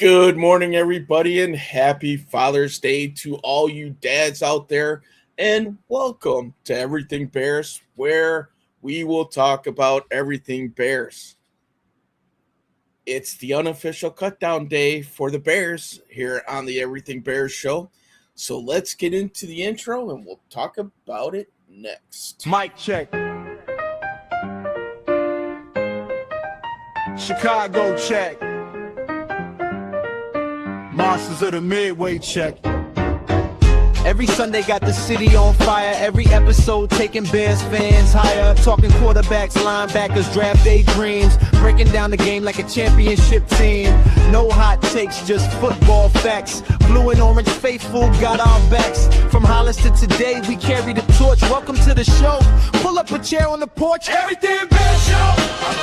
Good morning, everybody, and happy Father's Day to all you dads out there. And welcome to Everything Bears, where we will talk about everything Bears. It's the unofficial cutdown day for the Bears here on the Everything Bears show. So let's get into the intro and we'll talk about it next. Mic check. Chicago check. Monsters of the Midway check. Every Sunday got the city on fire. Every episode taking Bears fans higher. Talking quarterbacks, linebackers, draft day dreams. Breaking down the game like a championship team. No hot takes, just football facts. Blue and orange faithful got our backs. From Hollis to today, we carry the torch. Welcome to the show. Pull up a chair on the porch. Everything Bears show.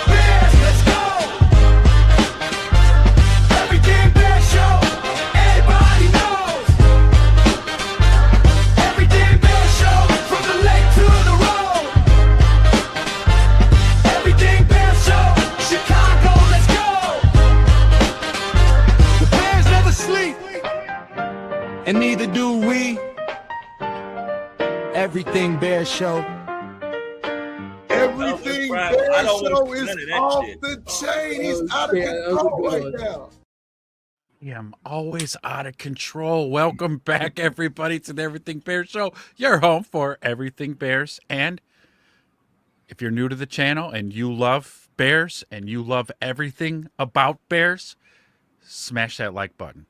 Bears, let's go. Everything Bears show. Everybody knows. Everything Bears show. From the lake to the road. Everything Bears show. Chicago, let's go. The Bears never sleep. And neither do we. Everything Bears show. Everything Bears show is off the chain. He's out of control right now. I'm always out of control. Welcome back, everybody, to the Everything Bears show. Your home for Everything Bears. And if you're new to the channel and you love Bears and you love everything about Bears, smash that like button.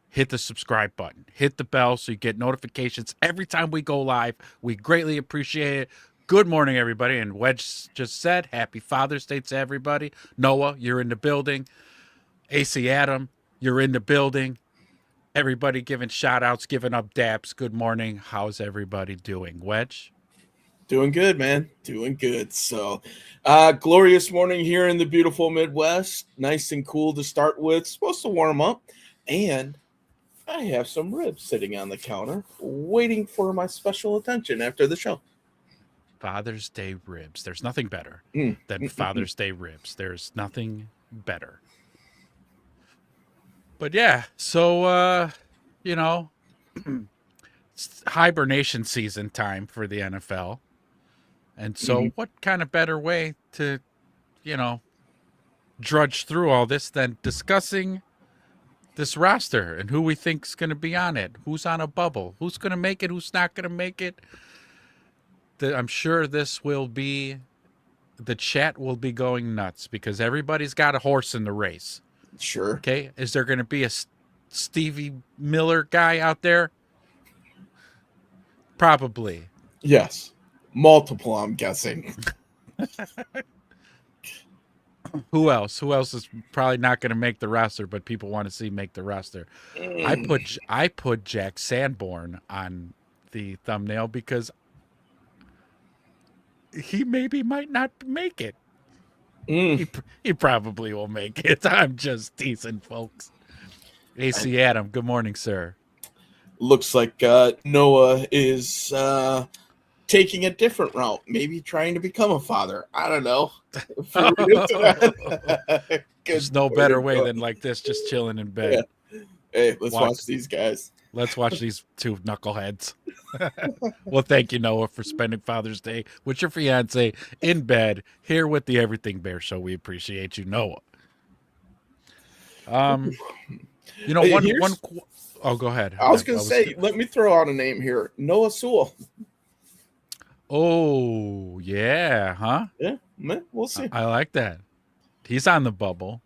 Hit the subscribe button. Hit the bell so you get notifications every time we go live. We greatly appreciate it. Good morning, everybody. And Wedge just said, happy Father's Day to everybody. Noah, you're in the building. AC Adam, you're in the building. Everybody giving shout outs, giving up daps. Good morning. How's everybody doing? Wedge? Doing good, man. Doing good. So, glorious morning here in the beautiful Midwest. Nice and cool to start with. Supposed to warm up. And I have some ribs sitting on the counter waiting for my special attention after the show. Father's Day ribs. There's nothing better than Father's Day ribs. There's nothing better. But yeah, so, it's hibernation season time for the NFL. And so what kind of better way to, drudge through all this than discussing this roster and who we think's going to be on it, who's on a bubble, who's going to make it, who's not going to make it. I'm sure this will be, the chat will be going nuts because everybody's got a horse in the race. Sure. Okay. Is there going to be a Stevie Miller guy out there? Probably. Yes. Multiple, I'm guessing. Who else? Who else is probably not going to make the roster, but people want to see make the roster? I put Jack Sanborn on the thumbnail because he maybe might not make it. He probably will make it. I'm just teasing, folks. AC Adam, good morning, sir. Looks like Noah is taking a different route, maybe trying to become a father. I don't know. There's no better way than like this, just chilling in bed. Yeah. Hey, let's watch these guys. Let's watch these two knuckleheads. Well, thank you, Noah, for spending Father's Day with your fiance in bed here with the Everything Bear show. We appreciate you, Noah. Oh, go ahead. I was going to say, let me throw out a name here. Noah Sewell. Oh, yeah, huh? Yeah, we'll see. I like that. He's on the bubble.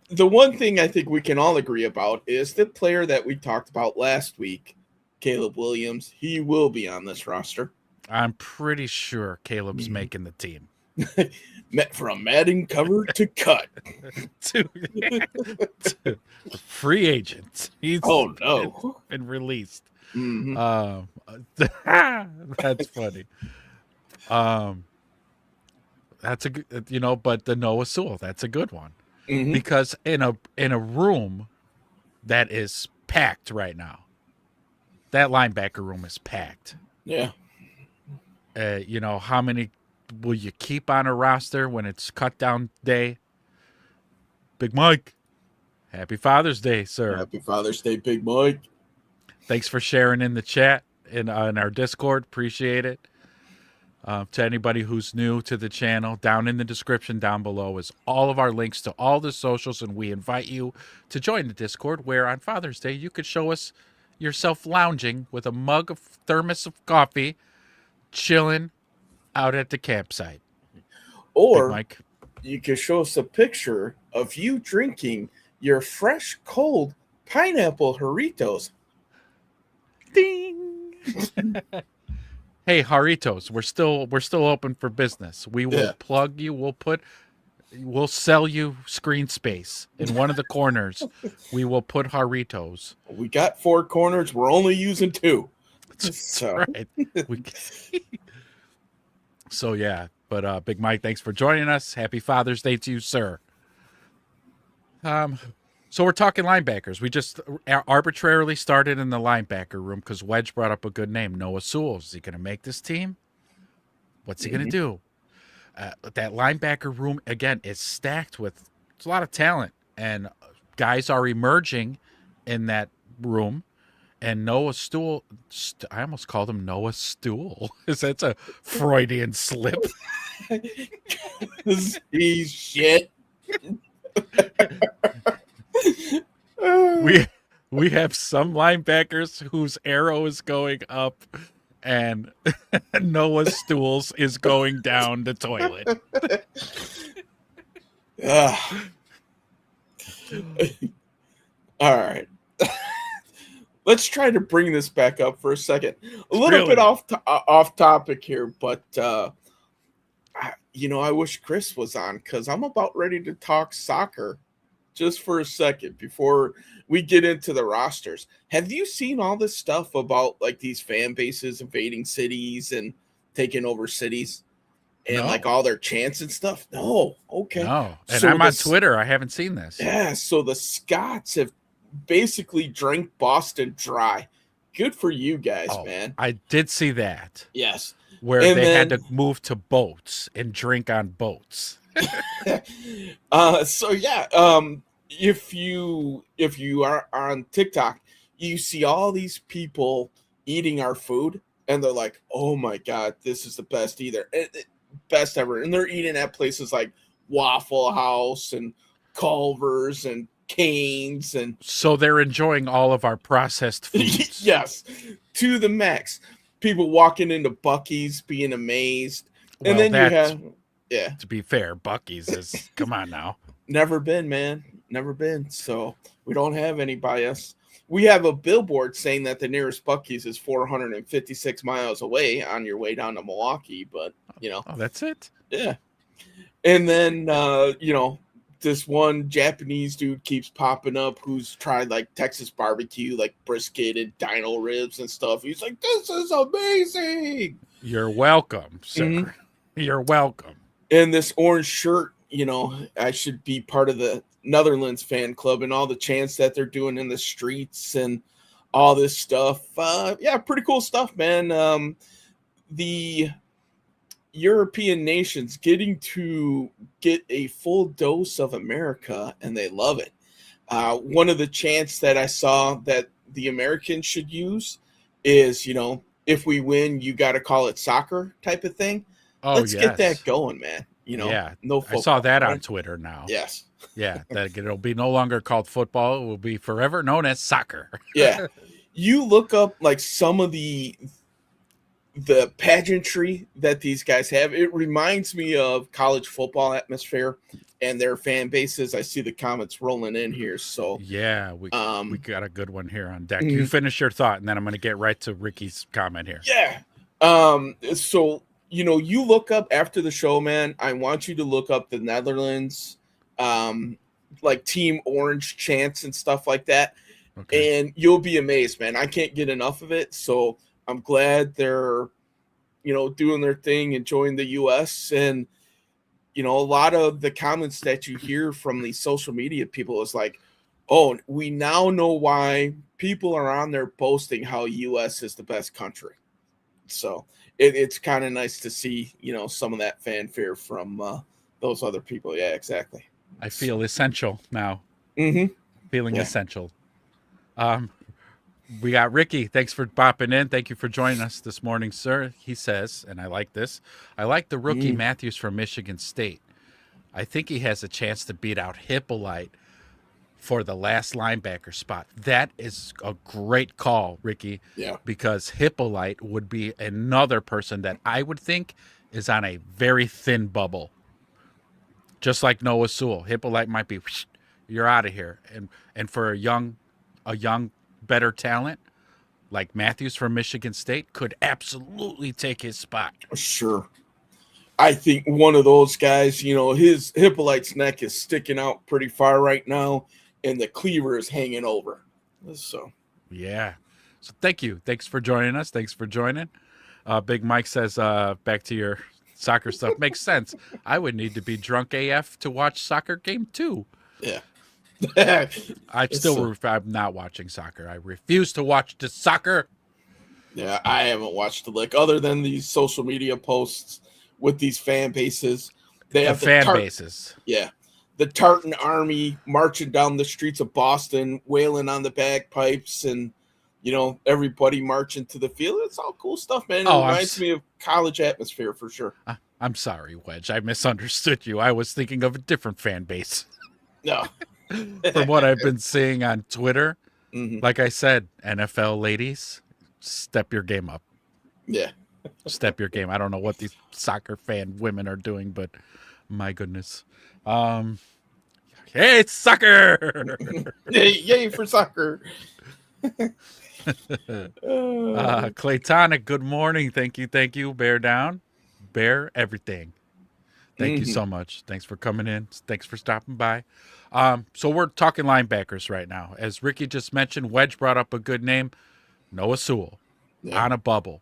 The one thing I think we can all agree about is the player that we talked about last week, Caleb Williams. He will be on this roster. I'm pretty sure Caleb's making the team. From Madden cover to cut. to free agent. He's been released. That's funny. That's a good, but the Noah Sewell, that's a good one. Because in a room that is packed right now, that linebacker room is packed. Yeah. How many will you keep on a roster when it's cut down day? Big Mike, Happy Father's Day, sir. Happy Father's Day, Big Mike. Thanks for sharing in the chat in our Discord. Appreciate it. To anybody who's new to the channel, down in the description down below is all of our links to all the socials, and we invite you to join the Discord, where on Father's Day you could show us yourself lounging with a mug of thermos of coffee, chilling out at the campsite. Or Big Mike, you could show us a picture of you drinking your fresh, cold pineapple Doritos. ding. Hey, Doritos, we're still open for business. We will plug you. We'll sell you screen space in one of the corners. We will put Doritos. We got 4 corners. We're only using 2. That's right. So yeah, but Big Mike, thanks for joining us. Happy Father's Day to you, sir. So we're talking linebackers. We just arbitrarily started in the linebacker room because Wedge brought up a good name, Noah Sewell. Is he going to make this team? What's he going to do? That linebacker room, again, is stacked with a lot of talent, and guys are emerging in that room. And Noah Stool, I almost called him Noah Stool. Is that a Freudian slip? He's shit. We have some linebackers whose arrow is going up, and Noah Stools is going down the toilet. All right. Let's try to bring this back up for a second. A little bit off topic here, but I wish Chris was on, because I'm about ready to talk soccer just for a second before we get into the rosters. Have you seen all this stuff about like these fan bases invading cities and taking over cities and like all their chants and stuff? No. Okay. No. And so I'm on Twitter. I haven't seen this. Yeah. So the Scots have basically drank Boston dry. Good for you guys, man. I did see that. Yes. Where they had to move to boats and drink on boats. So yeah, if you are on TikTok, you see all these people eating our food, and they're like, "Oh my god, this is the best best ever!" And they're eating at places like Waffle House and Culver's and Cane's, and so they're enjoying all of our processed foods. Yes, to the max. People walking into Buc-ee's being amazed, and then you have. Yeah. To be fair, Buc-ee's is, come on now. Never been, man. Never been. So we don't have any bias. We have a billboard saying that the nearest Buc-ee's is 456 miles away on your way down to Milwaukee, but, Oh, that's it? Yeah. And then, this one Japanese dude keeps popping up who's tried, like, Texas barbecue, like brisket and dino ribs and stuff. He's like, this is amazing. You're welcome, sir. Mm-hmm. You're welcome. And this orange shirt, I should be part of the Netherlands fan club and all the chants that they're doing in the streets and all this stuff. Yeah, pretty cool stuff, man. The European nations getting to get a full dose of America, and they love it. One of the chants that I saw that the Americans should use is, if we win, you got to call it soccer type of thing. Oh, let's get that going, man. Yeah, no football. I saw that on Twitter now. Yes. Yeah, that it'll be no longer called football. It will be forever known as soccer. Yeah. You look up like some of the pageantry that these guys have. It reminds me of college football atmosphere and their fan bases. I see the comments rolling in here. So yeah, we got a good one here on deck. You finish your thought, and then I'm going to get right to Ricky's comment here. Yeah. So you look up after the show, man. I want you to look up the Netherlands, like Team Orange chants and stuff like that. Okay. And you'll be amazed, man. I can't get enough of it. So I'm glad they're, doing their thing, enjoying the U.S. And, a lot of the comments that you hear from these social media people is like, oh, we now know why people are on there boasting how U.S. is the best country. So it's kind of nice to see, some of that fanfare from those other people. Yeah, exactly. I feel essential now. Mm-hmm. Feeling essential. We got Ricky. Thanks for bopping in. Thank you for joining us this morning, sir. He says, and I like this, I like the rookie Matthews from Michigan State. I think he has a chance to beat out Hippolyte for the last linebacker spot. That is a great call, Ricky. Yeah. Because Hippolyte would be another person that I would think is on a very thin bubble. Just like Noah Sewell. Hippolyte might be, you're out of here. And for a young, better talent like Matthews from Michigan State could absolutely take his spot. Sure. I think one of those guys, his Hippolyte's neck is sticking out pretty far right now, and the cleaver is hanging over. So, yeah. So thank you. Thanks for joining us. Thanks for joining. Big Mike says, back to your soccer stuff. Makes sense. I would need to be drunk AF to watch soccer game too. Yeah. I'm not watching soccer. I refuse to watch the soccer. Yeah, I haven't watched the lick other than these social media posts with these fan bases. They have the fan bases. Yeah. The Tartan Army marching down the streets of Boston, wailing on the bagpipes, and everybody marching to the field. It's all cool stuff, man. It reminds me of college atmosphere for sure. I'm sorry, Wedge. I misunderstood you. I was thinking of a different fan base. No. From what I've been seeing on Twitter, like I said, NFL ladies, step your game up. Yeah. Step your game. I don't know what these soccer fan women are doing, but my goodness. Hey, it's soccer! Yay for soccer. Claytonic, good morning. Thank you. Bear down. Bear everything. Thank you so much. Thanks for coming in. Thanks for stopping by. So we're talking linebackers right now. As Ricky just mentioned, Wedge brought up a good name, Noah Sewell, on a bubble.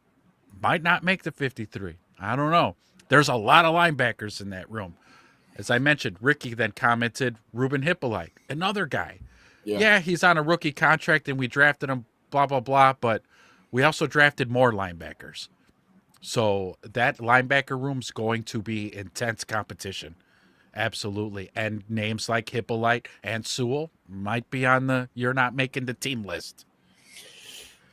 Might not make the 53. I don't know. There's a lot of linebackers in that room. As I mentioned, Ricky then commented, Ruben Hippolyte, another guy. Yeah, he's on a rookie contract and we drafted him, blah, blah, blah, but we also drafted more linebackers. So that linebacker room's going to be intense competition. Absolutely. And names like Hippolyte and Sewell might be on the you're not making the team list.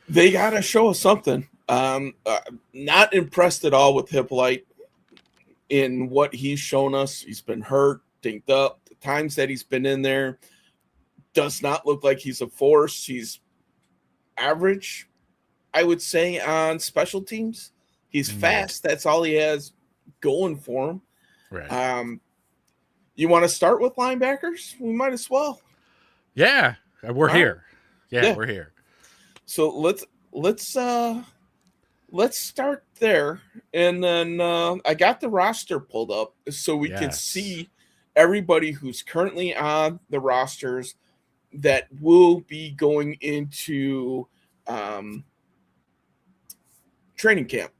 They got to show us something. Not impressed at all with Hippolyte in what he's shown us. He's been hurt, dinged up. The times that he's been in there does not look like he's a force. He's average, I would say, on special teams. He's fast. That's all he has going for him. Right. You want to start with linebackers? We might as well. Yeah, we're here. Yeah, we're here. So let's start there, and then I got the roster pulled up so we can see everybody who's currently on the rosters that will be going into training camp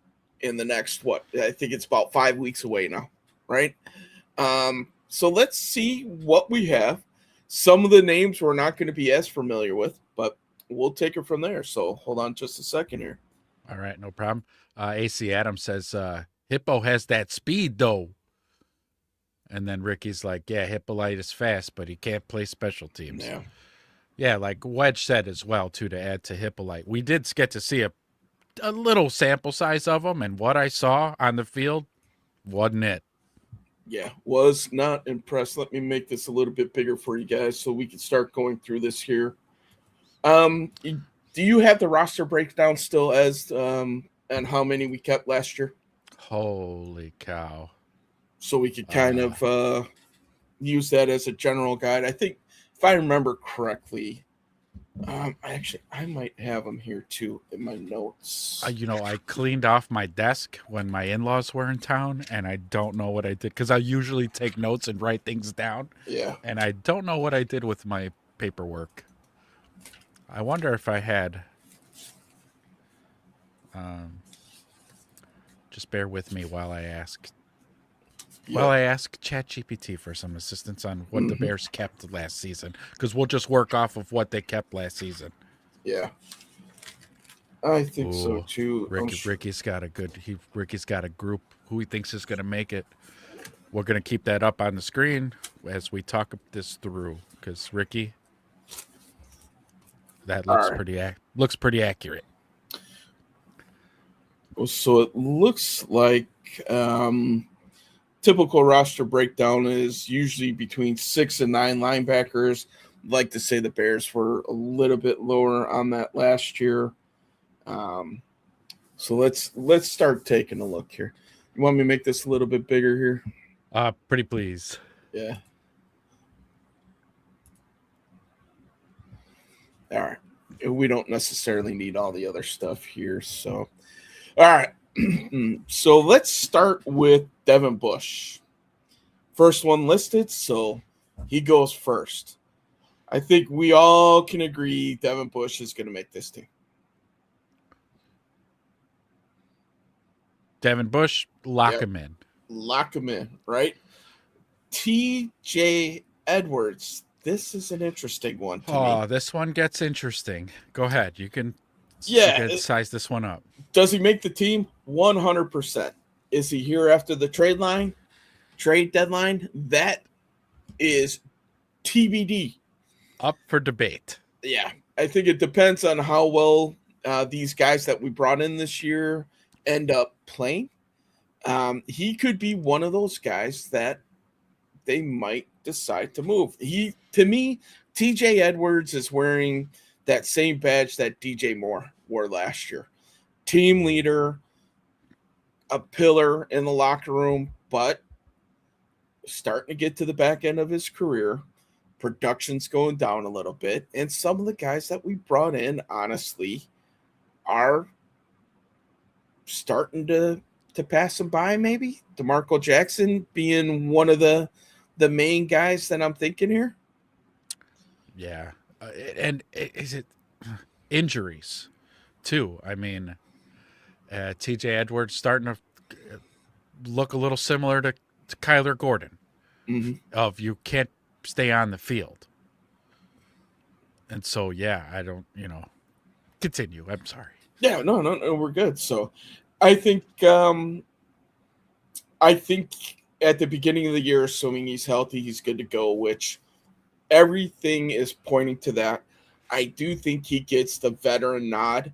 in the next I think it's about 5 weeks away now, right? So let's see what we have. Some of the names we're not going to be as familiar with, but we'll take it from there. So hold on just a second here. All right, no problem. AC Adams says, Hippo has that speed, though. And then Ricky's like, yeah, Hippolyte is fast, but he can't play special teams. Yeah, like Wedge said as well, too, to add to Hippolyte. We did get to see a little sample size of him, and what I saw on the field wasn't it. Yeah, was not impressed. Let me make this a little bit bigger for you guys so we can start going through this here. Do you have the roster breakdown still as and how many we kept last year? Holy cow. So we could kind of use that as a general guide. I think if I remember correctly, I might have them here too in my notes. I cleaned off my desk when my in-laws were in town, and I don't know what I did because I usually take notes and write things down. Yeah. And I don't know what I did with my paperwork. I wonder if I had. Just bear with me while I ask. Well, I ask ChatGPT for some assistance on what the Bears kept last season, because we'll just work off of what they kept last season. Yeah, I think so too. Ricky's got a group who he thinks is going to make it. We're going to keep that up on the screen as we talk this through, because Ricky, That looks pretty accurate. So it looks like typical roster breakdown is usually between 6 and 9 linebackers. I'd like to say the Bears were a little bit lower on that last year. So let's start taking a look here. You want me to make this a little bit bigger here? Pretty please. Yeah. All right. We don't necessarily need all the other stuff here. So, all right. So let's start with Devin Bush. First one listed, so he goes first. I think we all can agree Devin Bush is going to make this team. Devin Bush, lock him in. Lock him in, right? TJ Edwards. This is an interesting one to me. Oh, this one gets interesting. Go ahead. You can size this one up. Does he make the team? 100%. Is he here after the trade deadline? That is TBD. Up for debate. Yeah. I think it depends on how well these guys that we brought in this year end up playing. He could be one of those guys that they might decide to move. To me, TJ Edwards is wearing that same badge that DJ Moore wore last year. Team leader, a pillar in the locker room, but starting to get to the back end of his career. Production's going down a little bit. And some of the guys that we brought in, honestly, are starting to pass him by, maybe. DeMarco Jackson being one of the main guys that I'm thinking here. Yeah. And is it injuries, too? I mean, TJ Edwards starting to look a little similar to Kyler Gordon. Mm-hmm. Of you can't stay on the field. And so, yeah, I don't, continue. I'm sorry. Yeah, no, we're good. So I think at the beginning of the year, assuming he's healthy, he's good to go, which everything is pointing to that. I do think he gets the veteran nod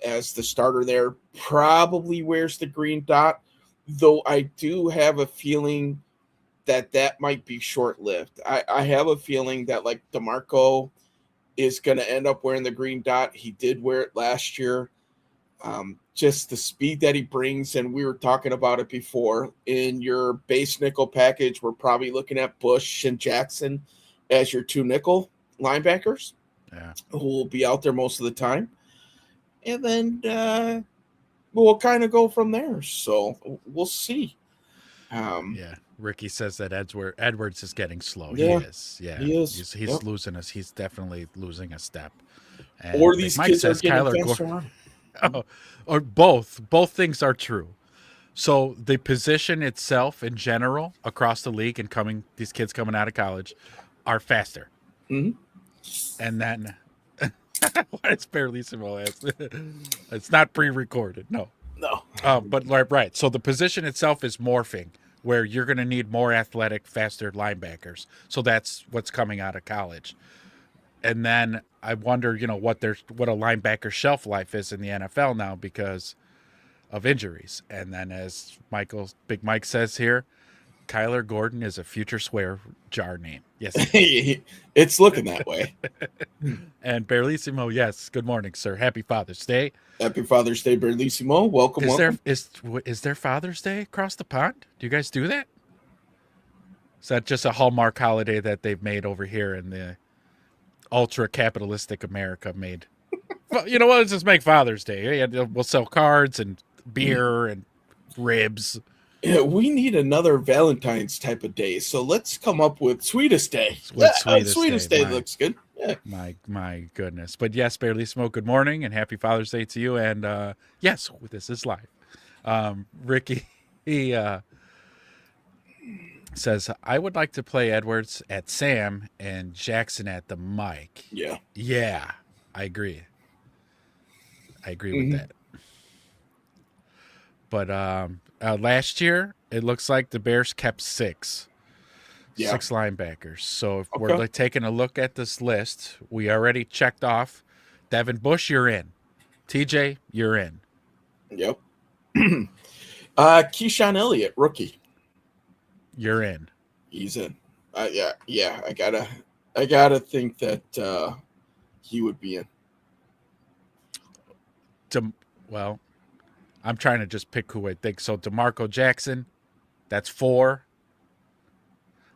as the starter there, probably wears the green dot, though I do have a feeling that might be short-lived. I have a feeling that, like, DeMarco is going to end up wearing the green dot. He did wear it last year. Just the speed that he brings, and we were talking about it before, in your base nickel package, we're probably looking at Bush and Jackson as your 2 nickel linebackers, who will be out there most of the time. And then we'll kind of go from there. So we'll see. Ricky says that Edwards is getting slow. Yeah, he is. Yeah, he is. He's losing us. He's definitely losing a step. And or these Mike kids says are getting Kyler faster on. Oh, or both. Both things are true. So the position itself, in general, across the league, and these kids coming out of college, are faster. Mm-hmm. And then, it's Barelissimo. It's not pre-recorded. No. But right. So the position itself is morphing, where you're going to need more athletic, faster linebackers. So that's what's coming out of college. And then I wonder, what a linebacker shelf life is in the NFL now because of injuries. And then, as Big Mike says here, Kyler Gordon is a future swear jar name. Yes, it's looking that way. And Barelissimo, yes. Good morning, sir. Happy Father's Day. Happy Father's Day, Barelissimo. Welcome. Is there Father's Day across the pond? Do you guys do that? Is that just a Hallmark holiday that they've made over here in the ultra capitalistic America made? Well, you know what? Let's just make Father's Day. We'll sell cards and beer and ribs. Yeah, we need another Valentine's type of day. So let's come up with Sweetest Day. Sweetest Day looks good. Yeah. My goodness. But yes, Barelissimo, good morning and happy Father's Day to you. And yes, this is live. Ricky, he says, I would like to play Edwards at Sam and Jackson at the Mike. Yeah, I agree. With that. But last year, it looks like the Bears kept 6 linebackers. So if we're taking a look at this list, we already checked off Devin Bush, you're in. TJ, you're in. Yep. Keyshawn Elliott, rookie. You're in. He's in. Yeah. I gotta think that he would be in. Well, I'm trying to just pick who I think. So DeMarco Jackson, that's 4.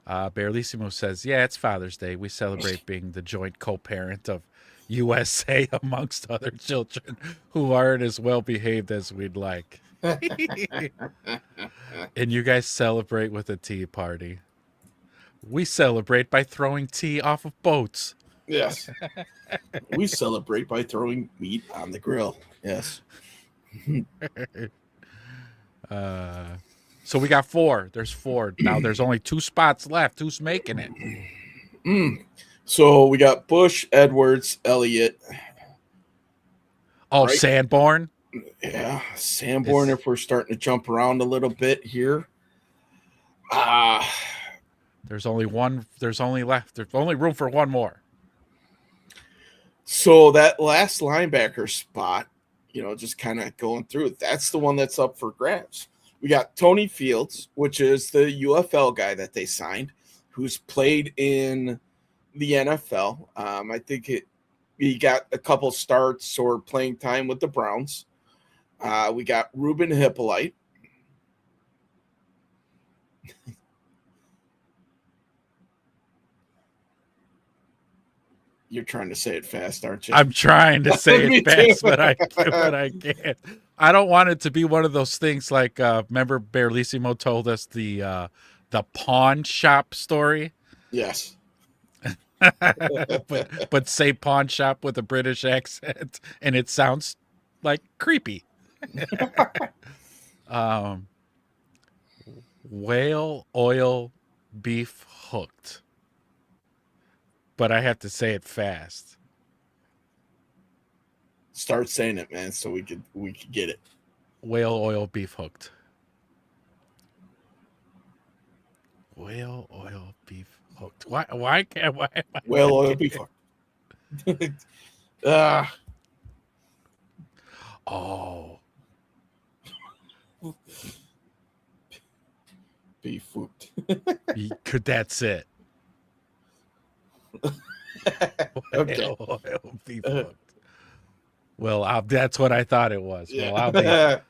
Barlissimo says, yeah, it's Father's Day. We celebrate being the joint co-parent of USA amongst other children who aren't as well behaved as we'd like. And you guys celebrate with a tea party. We celebrate by throwing tea off of boats. Yes. We celebrate by throwing meat on the grill. Yes. So we got 4. There's 4. Now there's only 2 spots left. Who's making it? So we got Bush, Edwards, Elliott. Oh, right? Sanborn? Yeah, Sanborn, if we're starting to jump around a little bit here. There's only one. There's only room for one more. So that last linebacker spot, just kind of going through it, that's the one that's up for grabs. We got Tony Fields, which is the UFL guy that they signed, who's played in the NFL. I think he got a couple starts or playing time with the Browns. We got Ruben Hippolyte. You're trying to say it fast, aren't you? I'm trying to say it fast, but I can't. I don't want it to be one of those things like remember Barlissimo told us the pawn shop story? Yes. but say pawn shop with a British accent, and it sounds like creepy. Whale oil beef hooked. But I have to say it fast. Start saying it, man, so we could get it. Whale oil beef hooked. Whale oil beef hooked. Why whale oil beef hooked? Oh. Beef hooked. That's it. Okay. Oil beef hooked. Well, that's what I thought it was. Yeah.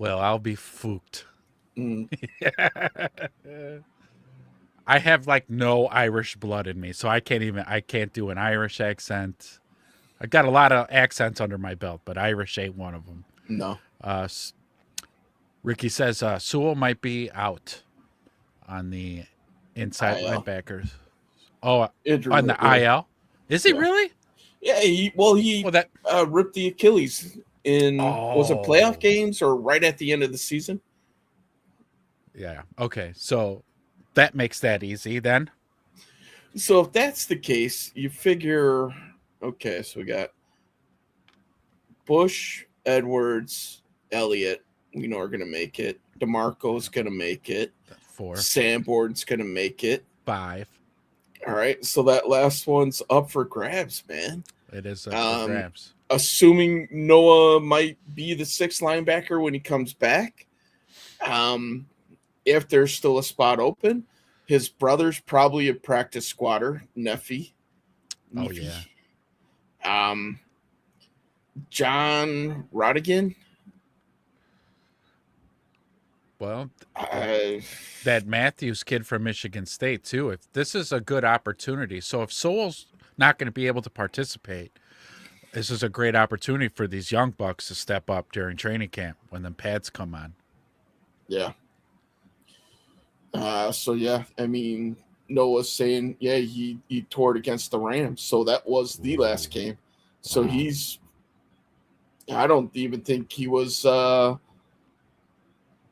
I'll be fooked. Mm. I have like no Irish blood in me, so I can't do an Irish accent. I got a lot of accents under my belt, but Irish ain't one of them. No. Ricky says Sewell might be out on the inside linebackers. Oh, on the IL. Is he really? Yeah, he ripped the Achilles in was it playoff games or right at the end of the season? Yeah. Okay. So that makes that easy then. So if that's the case, you figure, okay, so we got Bush, Edwards, Elliott, we know are going to make it. DeMarco's going to make it. 4. Sanborn's going to make it. 5. All right, so that last one's up for grabs, man. It is up for grabs. Assuming Noah might be the 6th linebacker when he comes back. If there's still a spot open, his brother's probably a practice squatter, Neffy. Oh, yeah. John Rodigan. Well, that Matthews kid from Michigan State, too. If this is a good opportunity. So if Sewell's not going to be able to participate, this is a great opportunity for these young bucks to step up during training camp when the pads come on. Yeah. So, yeah, I mean, Noah's saying, yeah, he tore it against the Rams. So that was the last game. So I don't even think he was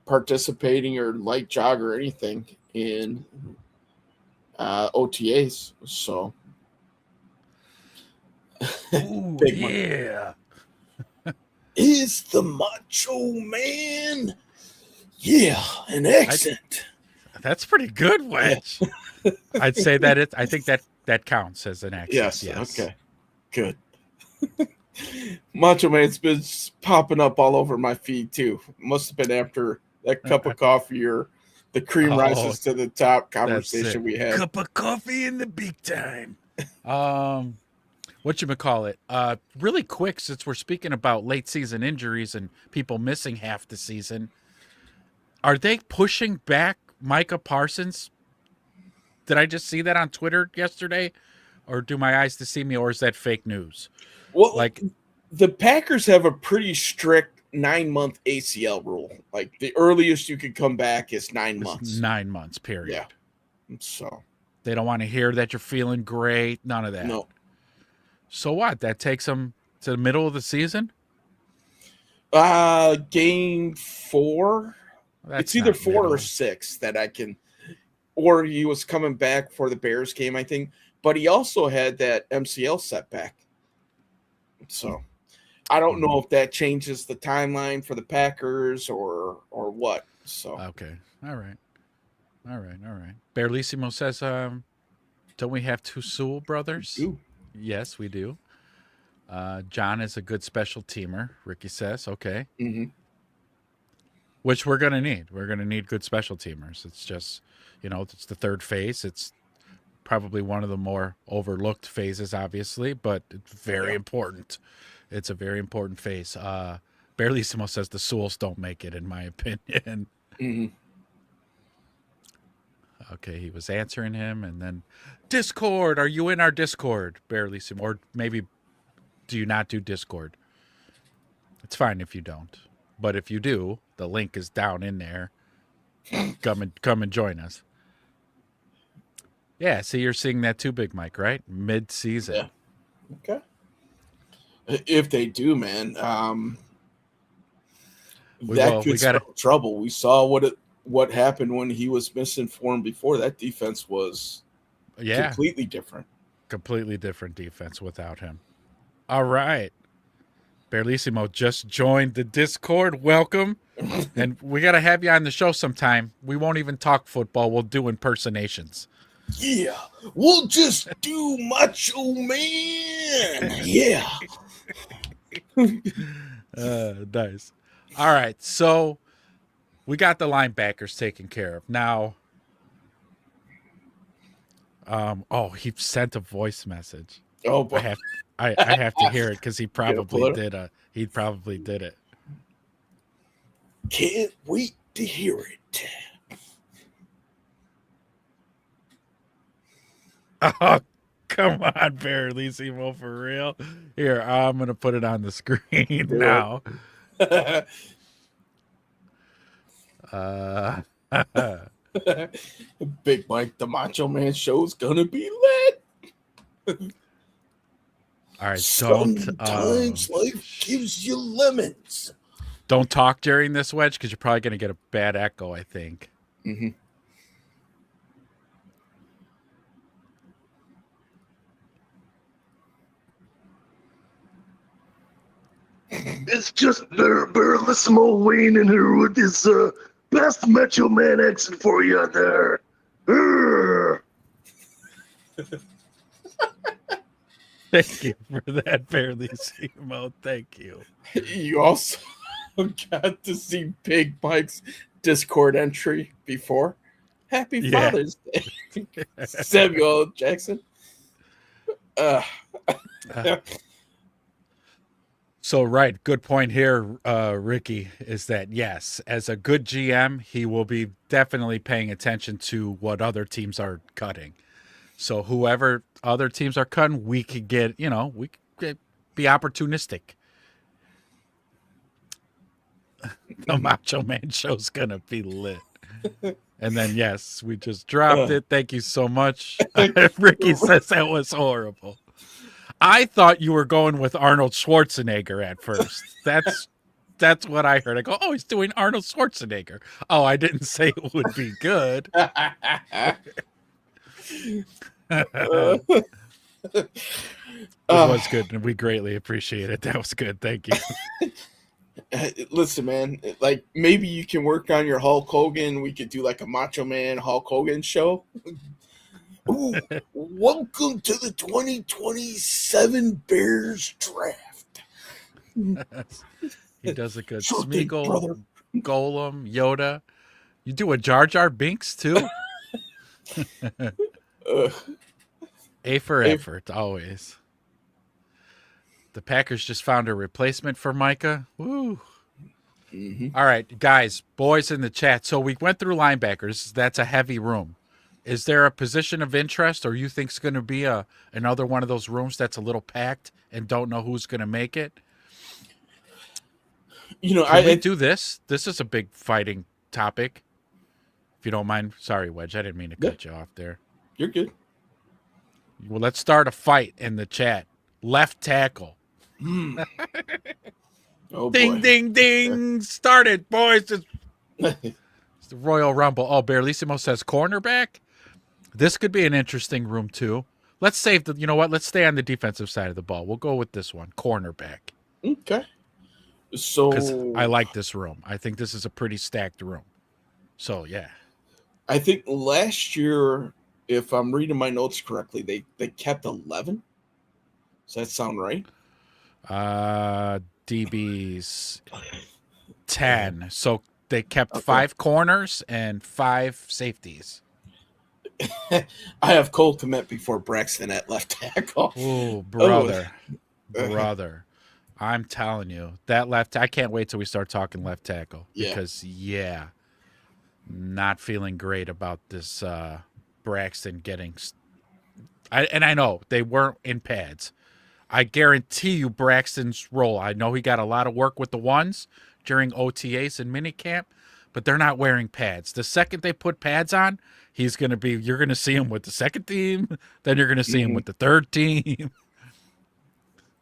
participating or light jog or anything in OTAs. So, ooh, big yeah. Is the Macho Man? Yeah, an accent. That's pretty good, Wedge. Yeah. I'd say that I think that counts as an accent. Yes. Okay. Good. Macho Man's been popping up all over my feed too. Must have been after that cup of coffee or the cream rises to the top conversation we had. Cup of coffee in the big time. Whatchamacallit? Really quick, since we're speaking about late season injuries and people missing half the season, are they pushing back Micah Parsons? Did I just see that on Twitter yesterday? Or do my eyes deceive me, or is that fake news? Well, like the Packers have a pretty strict 9-month ACL rule. Like the earliest you could come back is 9 months. 9 months, period. Yeah. So they don't want to hear that you're feeling great. None of that. No. So what? That takes them to the middle of the season? Game 4. It's either 4 or 6 that I can. Or he was coming back for the Bears game, I think. But he also had that MCL setback. So I don't know if that changes the timeline for the Packers or what. So okay. All right. Barlissimo says, don't we have 2 Sewell brothers? We do. Yes, we do. John is a good special teamer, Ricky says. Okay. Mm-hmm. Which we're going to need. We're going to need good special teamers. It's just, it's the third phase. It's probably one of the more overlooked phases, obviously, but it's very important. It's a very important phase. Barlissimo says the Sewells don't make it, in my opinion. Mm-hmm. Okay, he was answering him, and then Discord. Are you in our Discord, Barlissimo? Or maybe do you not do Discord? It's fine if you don't, but if you do, the link is down in there. Come and join us. Yeah, see, you're seeing that too, Big Mike, right? Mid-season. Yeah. Okay. If they do, man, that could spell trouble. We saw what happened when he was misinformed before. That defense was completely different. Completely different defense without him. All right. Barlissimo just joined the Discord. Welcome. And we got to have you on the show sometime. We won't even talk football. We'll do impersonations. Yeah, we'll just do Macho Man. Yeah. Nice. All right, so we got the linebackers taken care of. Now, he sent a voice message. Oh, boy. I have to hear it because he probably did it. Can't wait to hear it. Oh, come on, Barlissimo, for real. Here, I'm going to put it on the screen now. Big Mike, the Macho Man show's going to be lit. All right, sometimes life gives you lemons. Don't talk during this, Wedge, because you're probably going to get a bad echo, I think. Mm-hmm. It's just Barlissimo Wayne in here with his best Macho Man accent for you there. Thank you for that, Barlissimo. Thank you. You also got to see Big Mike's Discord entry before. Happy Father's Day, Samuel Jackson. So, right, good point here, Ricky, is that, yes, as a good GM, he will be definitely paying attention to what other teams are cutting. So whoever other teams are cutting, we could get, we could be opportunistic. The Macho Man show's going to be lit. And then, yes, we just dropped it. Thank you so much. Ricky says that was horrible. I thought you were going with Arnold Schwarzenegger at first. That's what I heard. I go, oh, he's doing Arnold Schwarzenegger. Oh, I didn't say it would be good. It was good, and we greatly appreciate it. That was good. Thank you. Listen, man, like maybe you can work on your Hulk Hogan. We could do like a Macho Man Hulk Hogan show. Ooh, welcome to the 2027 Bears draft. He does a good Sure thing, Smeagol, brother. Golem, Yoda. You do a Jar Jar Binks too? Ugh. A for A- effort, always. The Packers just found a replacement for Micah. Woo. Mhm. All right, guys, boys in the chat. So we went through linebackers. That's a heavy room. Is there a position of interest, or you think it's going to be another one of those rooms that's a little packed and don't know who's going to make it? Can we do this? This is a big fighting topic. If you don't mind. Sorry, Wedge. I didn't mean to cut you off there. You're good. Well, let's start a fight in the chat. Left tackle. Oh, Ding, boy. ding, ding. Started, boys. It's the Royal Rumble. Oh, Barlissimo says cornerback. This could be an interesting room, too. Let's save the, you know what? Let's stay on the defensive side of the ball. We'll go with this one, cornerback. Okay. So Because I like this room. I think this is a pretty stacked room. So, yeah. I think last year, if I'm reading my notes correctly, they kept 11. Does that sound right? DBs 10. So they kept 5 corners and 5 safeties. I have Cole Kmet before Braxton at left tackle. Oh, brother. Brother. I'm telling you, that I can't wait till we start talking left tackle. Because, not feeling great about this Braxton getting. And I know they weren't in pads. I guarantee you Braxton's role. I know he got a lot of work with the ones during OTAs and minicamp, but they're not wearing pads. The second they put pads on, you're going to see him with the second team, then you're going to see him with the third team.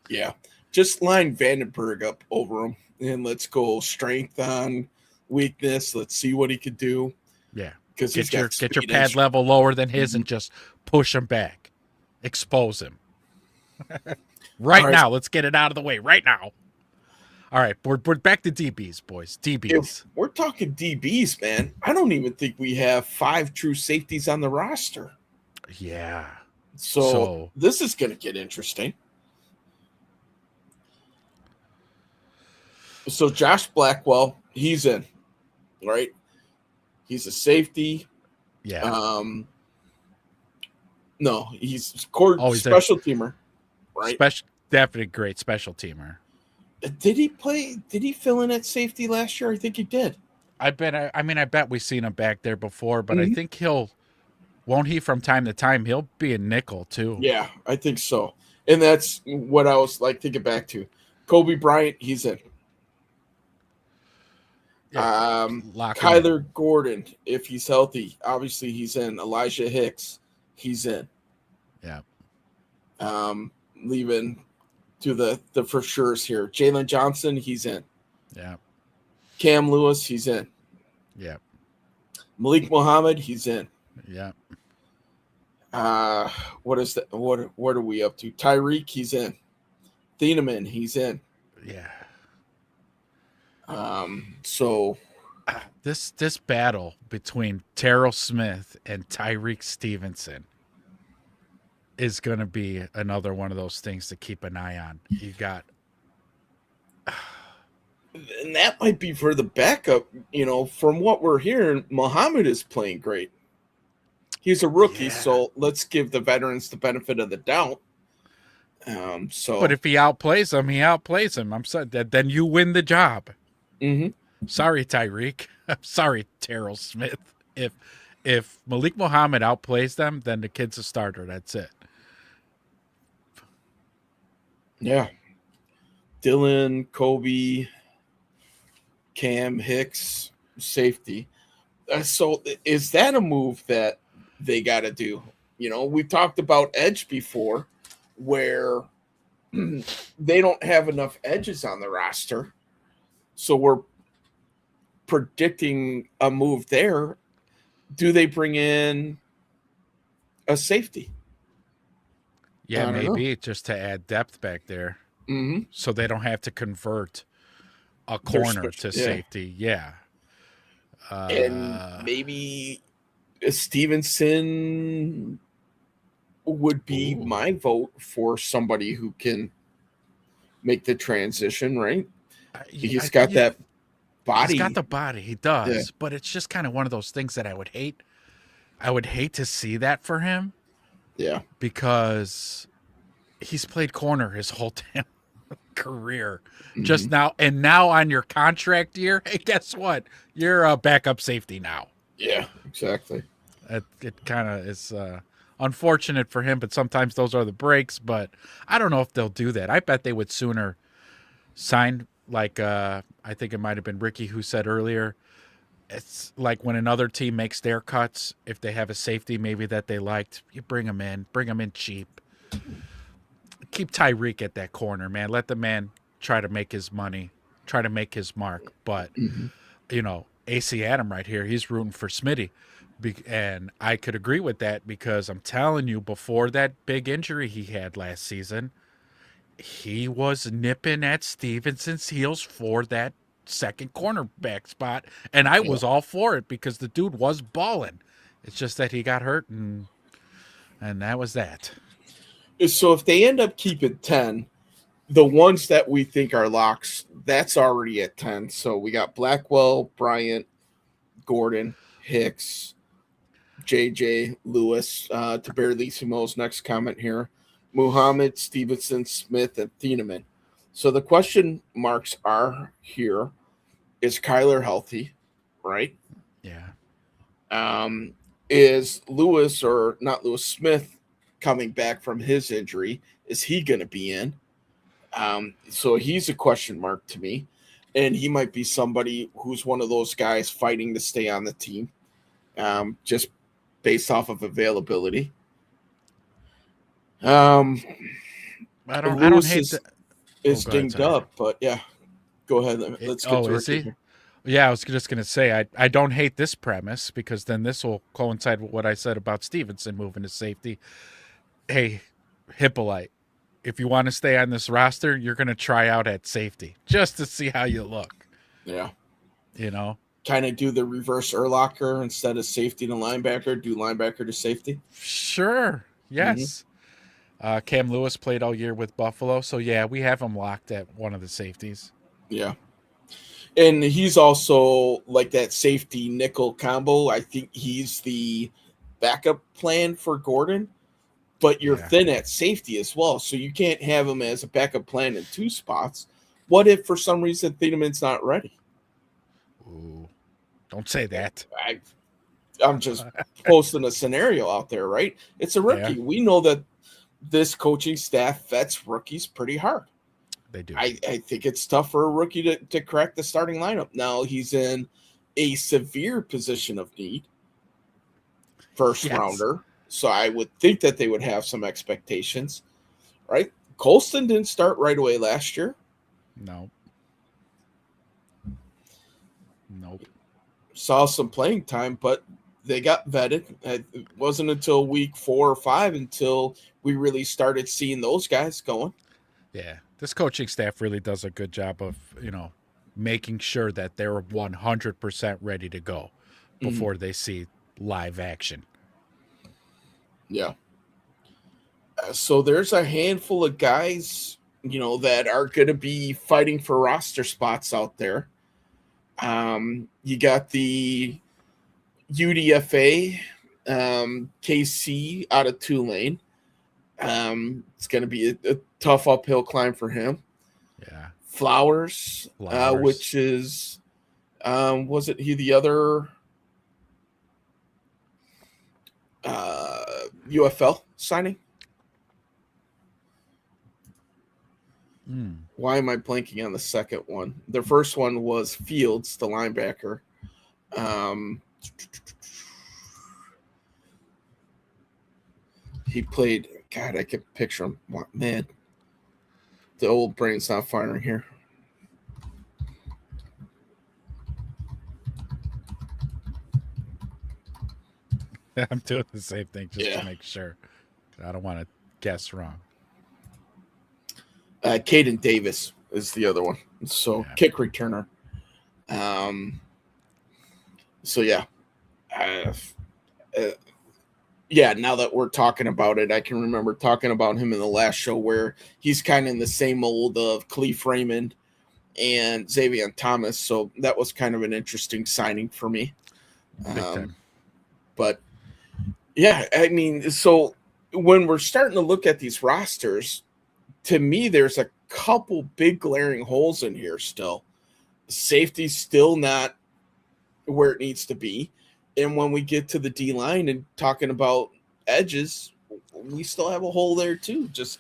Yeah. Just line Vandenberg up over him, and let's go strength on weakness. Let's see what he could do. Yeah. Because get your pad level lower than his and just push him back. Expose him. Right now. Let's get it out of the way right now. All right. We're back to DBs, boys. DBs. If we're talking DBs, man, I don't even think we have 5 true safeties on the roster. Yeah. So this is going to get interesting. So Josh Blackwell, he's in, right? He's a safety. Yeah. No, he's special teamer, right? Definitely great special teamer. Did he fill in at safety last year? I think he did. I bet we've seen him back there before, but I think won't he from time to time, he'll be a nickel too. Yeah, I think so. And that's what I was like thinking back to. Kobe Bryant, he's in. Yeah, Kyler Gordon, if he's healthy, obviously he's in. Elijah Hicks, he's in. Yeah. Leaving to the for sure's here. Jalen Johnson, he's in. Yeah. Cam Lewis, he's in. Yeah. Malik Muhammad, he's in. Yeah. What is that? What are we up to? Tyreek, he's in. Thieneman, he's in. Yeah. So this battle between Terrell Smith and Tyreek Stevenson is going to be another one of those things to keep an eye on. You got, and that might be for the backup. From what we're hearing, Muhammad is playing great. He's a rookie, so let's give the veterans the benefit of the doubt. But if he outplays him, he outplays him. I'm sorry, then you win the job. Mm-hmm. Sorry, Tyreek. I'm sorry, Terrell Smith. If Malik Muhammad outplays them, then the kid's a starter. That's it. Yeah. Dylan, Kobe, Cam, Hicks, safety. So is that a move that they got to do? We've talked about edge before where they don't have enough edges on the roster. So we're predicting a move there. Do they bring in a safety? Yeah, maybe just to add depth back there. Mm-hmm. So they don't have to convert a corner to safety. Yeah. And maybe Stevenson would be my vote for somebody who can make the transition, right? He's I- got you- that body. He's got the body. He does. Yeah. But it's just kind of one of those things that I would hate. I would hate to see that for him Yeah. because he's played corner his whole damn career. Mm-hmm. Just now, and now on your contract year, hey, guess what? You're a backup safety now. Yeah, exactly. It kind of is unfortunate for him, but sometimes those are the breaks. But I don't know if they'll do that. I bet they would sooner sign, like I think it might have been Ricky who said earlier, it's like when another team makes their cuts, if they have a safety maybe that they liked, you bring them in cheap. Keep Tyreek at that corner, man. Let the man try to make his money, try to make his mark. But, you know, AC Adam right here, he's rooting for Smitty. And I could agree with that because I'm telling you, before that big injury he had last season, he was nipping at Stevenson's heels for that second cornerback spot. And I was all for it because the dude was balling. It's just that he got hurt, and that was that. So if they end up keeping 10, the ones that we think are locks, that's already at 10. So we got Blackwell, Bryant, Gordon, Hicks, JJ, Lewis, Taberlissimo's next comment here, Muhammad, Stevenson, Smith, and Thieneman. So the question marks are here, is Kyler healthy, right? Yeah. Is Lewis, or not Lewis, Smith coming back from his injury? Is he going to be in? So he's a question mark to me. And he might be somebody who's one of those guys fighting to stay on the team, just based off of availability. I don't hate that. Is dinged up, but yeah. Go ahead. Let's get to is he? Here. Yeah, I was just going to say, I don't hate this premise because then this will coincide with what I said about Stevenson moving to safety. Hey, Hippolyte, if you want to stay on this roster, you're going to try out at safety just to see how you look. Yeah. You know? Kind of do the reverse Urlacher instead of safety to linebacker, do linebacker to safety? Sure. Yes. Cam Lewis played all year with Buffalo, so yeah, we have him locked at one of the safeties. Yeah. And he's also like that safety nickel combo. I think he's the backup plan for Gordon, but you're thin at safety as well. So you can't have him as a backup plan in two spots. What if for some reason Thieneman's not ready? Ooh, don't say that. I'm just posting a scenario out there, right? It's a rookie. Yeah. We know that this coaching staff vets rookies pretty hard. They do. I think it's tough for a rookie to crack the starting lineup. Now he's in a severe position of need, first rounder. So I would think that they would have some expectations, right? Colston didn't start right away last year. No. Nope. Saw some playing time, but they got vetted. It wasn't until week 4 or 5 until we really started seeing those guys going. Yeah. This coaching staff really does a good job of, making sure that they're 100% ready to go before they see live action. Yeah. So there's a handful of guys, that are going to be fighting for roster spots out there. You got the UDFA, KC out of Tulane. It's going to be a tough uphill climb for him. Yeah. Flowers. Which is, wasn't he the other UFL signing? Why am I blanking on the second one? The first one was Fields, the linebacker. He played, God, I can picture him. Man, the old brain's not firing here. I'm doing the same thing just to make sure. I don't want to guess wrong. Caden Davis is the other one. So kick returner. yeah, now that we're talking about it, I can remember talking about him in the last show where he's kind of in the same mold of Khalif Raymond and Xavier Thomas. So that was kind of an interesting signing for me. Big time. But yeah, I mean, so when we're starting to look at these rosters, to me, there's a couple big glaring holes in here still. Safety's still not where it needs to be. And when we get to the D line and talking about edges, we still have a hole there too. Just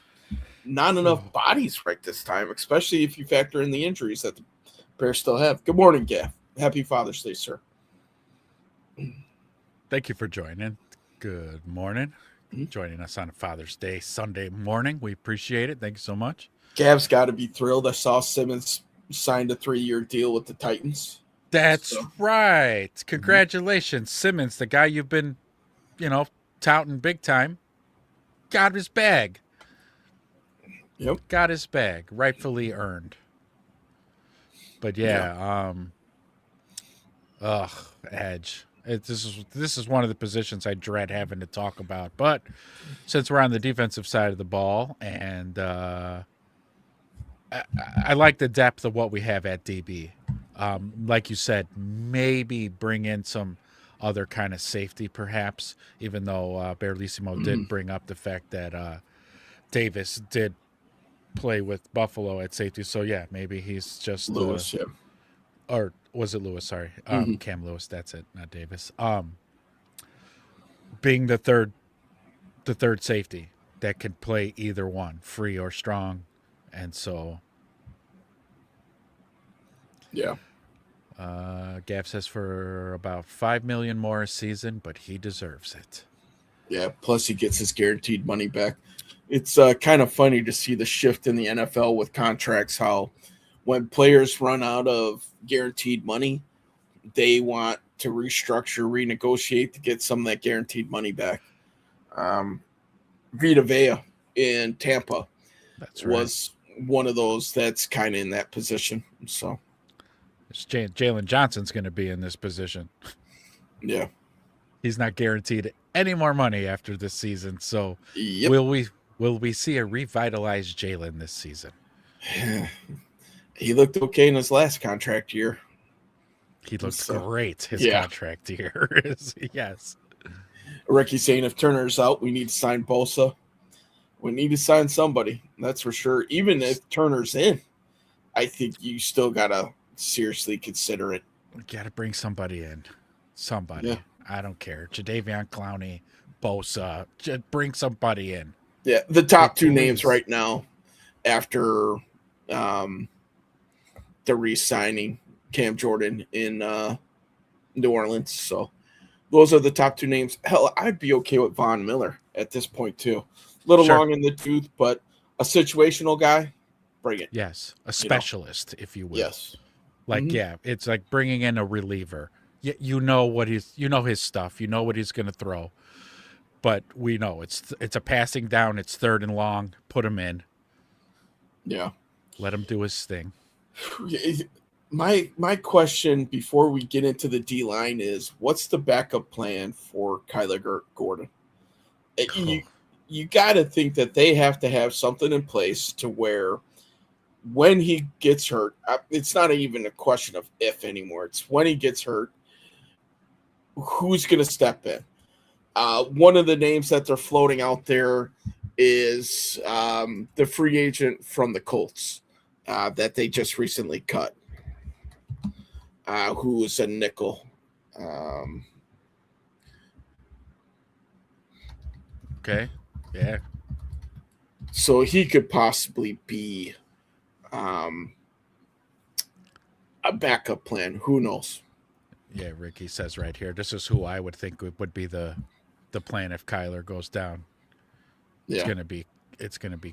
not enough bodies right this time, especially if you factor in the injuries that the Bears still have. Good morning, Gaff. Happy Father's Day, sir. Thank you for joining. Good morning. Joining us on Father's Day Sunday morning. We appreciate it. Thank you so much. Gav's got to be thrilled. I saw Simmons signed a 3-year deal with the Titans. That's right. Congratulations, Simmons, the guy you've been, touting big time. Got his bag. Yep. Got his bag. Rightfully earned. But edge. This is one of the positions I dread having to talk about. But since we're on the defensive side of the ball, and I like the depth of what we have at DB. Like you said, maybe bring in some other kind of safety, perhaps, even though Berlissimo did bring up the fact that Davis did play with Buffalo at safety. So, yeah, maybe he's just Lewis, or was it Lewis? Sorry. Cam Lewis, that's it, not Davis. Being the third safety that can play either one, free or strong. And so, yeah. Gav says for about $5 million more a season, but he deserves it. Yeah. Plus, he gets his guaranteed money back. It's kind of funny to see the shift in the NFL with contracts. How when players run out of guaranteed money, they want to restructure, renegotiate to get some of that guaranteed money back. Vita Vea in Tampa was one of those that's kind of in that position. So Jalen Johnson's going to be in this position. Yeah. He's not guaranteed any more money after this season. So will we see a revitalized Jalen this season? He looked okay in his last contract year. He looked great his contract year. Yes. Ricky saying if Turner's out, we need to sign Bosa. We need to sign somebody. That's for sure. Even if Turner's in, I think you still got to seriously consider it. We got to bring somebody in. Somebody. Yeah. I don't care. Jadeveon Clowney, Bosa. Just bring somebody in. Yeah, the top two names right now after the re-signing Cam Jordan in New Orleans. So those are the top two names. Hell, I'd be okay with Von Miller at this point too. A little long in the tooth, but a situational guy, bring it. Yes, a specialist, if you will. Yes. Like, it's like bringing in a reliever. You know his stuff. You know what he's going to throw. But we know it's a passing down. It's third and long. Put him in. Yeah. Let him do his thing. My question before we get into the D line is, what's the backup plan for Kyler Gordon? You got to think that they have to have something in place to where when he gets hurt, it's not even a question of if anymore. It's when he gets hurt, who's going to step in? One of the names that they're floating out there is the free agent from the Colts that they just recently cut, who is a nickel. Okay. Yeah. So he could possibly be a backup plan. Who knows? Yeah, Ricky says right here, this is who I would think would be the plan if Kyler goes down. It's gonna be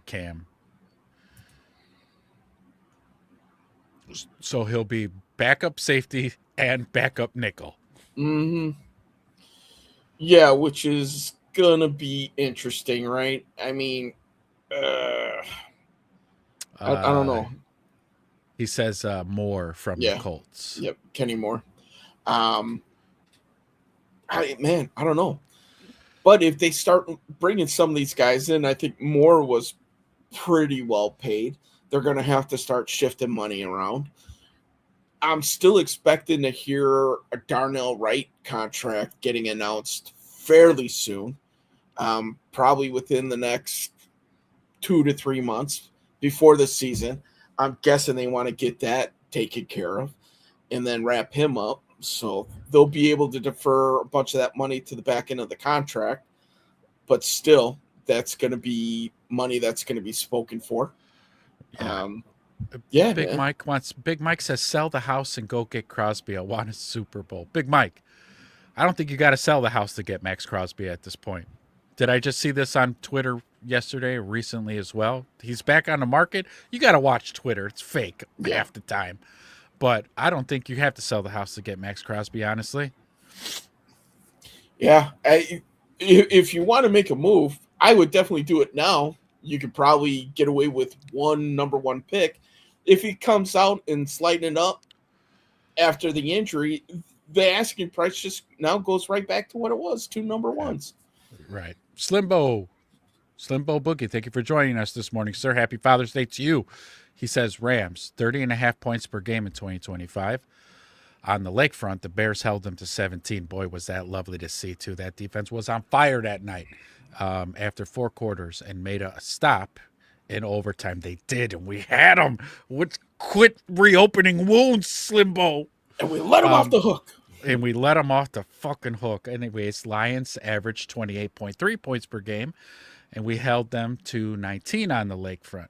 Cam. So he'll be backup safety and backup nickel. Mm-hmm. Yeah, which is gonna be interesting, right? I mean, I don't know. He says Moore from the Colts. Yep, Kenny Moore. I don't know. But if they start bringing some of these guys in, I think Moore was pretty well paid. They're going to have to start shifting money around. I'm still expecting to hear a Darnell Wright contract getting announced fairly soon, probably within the next 2 to 3 months before the season. I'm guessing they want to get that taken care of and then wrap him up. So they'll be able to defer a bunch of that money to the back end of the contract. But still, that's going to be money that's going to be spoken for. Yeah. Big Mike says, sell the house and go get Crosby. I want a Super Bowl. Big Mike, I don't think you got to sell the house to get Max Crosby at this point. Did I just see this on Twitter yesterday, recently as well? He's back on the market. You got to watch Twitter. It's fake half the time. But I don't think you have to sell the house to get Max Crosby, honestly. Yeah. If you want to make a move, I would definitely do it now. You could probably get away with one number 1 pick. If he comes out and sliding up after the injury, the asking price just now goes right back to what it was, 2 number 1s. Right. Slimbo Boogie, thank you for joining us this morning, sir. Happy Father's Day to you. He says Rams, 30.5 points per game in 2025. On the lakefront, the Bears held them to 17. Boy, was that lovely to see, too. That defense was on fire that night after 4 quarters and made a stop in overtime. They did, and we had them. Quit reopening wounds, Slimbo. And we let them off the hook. And we let them off the fucking hook. Anyways, Lions averaged 28.3 points per game, and we held them to 19 on the lakefront.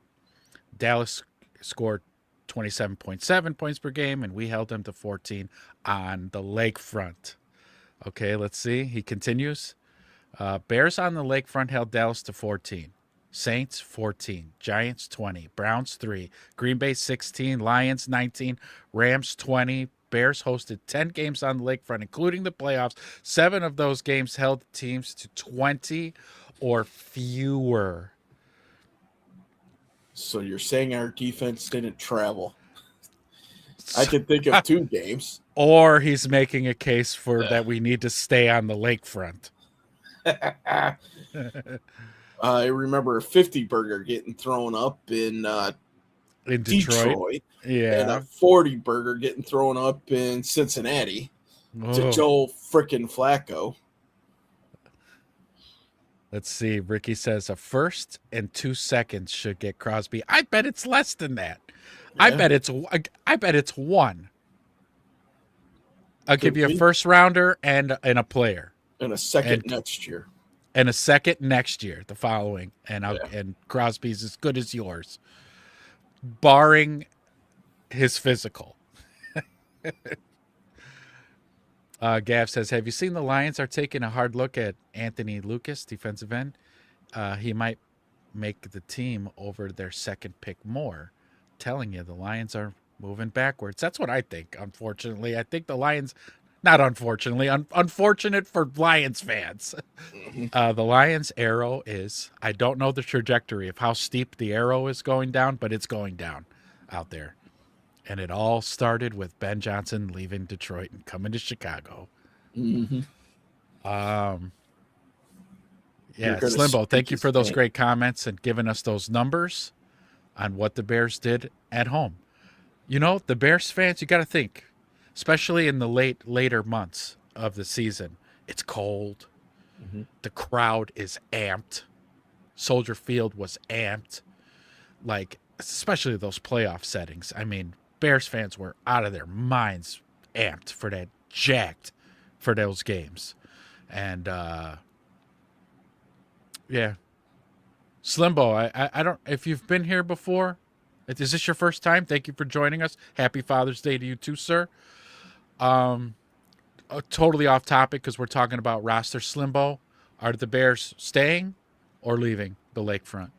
Dallas scored 27.7 points per game, and we held them to 14 on the lakefront. Okay, let's see. He continues. Bears on the lakefront held Dallas to 14. Saints 14. Giants 20. Browns 3. Green Bay 16. Lions 19. Rams 20. Bears hosted 10 games on the lakefront, including the playoffs. 7 of those games held teams to 20 or fewer. So you're saying our defense didn't travel? I can think of 2 games. Or he's making a case for that we need to stay on the lakefront. I remember a 50 burger getting thrown up in Detroit. Yeah. And a 40 burger getting thrown up in Cincinnati to Joe frickin' Flacco. Let's see. Ricky says a first and 2 seconds should get Crosby. I bet it's less than that. Yeah. I bet it's 1. I'll give you a first rounder and a player. And a second next year. And a second next year, the following. And Crosby's as good as yours. Barring his physical. Gav says, have you seen the Lions are taking a hard look at Anthony Lucas, defensive end? He might make the team over their second pick more. Telling you, the Lions are moving backwards. That's what I think, unfortunately. I think the Lions, not unfortunately, unfortunate for Lions fans. The Lions' arrow is, I don't know the trajectory of how steep the arrow is going down, but it's going down out there. And it all started with Ben Johnson leaving Detroit and coming to Chicago. Mm-hmm. Slimbo, thank you for those great comments and giving us those numbers on what the Bears did at home. You know, the Bears fans, you got to think, especially in the later months of the season, it's cold. Mm-hmm. The crowd is amped. Soldier Field was amped. Like, especially those playoff settings. I mean, Bears fans were out of their minds amped for that, jacked for those games. And, Slimbo, I don't, if you've been here before, is this your first time? Thank you for joining us. Happy Father's Day to you too, sir. Totally off topic because we're talking about roster. Slimbo, are the Bears staying or leaving the lakefront?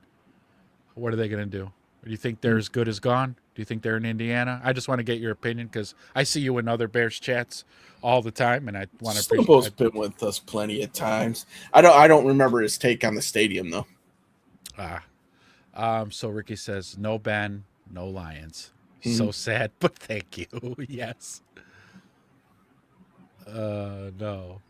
What are they going to do? Do you think they're as good as gone? Do you think they're in Indiana? I just want to get your opinion because I see you in other Bears chats all the time, and I want to. Slimbo's been with us plenty of times. I don't remember his take on the stadium though. So Ricky says no Ben, no Lions. So sad, but thank you. Yes. No.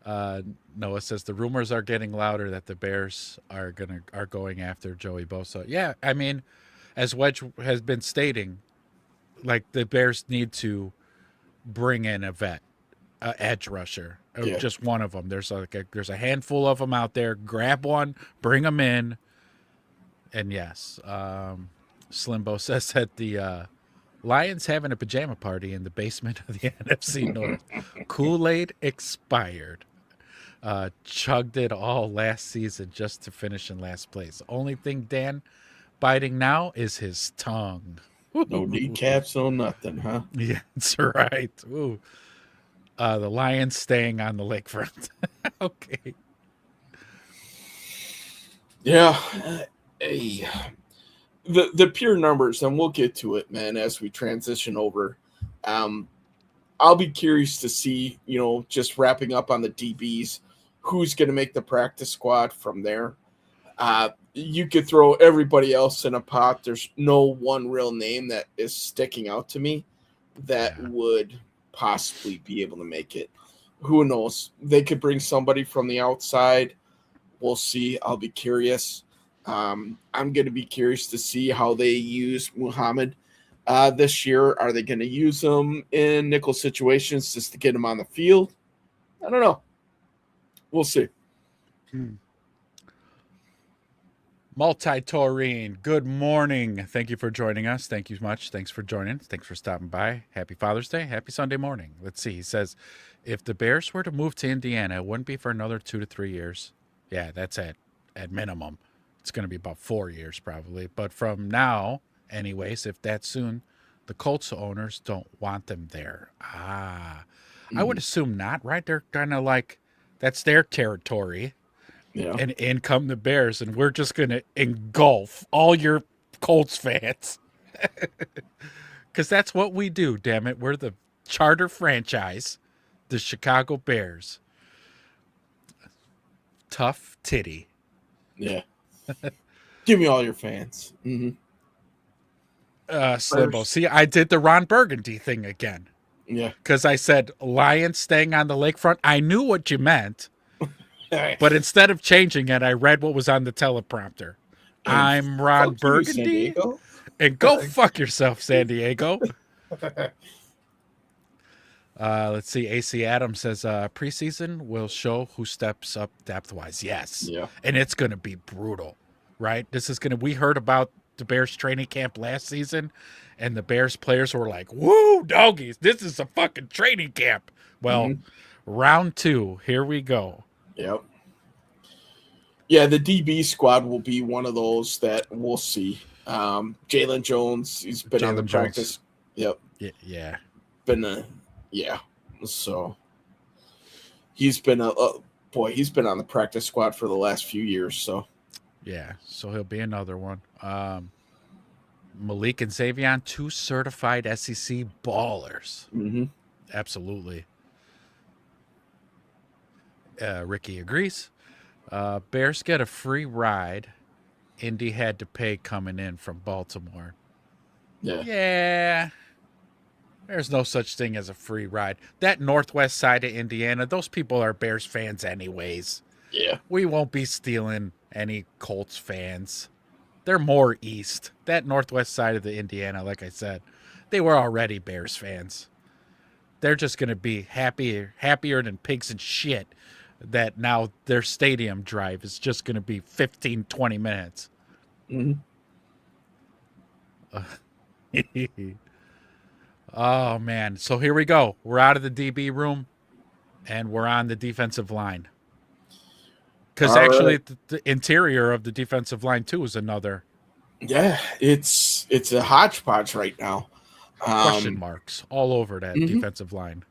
Noah says the rumors are getting louder that the Bears are going after Joey Bosa. Yeah, I mean, as Wedge has been stating, like the Bears need to bring in a vet, a edge rusher, or Yeah. just one of them. There's there's a handful of them out there. Grab one, bring them in, and yes, Slimbo says that the Lions having a pajama party in the basement of the NFC North. Kool-Aid expired. Chugged it all last season just to finish in last place. Only thing Dan biting now is his tongue. No kneecaps, no nothing, huh? Yeah, that's right. Ooh. The Lions staying on the lakefront. Okay. Yeah. Hey. The pure numbers, and we'll get to it, man, as we transition over. I'll be curious to see, just wrapping up on the DBs, who's going to make the practice squad from there. You could throw everybody else in a pot. There's no one real name that is sticking out to me that would possibly be able to make it. Who knows? They could bring somebody from the outside. We'll see. I'll be curious. I'm going to be curious to see how they use Muhammad this year. Are they going to use him in nickel situations just to get him on the field? I don't know. We'll see. Multi-Taurine, good morning. Thank you for joining us. Thank you much. Thanks for joining. Thanks for stopping by. Happy Father's Day. Happy Sunday morning. Let's see. He says, if the Bears were to move to Indiana, it wouldn't be for another 2 to 3 years. Yeah, that's at minimum. It's going to be about 4 years probably. But from now, anyways, if that's soon, the Colts owners don't want them there. I would assume not, right? They're kind of like, that's their territory. Yeah. And in come the Bears, and we're just going to engulf all your Colts fans. Because that's what we do, damn it. We're the charter franchise, the Chicago Bears. Tough titty. Yeah. Give me all your fans. Mm-hmm. Slimbo. See, I did the Ron Burgundy thing again. Yeah. Because I said Lions staying on the lakefront. I knew what you meant. But instead of changing it, I read what was on the teleprompter. I'm Ron Burgundy. And go fuck yourself, San Diego. Let's see. AC Adams says preseason will show who steps up depth-wise. Yes. Yeah. And it's going to be brutal, right? We heard about the Bears training camp last season, and the Bears players were like, woo, doggies, this is a fucking training camp. Well, round 2, here we go. Yep. Yeah, the DB squad will be one of those that we'll see. Jalen Jones, he's been on the practice. Yep. Yeah. So he's been he's been on the practice squad for the last few years. So yeah, so he'll be another one. Malik and Xavion, 2 certified SEC ballers. Mm-hmm. Absolutely. Ricky agrees. Bears get a free ride. Indy had to pay coming in from Baltimore. Yeah. There's no such thing as a free ride. That northwest side of Indiana, those people are Bears fans anyways. Yeah. We won't be stealing any Colts fans. They're more east. That northwest side of the Indiana, like I said, they were already Bears fans. They're just going to be happier than pigs and shit that now their stadium drive is just going to be 15, 20 minutes. Mm-hmm. Oh, man. So here we go. We're out of the DB room, and we're on the defensive line. Because actually, the interior of the defensive line, too, is another. Yeah, it's a hodgepodge right now. Question marks all over that defensive line.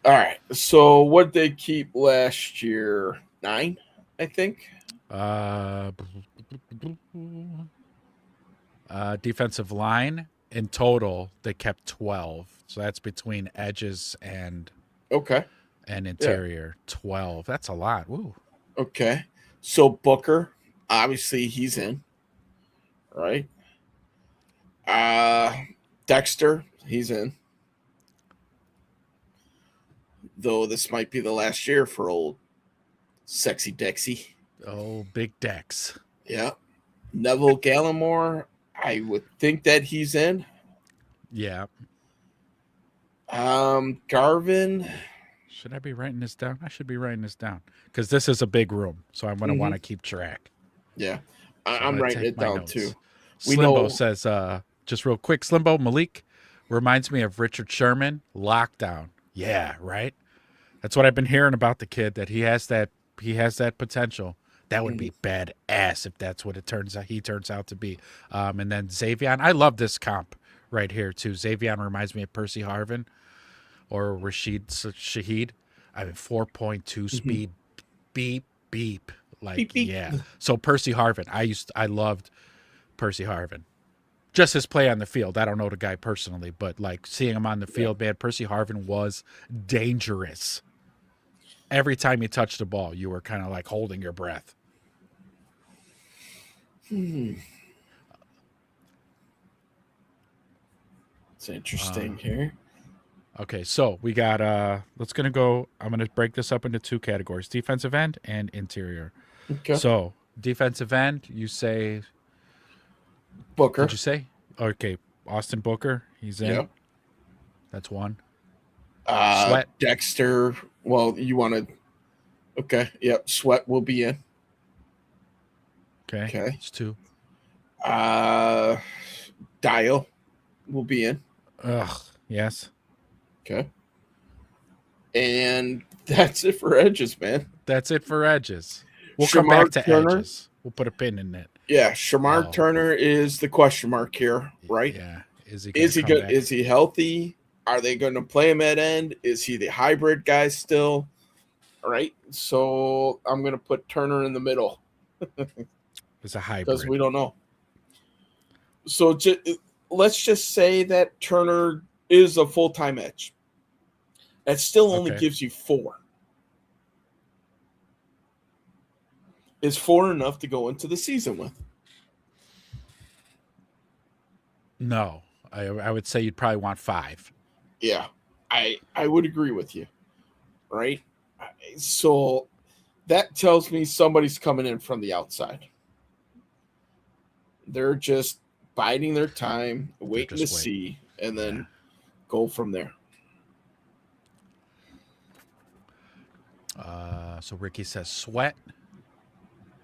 All right. So what they keep last year? 9, I think. Defensive line in total, they kept 12. So that's between edges and interior. 12. That's a lot. Woo. Okay. So Booker, obviously he's in. Right. Dexter, he's in. though this might be the last year for old Sexy Dexy. Oh, Big Dex. Yeah. Neville Gallimore, I would think that he's in. Yeah. Garvin. Should I be writing this down? I should be writing this down because this is a big room, so I'm going to want to keep track. Yeah. So I'm writing it down notes. too. Slimbo says, just real quick, Slimbo Malik reminds me of Richard Sherman, Lockdown. Yeah, right. That's what I've been hearing about the kid, that he has that potential. That would be badass if that's what he turns out to be. And then Xavion, I love this comp right here too. Xavion reminds me of Percy Harvin or Rashid Shaheed. I mean, 4.2 speed, beep beep, like beep, beep. Yeah. So Percy Harvin, I loved Percy Harvin. Just his play on the field. I don't know the guy personally, but like seeing him on the field, man, Percy Harvin was dangerous. Every time he touched the ball, you were kind of like holding your breath. It's interesting here. Okay, so we got I'm gonna break this up into two categories: defensive end and interior. Okay. So defensive end, you say Booker. Did you say? Okay, Austin Booker, he's in. Yep. That's one. Sweat. Dexter. Well, you want to. Okay. Yep. Sweat will be in. Okay. It's two. Dial will be in. Ugh. Yes. Okay. And that's it for edges, man. That's it for edges. We'll come back to edges. We'll put a pin in it. Yeah, Shamar Turner is the question mark here, right? Yeah. Is he good? Back? Is he healthy? Are they going to play him at end? Is he the hybrid guy still? All right. So I'm going to put Turner in the middle. It's a hybrid. Because we don't know. So let's just say that Turner is a full-time edge. That still only gives you 4. Is 4 enough to go into the season with? No. I would say you'd probably want 5. Yeah. I would agree with you. Right? So that tells me somebody's coming in from the outside. They're just biding their time, waiting to see, and then go from there. So Ricky says Sweat,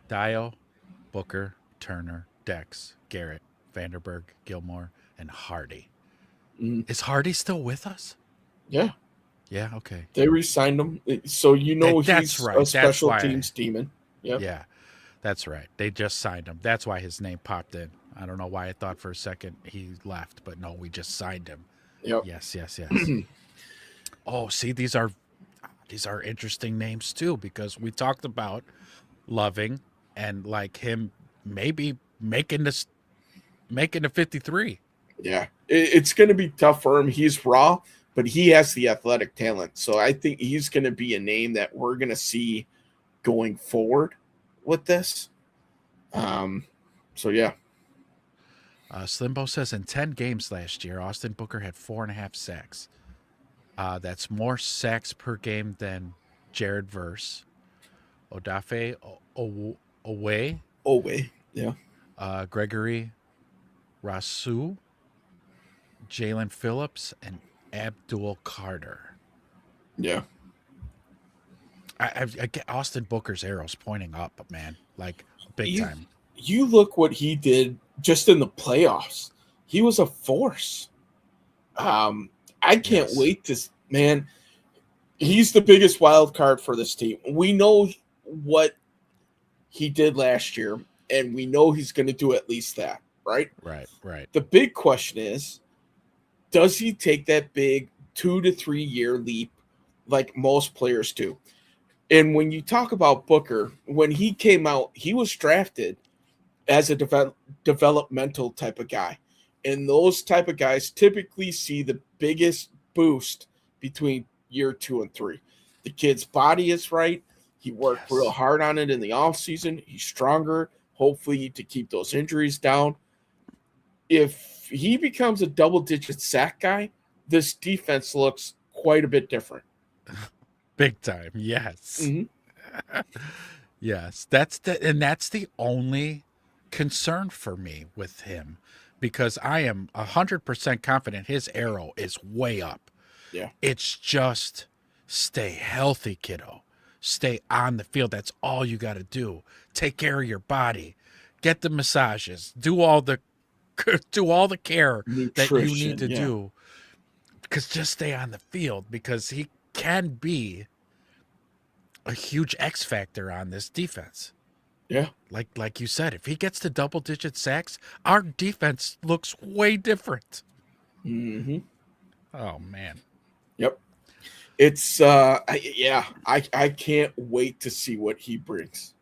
Dio, Booker, Turner, Dex, Garrett, Vanderberg, Gilmore, and Hardy. Is Hardy still with us? Yeah. Yeah, okay. They re-signed him, so he's right. a special teams demon. Yep. Yeah, that's right. They just signed him. That's why his name popped in. I don't know why I thought for a second he left, but no, we just signed him. Yep. Yes. Oh, see, these are interesting names too, because we talked about Loving and like him maybe making the 53. Yeah, it's going to be tough for him. He's raw, but he has the athletic talent. So I think he's going to be a name that we're going to see going forward with this. So yeah. Slimbo says in 10 games last year, Austin Booker had 4.5 sacks. That's more sacks per game than Jared Verse, Odafe Owe, yeah, Gregory Rasu, Jalen Phillips, and Abdul Carter. Yeah. I get Austin Booker's arrows pointing up, man, like big time. You look what he did just in the playoffs. He was a force. I can't wait to, man. He's the biggest wild card for this team. We know what he did last year, and we know he's going to do at least that, right? Right. The big question is, does he take that big 2 to 3 year leap like most players do? And when you talk about Booker, when he came out, he was drafted as a developmental type of guy. And those type of guys typically see the biggest boost between year 2 and 3. The kid's body is right. He worked real hard on it in the offseason. He's stronger, hopefully, to keep those injuries down. If he becomes a double-digit sack guy, this defense looks quite a bit different. Big time. Yes. Mhm. Yes. That's the only concern for me with him, because I am 100% confident his arrow is way up. Yeah. It's just stay healthy, kiddo. Stay on the field. That's all you got to do. Take care of your body. Get the massages. Do all the care that you need Nutrition, to yeah. do, because just stay on the field, because he can be a huge X factor on this defense. Yeah. Like you said, if he gets to double-digit sacks, our defense looks way different. Mm-hmm. Oh man. Yep. It's I can't wait to see what he brings.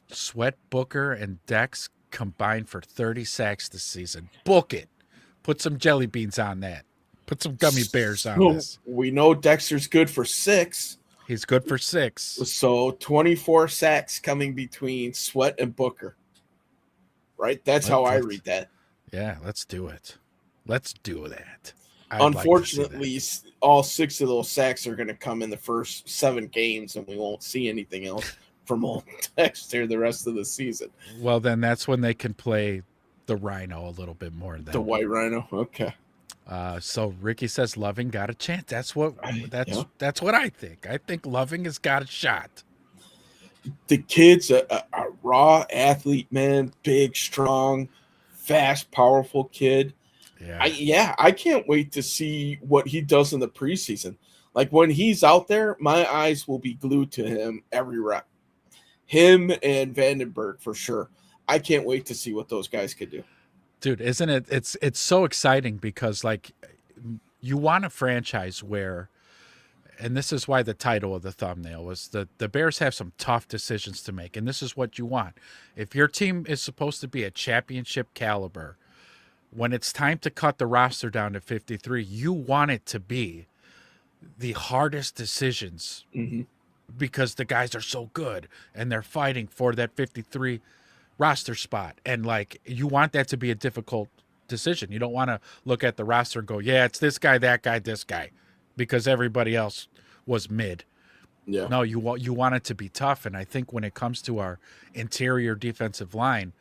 Sweat, Booker, and Dex combined for 30 sacks this season. Book it. Put some jelly beans on that. Put some gummy bears on So, this. we know Dexter's good for 6. He's good for 6. So 24 sacks coming between Sweat and Booker. Right? That's how I read that. Yeah, let's do it. Let's do that. Unfortunately, all 6 of those sacks are going to come in the first 7 games, and we won't see anything else from old Dexter the rest of the season. Well, then that's when they can play the Rhino a little bit more. The White Rhino. Okay. So Ricky says Loving got a chance. That's what I think. I think Loving has got a shot. The kid's a raw athlete, man. Big, strong, fast, powerful kid. Yeah. I can't wait to see what he does in the preseason. Like, when he's out there, my eyes will be glued to him every rep. Him and Vandenberg for sure. I can't wait to see what those guys could do. Dude, isn't it? It's so exciting, because like, you want a franchise where, and this is why the title of the thumbnail was the Bears have some tough decisions to make, and this is what you want. If your team is supposed to be a championship caliber, when it's time to cut the roster down to 53, you want it to be the hardest decisions, because the guys are so good and they're fighting for that 53 roster spot. And like, you want that to be a difficult decision. You don't want to look at the roster and go, yeah, it's this guy, that guy, this guy, because everybody else was mid. Yeah. No, you want it to be tough. And I think when it comes to our interior defensive line,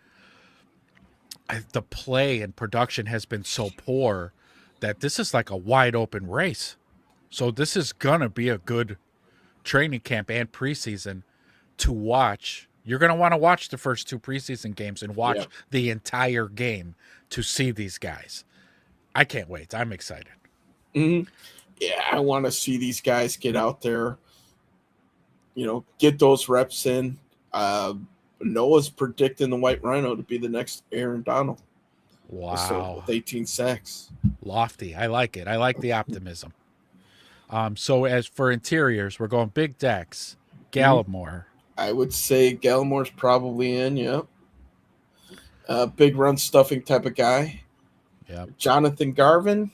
the play and production has been so poor that this is like a wide open race. So this is going to be a good training camp and preseason to watch. You're going to want to watch the first 2 preseason games and watch the entire game to see these guys. I can't wait. I'm excited. Mm-hmm. Yeah, I want to see these guys get out there, get those reps in. Noah's predicting the White Rhino to be the next Aaron Donald. Wow. So, with 18 sacks. Lofty. I like it. I like the optimism. So as for interiors, we're going Big Dex, Gallimore. I would say Gallimore's probably in, yeah. Big run stuffing type of guy. Yeah. Jonathan Garvin.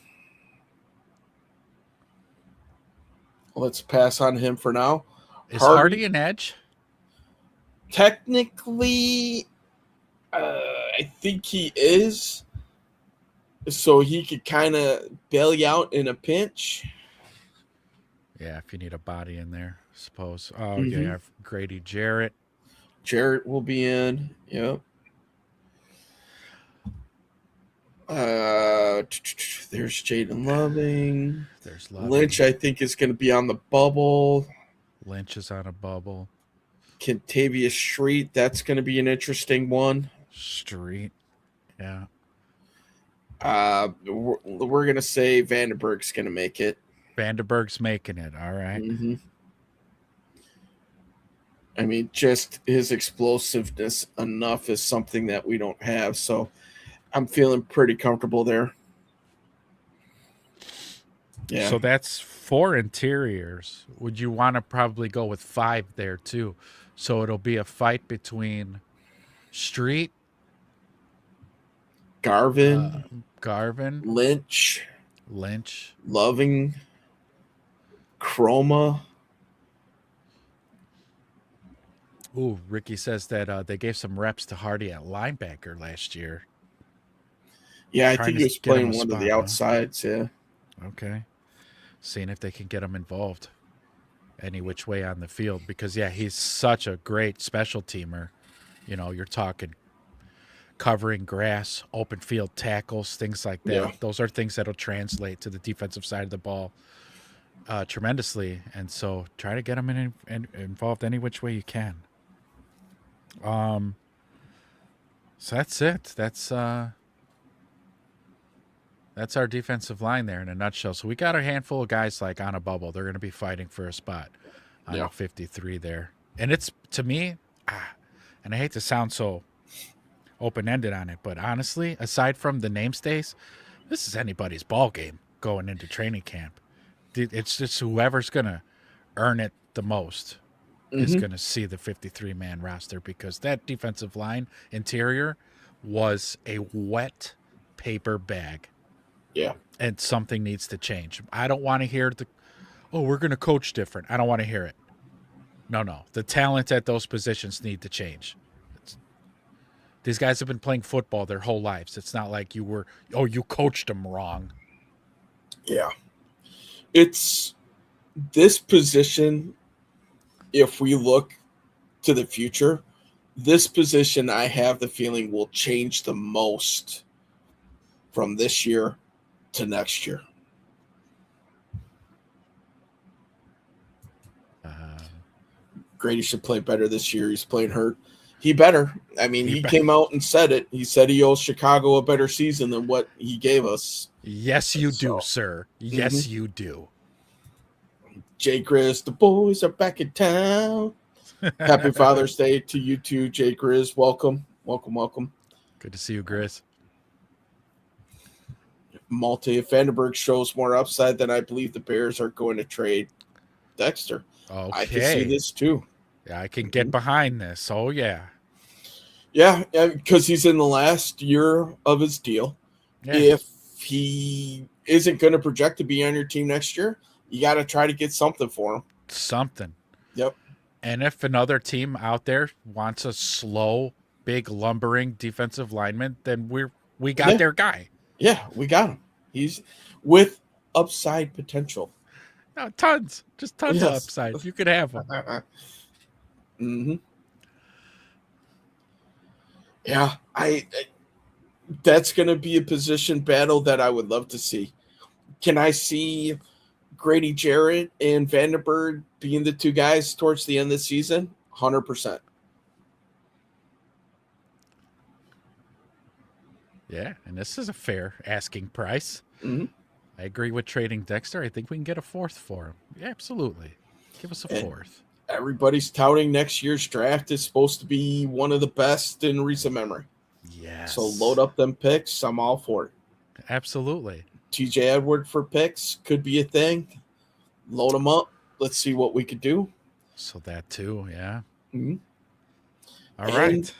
Let's pass on him for now. Is Hardy an edge? Technically, I think he is. So he could kind of bail you out in a pinch. Yeah, if you need a body in there, I suppose. Oh, yeah, Grady Jarrett. Jarrett will be in. Yep. There's Jaden Loving. There's Loving. Lynch, I think, is going to be on the bubble. Lynch is on a bubble. Kentavious Street, that's going to be an interesting one. Street, yeah. We're going to say Vandenberg's going to make it. Vandenberg's making it, all right. Mm-hmm. I mean, just his explosiveness enough is something that we don't have, so I'm feeling pretty comfortable there. Yeah. So that's 4 interiors. Would you want to probably go with 5 there too? So it'll be a fight between Street, Garvin, Lynch, Loving, Chroma. Ooh, Ricky says that they gave some reps to Hardy at linebacker last year. Yeah, I think he was playing one of the outsides, yeah. Okay. Seeing if they can get him involved. any which way on the field because, yeah, he's such a great special teamer. You know, you're talking covering grass, open field tackles, things like that. Yeah. Those are things that'll translate to the defensive side of the ball tremendously. And so try to get him involved any which way you can. So that's it. That's our defensive line there in a nutshell. So we got a handful of guys like on a bubble. They're going to be fighting for a spot on Yeah. the 53 there. And it's, to me, and I hate to sound so open-ended on it, but honestly, aside from the namestays, this is anybody's ball game going into training camp. It's just whoever's going to earn it the most is going to see the 53-man roster because that defensive line interior was a wet paper bag. Yeah. And something needs to change. I don't want to hear we're going to coach different. I don't want to hear it. No. The talent at those positions need to change. These guys have been playing football their whole lives. It's not like you coached them wrong. Yeah. It's this position, if we look to the future, this position I have the feeling will change the most from this year to next year. Grady should play better this year. He's playing hurt. He better. I mean, he came out and said it. He said he owes Chicago a better season than what he gave us. Yes, you do, sir. Yes, you do. Jay Grizz, the boys are back in town. Happy Father's Day to you too, Jay Grizz. Welcome. Good to see you, Grizz. Malte Vandenberg shows more upside than I believe the Bears are going to trade Dexter. Okay. I can see this too. Yeah, I can get behind this. Oh, yeah. Yeah, because he's in the last year of his deal. Yeah. If he isn't going to project to be on your team next year, you got to try to get something for him. Something. Yep. And if another team out there wants a slow, big, lumbering defensive lineman, then we got their guy. Yeah, we got him. He's with upside potential. No, tons. Just tons of upside. You could have him. Mm-hmm. Yeah, I that's going to be a position battle that I would love to see. Can I see Grady Jarrett and Vandenberg being the two guys towards the end of the season? 100%. Yeah, and this is a fair asking price. Mm-hmm. I agree with trading Dexter. I think we can get a fourth for him. Yeah, absolutely. Give us a fourth. Everybody's touting next year's draft is supposed to be one of the best in recent memory. Yes. So load up them picks. I'm all for it. Absolutely. TJ Edward for picks could be a thing. Load them up. Let's see what we could do. So that too, yeah. Mm-hmm. All right.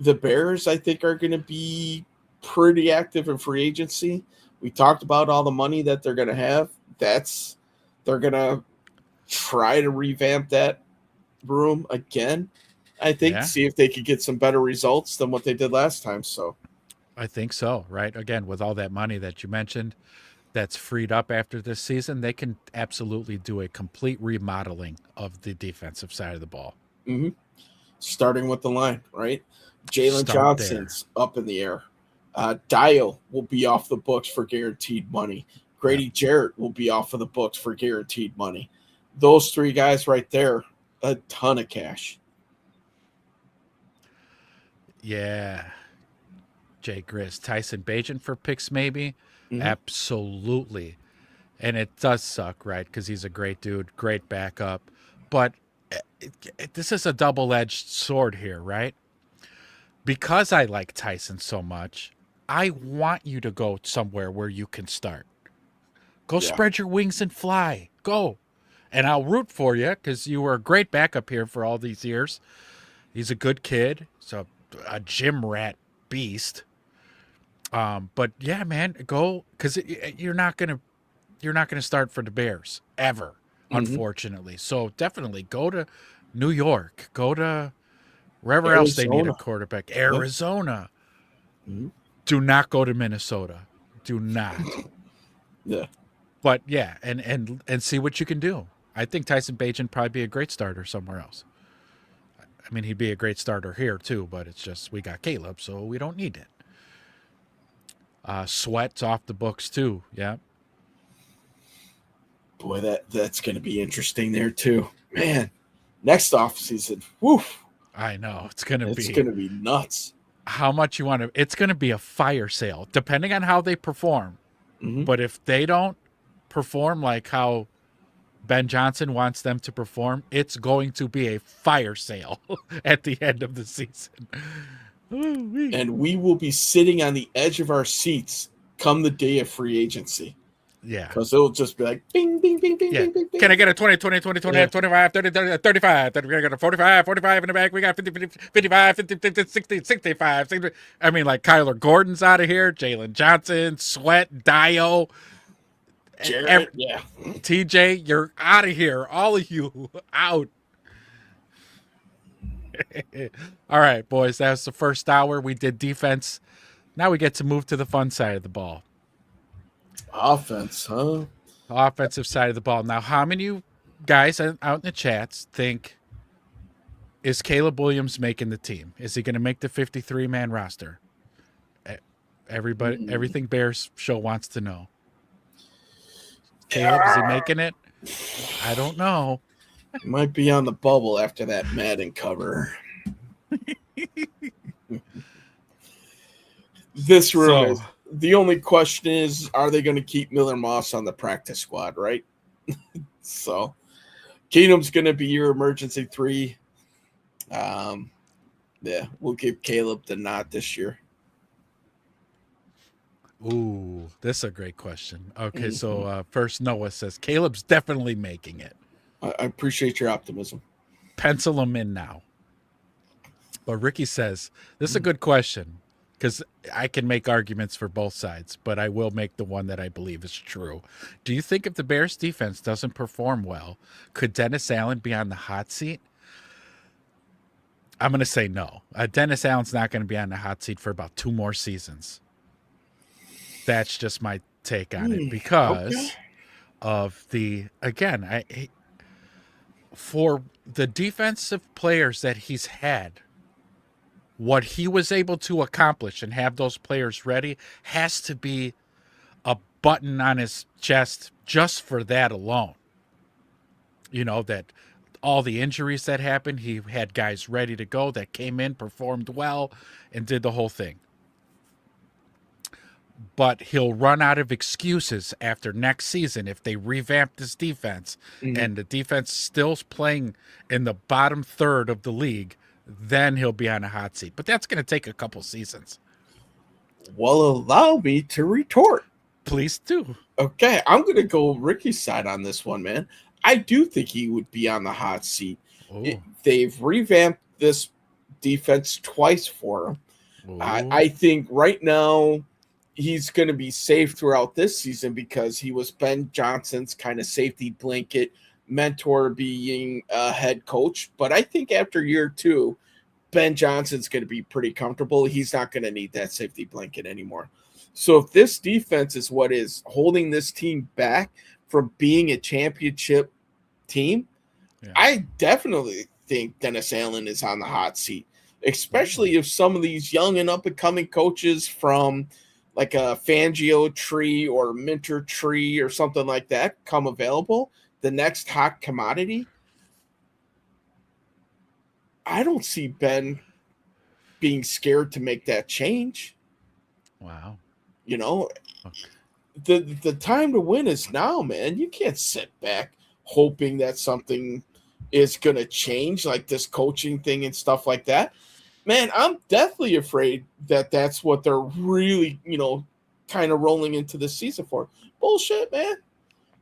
The Bears, I think, are going to be pretty active in free agency. We talked about all the money that they're going to have. They're going to try to revamp that room again. I think, see if they could get some better results than what they did last time. So I think so, right? Again, with all that money that you mentioned that's freed up after this season, they can absolutely do a complete remodeling of the defensive side of the ball. Mm-hmm. Starting with the line, right? Jalen Johnson's up in the air. Dial will be off the books for guaranteed money. Grady Jarrett will be off of the books for guaranteed money. Those three guys right there, a ton of cash. Yeah. Jay Grizz. Tyson Bagent for picks maybe? Mm-hmm. Absolutely. And it does suck, right? Because he's a great dude, great backup. But this is a double-edged sword here, right? Because I like Tyson so much, I want you to go somewhere where you can start. Go spread your wings and fly. Go. And I'll root for you because you were a great backup here for all these years. He's a good kid. He's a gym rat beast. But yeah, man, go because you're not gonna start for the Bears ever, unfortunately. So definitely go to New York. Go to wherever else they need a quarterback. Arizona. Mm-hmm. Do not go to Minnesota. Do not. Yeah. But yeah, and see what you can do. I think Tyson Bagent probably be a great starter somewhere else. I mean, he'd be a great starter here too, but it's just we got Caleb, so we don't need it. Sweat's off the books too. Yeah. Boy, that's going to be interesting there too, man. Next offseason, woof. I know it's going to be nuts. How much you want to? It's going to be a fire sale, depending on how they perform. Mm-hmm. But if they don't perform like how Ben Johnson wants them to perform, it's going to be a fire sale at the end of the season. And we will be sitting on the edge of our seats come the day of free agency. Yeah. Because it'll just be like, bing, bing, bing, bing, bing, bing, bing. Can I get a 20, 20, 20, 20, Yeah. 25, 30, 30, 35? Then we're going to get a 45, 45 in the back. We got 50, 50, 55, 50, 50, 60, 65, 60. I mean, like Kyler Gordon's out of here. Jalen Johnson, Sweat, Dio. Jarrett, yeah. TJ, you're out of here. All of you out. All right, boys. That was the first hour. We did defense. Now we get to move to the fun side of the ball. Offense, huh? Offensive side of the ball. Now, how many of you guys out in the chats think is Caleb Williams making the team? Is he going to make the 53-man roster? Everybody, Everything Bears show wants to know. Caleb, is he making it? I don't know. Might be on the bubble after that Madden cover. This room. The only question is, are they going to keep Miller Moss on the practice squad, right? So, Keenum's going to be your emergency 3. Yeah, we'll give Caleb the nod this year. Ooh, this is a great question. Okay, so first Noah says, Caleb's definitely making it. I appreciate your optimism. Pencil him in now. But Ricky says, this is a good question because I can make arguments for both sides, but I will make the one that I believe is true. Do you think if the Bears defense doesn't perform well, could Dennis Allen be on the hot seat? I'm going to say no. Dennis Allen's not going to be on the hot seat for about 2 more seasons. That's just my take on it because of the, again, for the defensive players that he's had, what he was able to accomplish and have those players ready has to be a button on his chest just for that alone. You know, that all the injuries that happened, he had guys ready to go that came in, performed well, and did the whole thing. But he'll run out of excuses after next season if they revamp this defense and the defense still's playing in the bottom third of the league, then he'll be on a hot seat. But that's going to take a couple seasons. Well, allow me to retort. Please do. Okay, I'm going to go Ricky's side on this one, man. I do think he would be on the hot seat. They've revamped this defense twice for him. I think right now he's going to be safe throughout this season because he was Ben Johnson's kind of safety blanket mentor being a head coach. But I think after year 2, Ben Johnson's going to be pretty comfortable. He's not going to need that safety blanket anymore. So if this defense is what is holding this team back from being a championship team, I definitely think Dennis Allen is on the hot seat, especially if some of these young and up-and-coming coaches from like a Fangio tree or a Minter tree or something like that come available, the next hot commodity. I don't see Ben being scared to make that change. Wow. You know, the time to win is now, man. You can't sit back hoping that something is going to change, like this coaching thing and stuff like that. Man, I'm definitely afraid that that's what they're really, kind of rolling into the season for. Bullshit, man.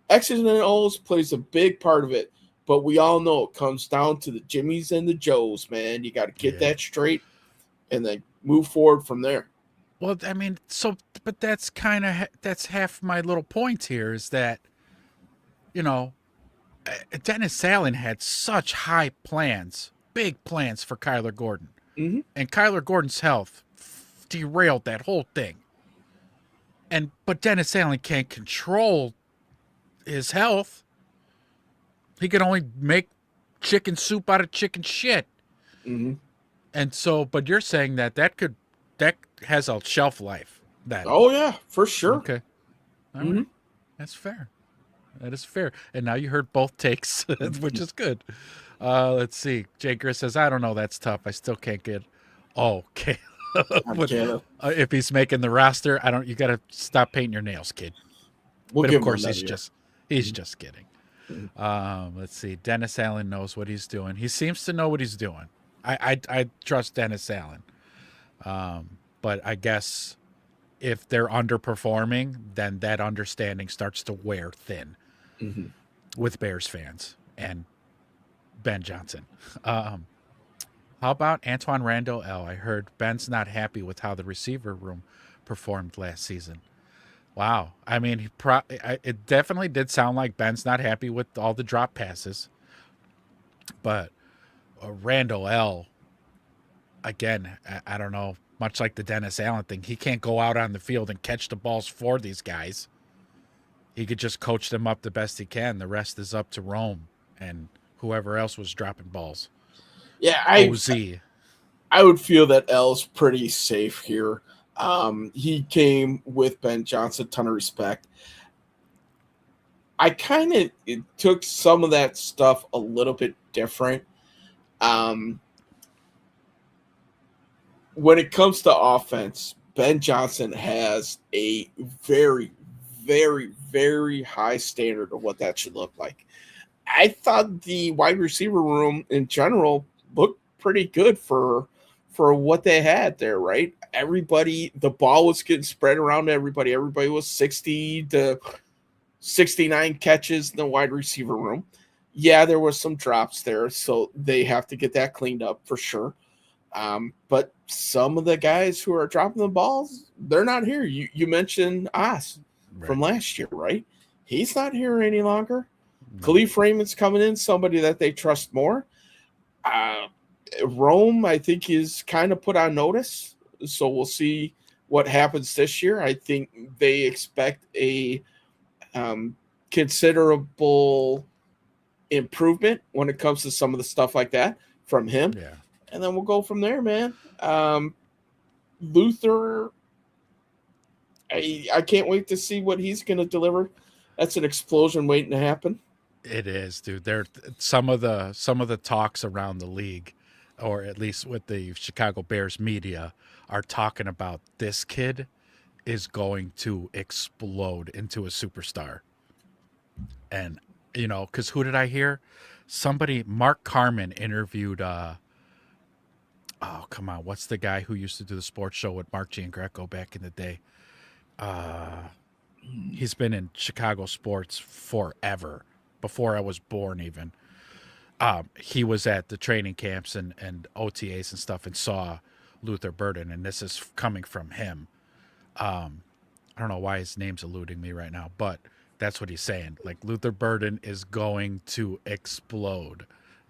X's and O's plays a big part of it, but we all know it comes down to the Jimmies and the Joes, man. You got to get that straight and then move forward from there. Well, I mean, but that's that's half my little point here is that, Dennis Allen had such high plans, big plans for Kyler Gordon. Mm-hmm. And Kyler Gordon's health derailed that whole thing. But Dennis Allen can't control his health. He could only make chicken soup out of chicken shit. Mm-hmm. And so, but you're saying that has a shelf life. Then, Oh yeah, for sure. Okay, all right, that's fair. That is fair. And now you heard both takes, which is good. Let's see. Jay Gris says, I don't know. That's tough. I still can't get. Oh, okay. If he's making the roster, you got to stop painting your nails, kid. But of course, he's just kidding. Let's see. Dennis Allen knows what he's doing. He seems to know what he's doing. I trust Dennis Allen. But I guess if they're underperforming, then that understanding starts to wear thin with Bears fans and Ben Johnson. How about Antoine Randall L? I heard Ben's not happy with how the receiver room performed last season. Wow. I mean, it definitely did sound like Ben's not happy with all the drop passes. But Randall L, again, I don't know, much like the Dennis Allen thing, he can't go out on the field and catch the balls for these guys. He could just coach them up the best he can. The rest is up to Rome and whoever else was dropping balls. Yeah, I would feel that L's pretty safe here. He came with Ben Johnson, ton of respect. I kind of took some of that stuff a little bit different. When it comes to offense, Ben Johnson has a very, very, very high standard of what that should look like. I thought the wide receiver room in general looked pretty good for what they had there, right? Everybody, the ball was getting spread around to everybody. Everybody was 60 to 69 catches in the wide receiver room. Yeah, there was some drops there, so they have to get that cleaned up for sure. But some of the guys who are dropping the balls, they're not here. You mentioned Oz from last year, right? He's not here any longer. Khalif Raymond's coming in, somebody that they trust more. Rome, I think, is kind of put on notice. So we'll see what happens this year. I think they expect a considerable improvement when it comes to some of the stuff like that from him. Yeah. And then we'll go from there, man. Luther, I can't wait to see what he's going to deliver. That's an explosion waiting to happen. It is, dude. There some of the talks around the league, or at least with the Chicago Bears media, are talking about this kid is going to explode into a superstar. And, because who did I hear? Mark Carman interviewed, oh, come on, what's the guy who used to do the sports show with Mark Giangreco back in the day? He's been in Chicago sports forever, before I was born even. He was at the training camps and OTAs and stuff and saw Luther Burden, and this is coming from him. I don't know why his name's eluding me right now, but that's what he's saying. Like, Luther Burden is going to explode.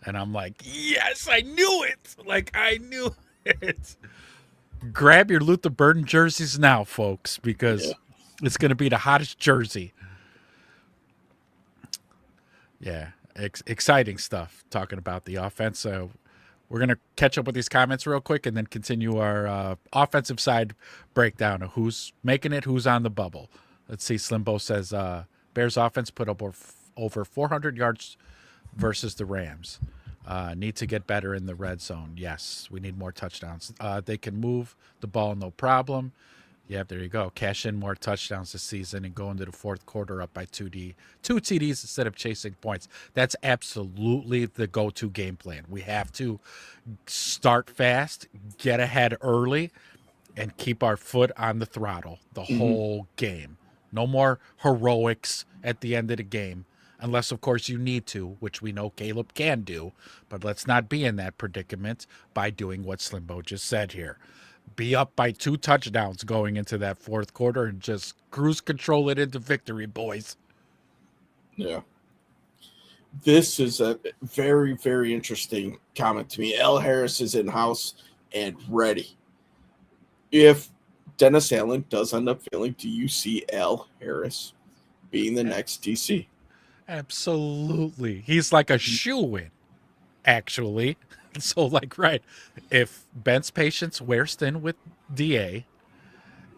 And I'm like, yes, I knew it. Like, I knew it. Grab your Luther Burden jerseys now, folks, because it's going to be the hottest jersey. Yeah, exciting stuff talking about the offense. So we're going to catch up with these comments real quick and then continue our offensive side breakdown of who's making it, who's on the bubble. Let's see. Slimbo says Bears offense put up over 400 yards versus the Rams. Need to get better in the red zone. Yes, we need more touchdowns. They can move the ball, no problem. Yeah, there you go. Cash in more touchdowns this season and go into the fourth quarter up by two TDs instead of chasing points. That's absolutely the go-to game plan. We have to start fast, get ahead early, and keep our foot on the throttle the whole game. No more heroics at the end of the game. Unless, of course, you need to, which we know Caleb can do. But let's not be in that predicament by doing what Slimbo just said here. Be up by 2 touchdowns going into that fourth quarter and just cruise control it into victory, boys. Yeah. This is a very, very interesting comment to me. L. Harris is in-house and ready. If Dennis Allen does end up failing, do you see L. Harris being the next DC? Absolutely. He's like a shoo-in, actually. So, like, right. If Ben's patience wears thin with DA,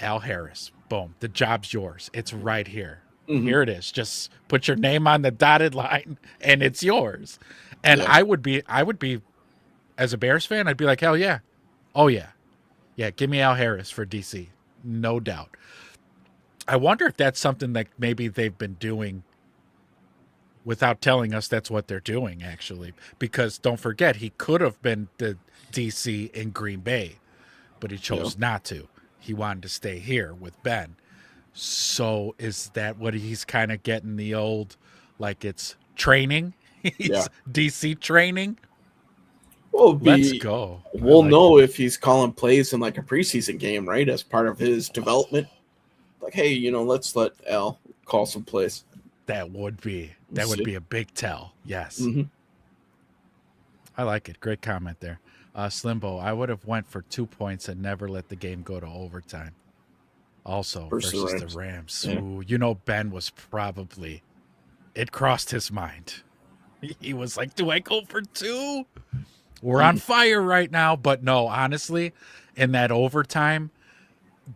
Al Harris, boom, the job's yours. It's right here. Mhm. Here it is. Just put your name on the dotted line and it's yours. And Yeah. I would be, as a Bears fan, I'd be like, hell yeah. Oh, yeah. Yeah, give me Al Harris for DC. No doubt. I wonder if that's something that maybe they've been doing without telling us that's what they're doing, actually. Because don't forget, he could have been the DC in Green Bay, but he chose not to. He wanted to stay here with Ben. So is that what he's kind of getting the old, like it's training? He's DC training? Well, Let's go. We'll know if he's calling plays in like a preseason game, right? As part of his development. Like, hey, let's let Al call some plays. That would be a big tell. Yes. Mm-hmm. I like it. Great comment there. Slimbo, I would have went for 2 points and never let the game go to overtime. Also versus the Rams. Yeah. Ooh, Ben was probably, it crossed his mind. He was like, do I go for 2? We're on fire right now. But no, honestly, in that overtime,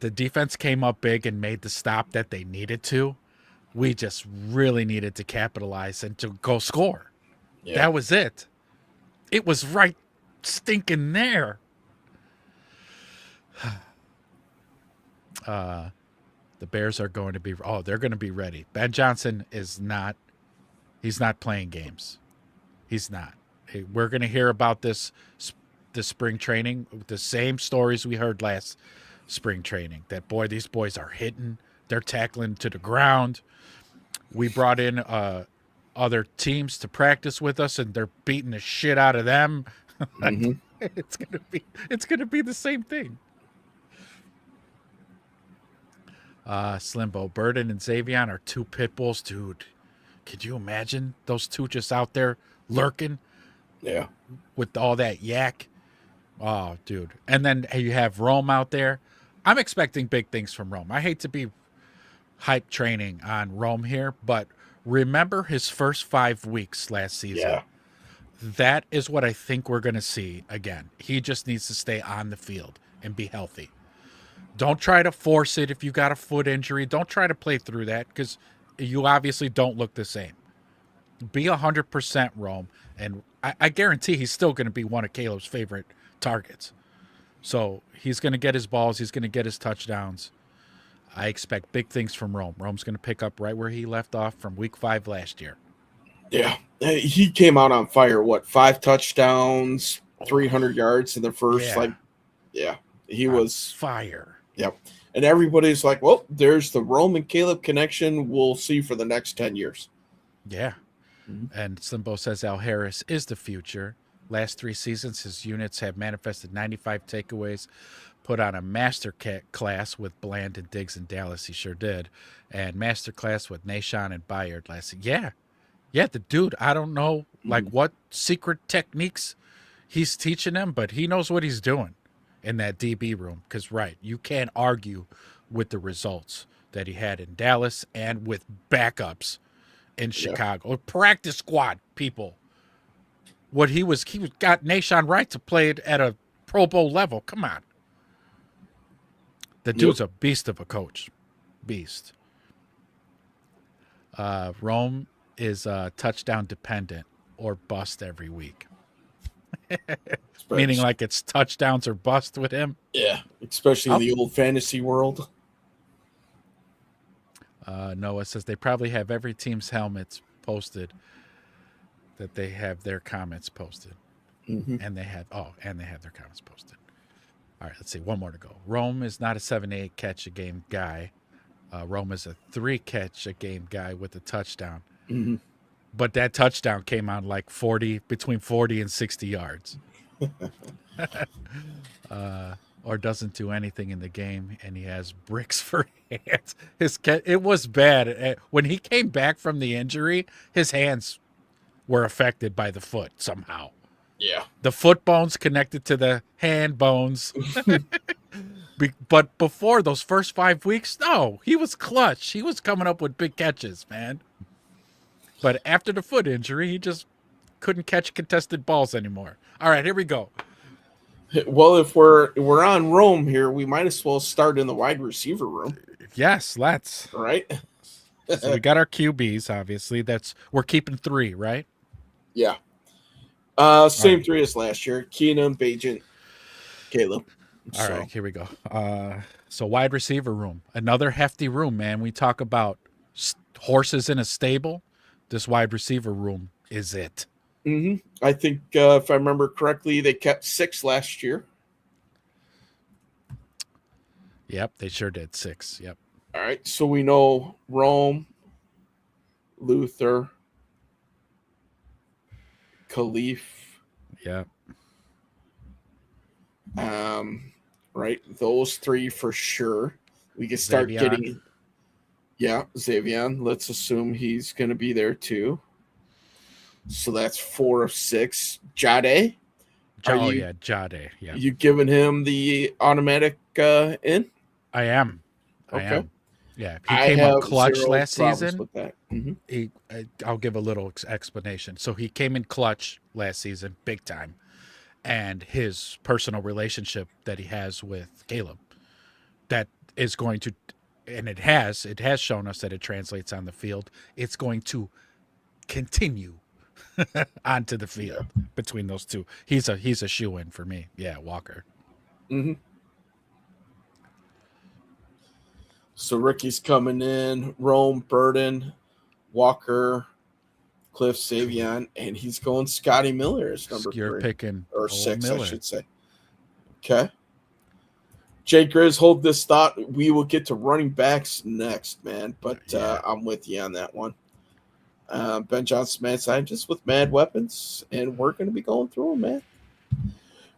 the defense came up big and made the stop that they needed to. We just really needed to capitalize and to go score. Yeah. That was it. It was right stinking there. The Bears are going to be, they're going to be ready. Ben Johnson he's not playing games. He's not. Hey, we're going to hear about this spring training, the same stories we heard last spring training, that these boys are hitting, they're tackling to the ground. We brought in other teams to practice with us, and they're beating the shit out of them. Mm-hmm. It's gonna be the same thing. Slimbo, Burden and Xavion are 2 pit bulls, dude. Could you imagine those 2 just out there lurking? Yeah, with all that yak. Oh, dude. And then you have Rome out there. I'm expecting big things from Rome. I hate to be hype training on Rome here, but remember his first 5 weeks last season. Yeah. That is what I think we're going to see again. He just needs to stay on the field and be healthy. Don't try to force it if you got a foot injury. Don't try to play through that because you obviously don't look the same. Be 100% Rome, and I guarantee he's still going to be one of Caleb's favorite targets. So he's going to get his balls. He's going to get his touchdowns. I expect big things from Rome. Rome's going to pick up right where he left off from week 5 last year. Yeah. He came out on fire. 5 touchdowns, 300 yards in the first, he was fire. Yep. And everybody's like, well, there's the Rome and Caleb connection we'll see for the next 10 years. Yeah. Mm-hmm. And Slimbo says Al Harris is the future. Last 3 seasons, his units have manifested 95 takeaways, put on a master class with Bland and Diggs in Dallas. He sure did. And master class with Nashon and Bayard last season. Yeah. Yeah, the dude, I don't know what secret techniques he's teaching them, but he knows what he's doing in that DB room. Because, you can't argue with the results that he had in Dallas and with backups in Chicago. Practice squad people. What he got Nashon Wright to play it at a Pro Bowl level. Come on. The dude's a beast of a coach. Beast. Rome is touchdown dependent or bust every week. Meaning like it's touchdowns or bust with him. Yeah, especially in the old fantasy world. Noah says they probably have every team's helmets posted, that they have their comments posted. Mm-hmm. And they have their comments posted. All right, let's see. One more to go. Rome is not a 7-8 catch a game guy. Rome is a 3 catch a game guy with a touchdown. Mm-hmm. But that touchdown came on like between 40 and 60 yards. Or doesn't do anything in the game, and he has bricks for hands. It was bad. When he came back from the injury, his hands were affected by the foot somehow. Yeah. The foot bones connected to the hand bones. But before those first 5 weeks, no, he was clutch. He was coming up with big catches, man. But after the foot injury, he just couldn't catch contested balls anymore. All right, here we go. Well, if we're on Rome here, we might as well start in the wide receiver room. Yes, let's. Right? So we got our QBs, obviously. We're keeping 3, right? Yeah. Same 3 as last year. Keenum, Bajent, Caleb. All right, here we go. So wide receiver room. Another hefty room, man. We talk about horses in a stable. This wide receiver room is it. Mm-hmm. I think, if I remember correctly, they kept 6 last year. Yep, they sure did. 6. Yep. All right, so we know Rome, Luther, Khalif. Yep. Right, those 3 for sure. We can start getting. Yeah, Xavier. Let's assume he's going to be there too. So that's 4 of 6. Jade. Jade. Yeah. You giving him the automatic in? I am. Okay. I am. Yeah, he came up clutch last season. With that. Mm-hmm. I'll give a little explanation. So he came in clutch last season, big time, and his personal relationship that he has with Caleb, that is going to, and it has shown us that it translates on the field. It's going to continue onto the field between those two. He's a shoe-in for me. Yeah, Walker. Mm-hmm. So Ricky's coming in, Rome, Burden, Walker, Cliff, Savion, and he's going Scotty Miller as number 3. You're picking or 6, Miller. I should say. Okay. Jay Grizz, hold this thought. We will get to running backs next, man, but I'm with you on that one. Ben Johnson, mad scientist with mad weapons, and we're going to be going through them, man.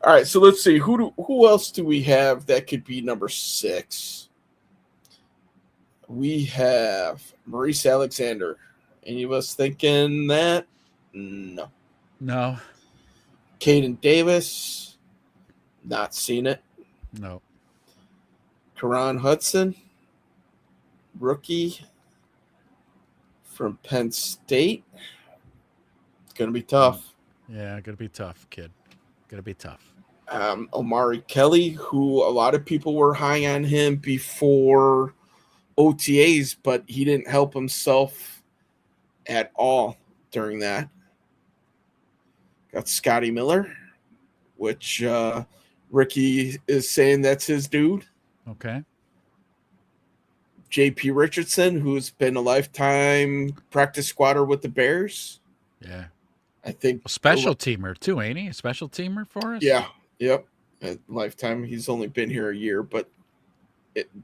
All right, so let's see. Who else do we have that could be number 6? We have Maurice Alexander. Any of us thinking that? No. Caden Davis. Not seen it. No. Karan Hudson. Rookie from Penn State. It's going to be tough. Yeah, going to be tough, kid. Going to be tough. Omari Kelly, who a lot of people were high on him before OTAs, but he didn't help himself at all during that. Got Scotty Miller, which Ricky is saying that's his dude. Okay. JP Richardson, who's been a lifetime practice squatter with the Bears. Yeah. I think a special teamer too, ain't he? A special teamer for us? Yeah. Yep. A lifetime. He's only been here a year, but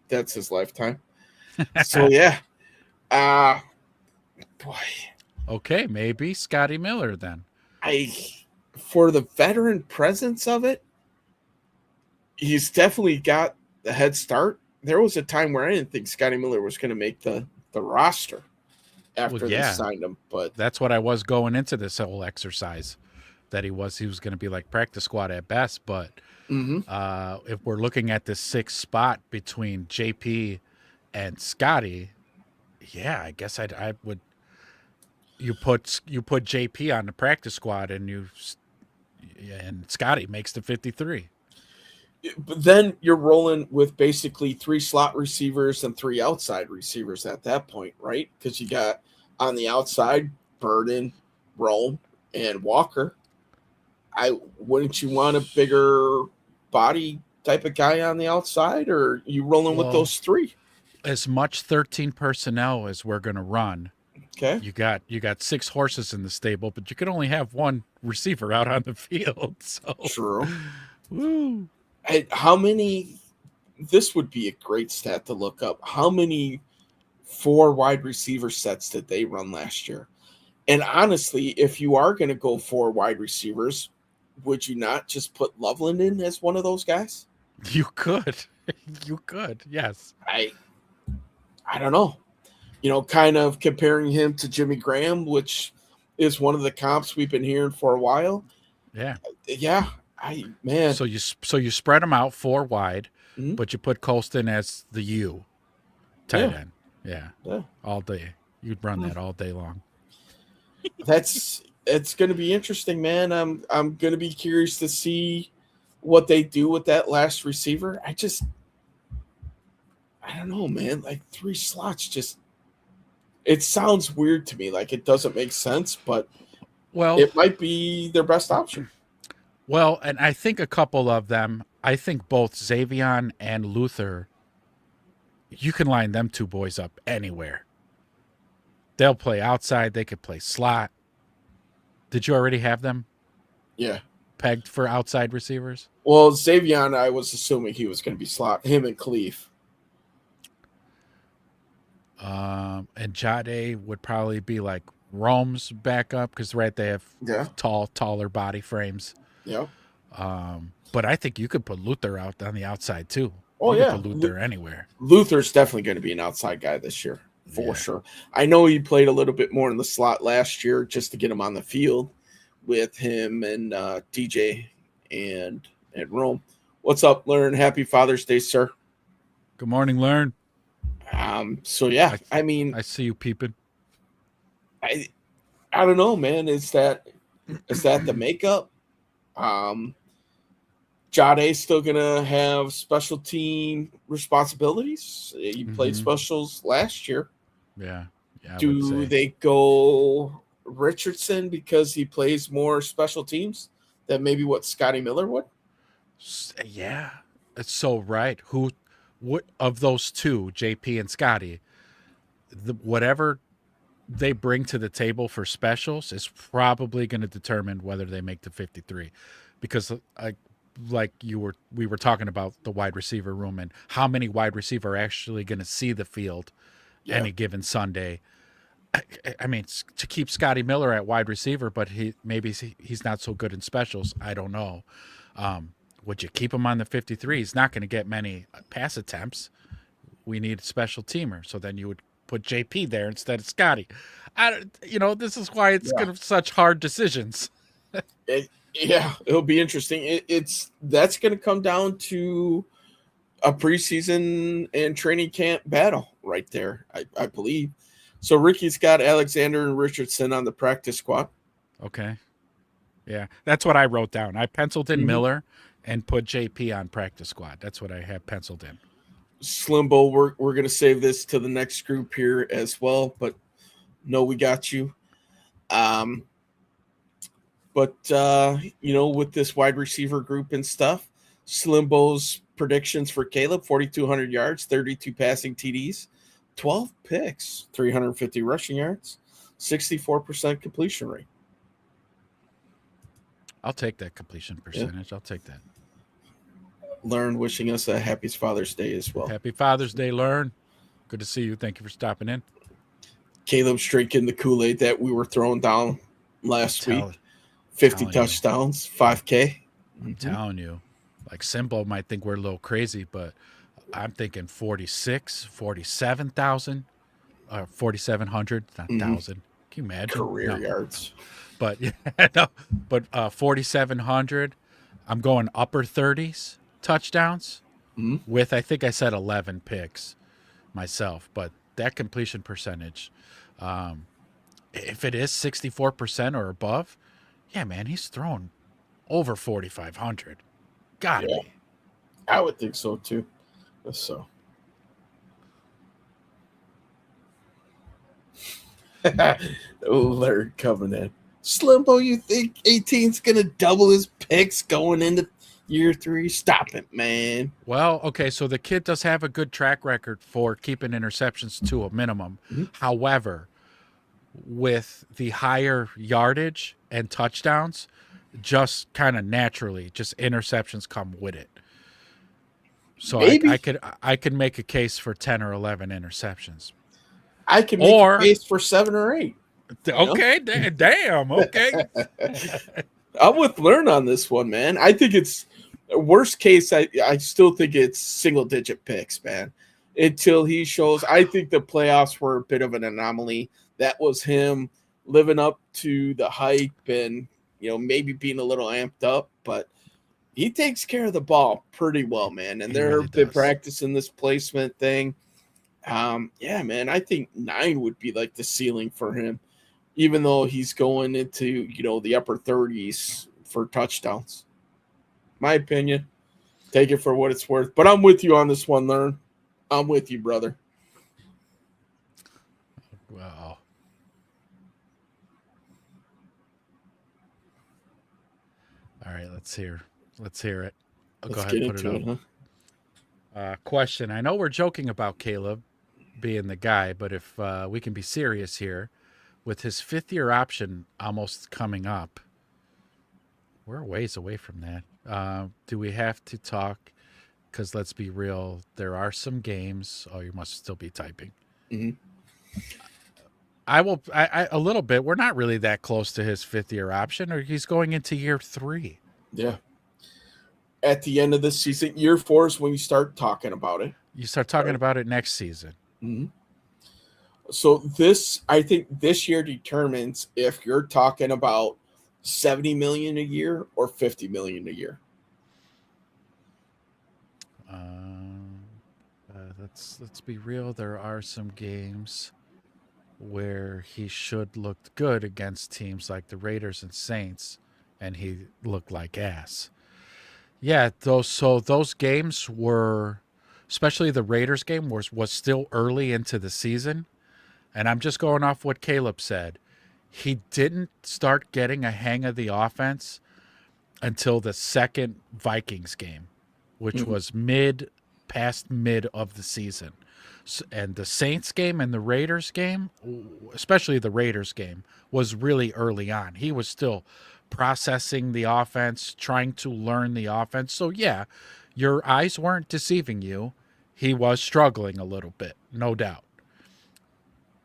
that's his lifetime. So yeah. Boy. Okay, maybe Scotty Miller then. For the veteran presence of it, he's definitely got the head start. There was a time where I didn't think Scotty Miller was going to make the roster after they signed him, but that's what I was going into this whole exercise, that he was going to be like practice squad at best. But if we're looking at the 6th spot between JP and Scotty, yeah, I guess I would. You put JP on the practice squad, and Scotty makes the 53. But then you're rolling with basically 3 slot receivers and 3 outside receivers at that point, right? Because you got on the outside Burden, Rome, and Walker. Wouldn't you want a bigger body type of guy on the outside, or are you rolling with those 3? As much 13 personnel as we're going to run. Okay. You got 6 horses in the stable, but you could only have 1 receiver out on the field. So true. Woo. How many? This would be a great stat to look up. How many 4 wide receiver sets did they run last year? And honestly, if you are going to go 4 wide receivers, would you not just put Loveland in as one of those guys? You could. Yes. I don't know. Kind of comparing him to Jimmy Graham, which is one of the comps we've been hearing for a while. Yeah. Yeah. Man. So you spread them out 4 wide, but you put Colston as the U tight end. Yeah. All day. You'd run that all day long. It's going to be interesting, man. I'm going to be curious to see what they do with that last receiver. I don't know, man. Like 3 slots, just it sounds weird to me. Like it doesn't make sense, but Well, it might be their best option. well, and I think a couple of them. I think both Xavion and Luther. You can line them 2 boys up anywhere. They'll play outside. They could play slot. Did you already have them Yeah. pegged for outside receivers? Well, Xavion, I was assuming he was going to be slot. Him and Cleve. And Jade would probably be like Rome's backup because they have taller body frames. Yeah. But I think you could put Luther out on the outside too. Oh, you yeah. could put Luther anywhere. Luther's definitely going to be an outside guy this year, for sure. I know he played a little bit more in the slot last year just to get him on the field with him and DJ and Rome. What's up, Learn? Happy Father's Day, sir. Good morning, Learn. So yeah, I mean, I see you peeping. I don't know, man. Is that the makeup? Jade's still gonna have special team responsibilities. He played specials last year. Yeah. Do they go Richardson because he plays more special teams than maybe what Scotty Miller would? Yeah, it's so right. What of those 2, JP and Scotty, whatever they bring to the table for specials is probably going to determine whether they make the 53, because we were talking about the wide receiver room and how many wide receiver are actually going to see the field any given Sunday. I mean, to keep Scotty Miller at wide receiver, but he's not so good in specials. I don't know. Would you keep him on the 53? He's not going to get many pass attempts. We need a special teamer. So then you would put JP there instead of Scotty. This is why it's going to such hard decisions. It'll be interesting. That's going to come down to a preseason and training camp battle right there, I believe. So Ricky's got Alexander and Richardson on the practice squad. Okay. Yeah, that's what I wrote down. I penciled in Miller and put JP on practice squad. That's what I have penciled in. Slimbo, we're going to save this to the next group here as well, but no, we got you. But with this wide receiver group and stuff, Slimbo's predictions for Caleb: 4,200 yards, 32 passing TDs, 12 picks, 350 rushing yards, 64% completion rate. I'll take that completion percentage. I'll take that. Learn wishing us a happy Father's Day as well. Happy Father's Day, Learn. Good to see you. Thank you for stopping in. Caleb's drinking the Kool-Aid that we were throwing down last week. 50 touchdowns, 5K. I'm telling you. Like Simbo might think we're a little crazy, but I'm thinking 47,000, 4,700, not 1,000. Can you imagine? Career yards. But 4,700. I'm going upper 30s touchdowns with, I think I said 11 picks myself. But that completion percentage, if it is 64% or above, yeah, man, he's thrown over 4,500. Gotta be. I would think so too. So. Larry coming in. Slimbo, you think 18's going to double his picks going into year 3? Stop it, man. Well, okay, so the kid does have a good track record for keeping interceptions to a minimum. However, with the higher yardage and touchdowns, just kind of naturally, just interceptions come with it. So I could make a case for 10 or 11 interceptions. I can make a case for 7 or 8. Okay, damn. Okay. I'm with Learn on this one, man. I think it's worst case. I still think it's single-digit picks, man. Until he shows. I think the playoffs were a bit of an anomaly. That was him living up to the hype and maybe being a little amped up, but he takes care of the ball pretty well, man. And they've been practicing this placement thing. Yeah, man. I think 9 would be like the ceiling for him. even though he's going into, the upper 30s for touchdowns. My opinion. Take it for what it's worth. But I'm with you on this one, Learn. I'm with you, brother. Wow. All right, let's hear it. Let's go ahead get and put into it up. Huh? Question. I know we're joking about Caleb being the guy, but if we can be serious here, with his 5th-year option almost coming up, we're a ways away from that. Do we have to talk? Because let's be real, there are some games. Oh, you must still be typing. Mm-hmm. I a little bit. We're not really that close to his 5th-year option, or he's going into year 3. Yeah. At the end of the season, year 4 is when you start talking about it. You start talking about it next season. Mm-hmm. So I think this year determines if you're talking about $70 million a year or $50 million a year. Let's be real. There are some games where he should look good against teams like the Raiders and Saints, and he looked like ass. Yeah, those games were, especially the Raiders game, was still early into the season. And I'm just going off what Caleb said. He didn't start getting a hang of the offense until the second Vikings game, which was past mid of the season. And the Saints game and the Raiders game, especially the Raiders game, was really early on. He was still processing the offense, trying to learn the offense. So, yeah, your eyes weren't deceiving you. He was struggling a little bit, no doubt.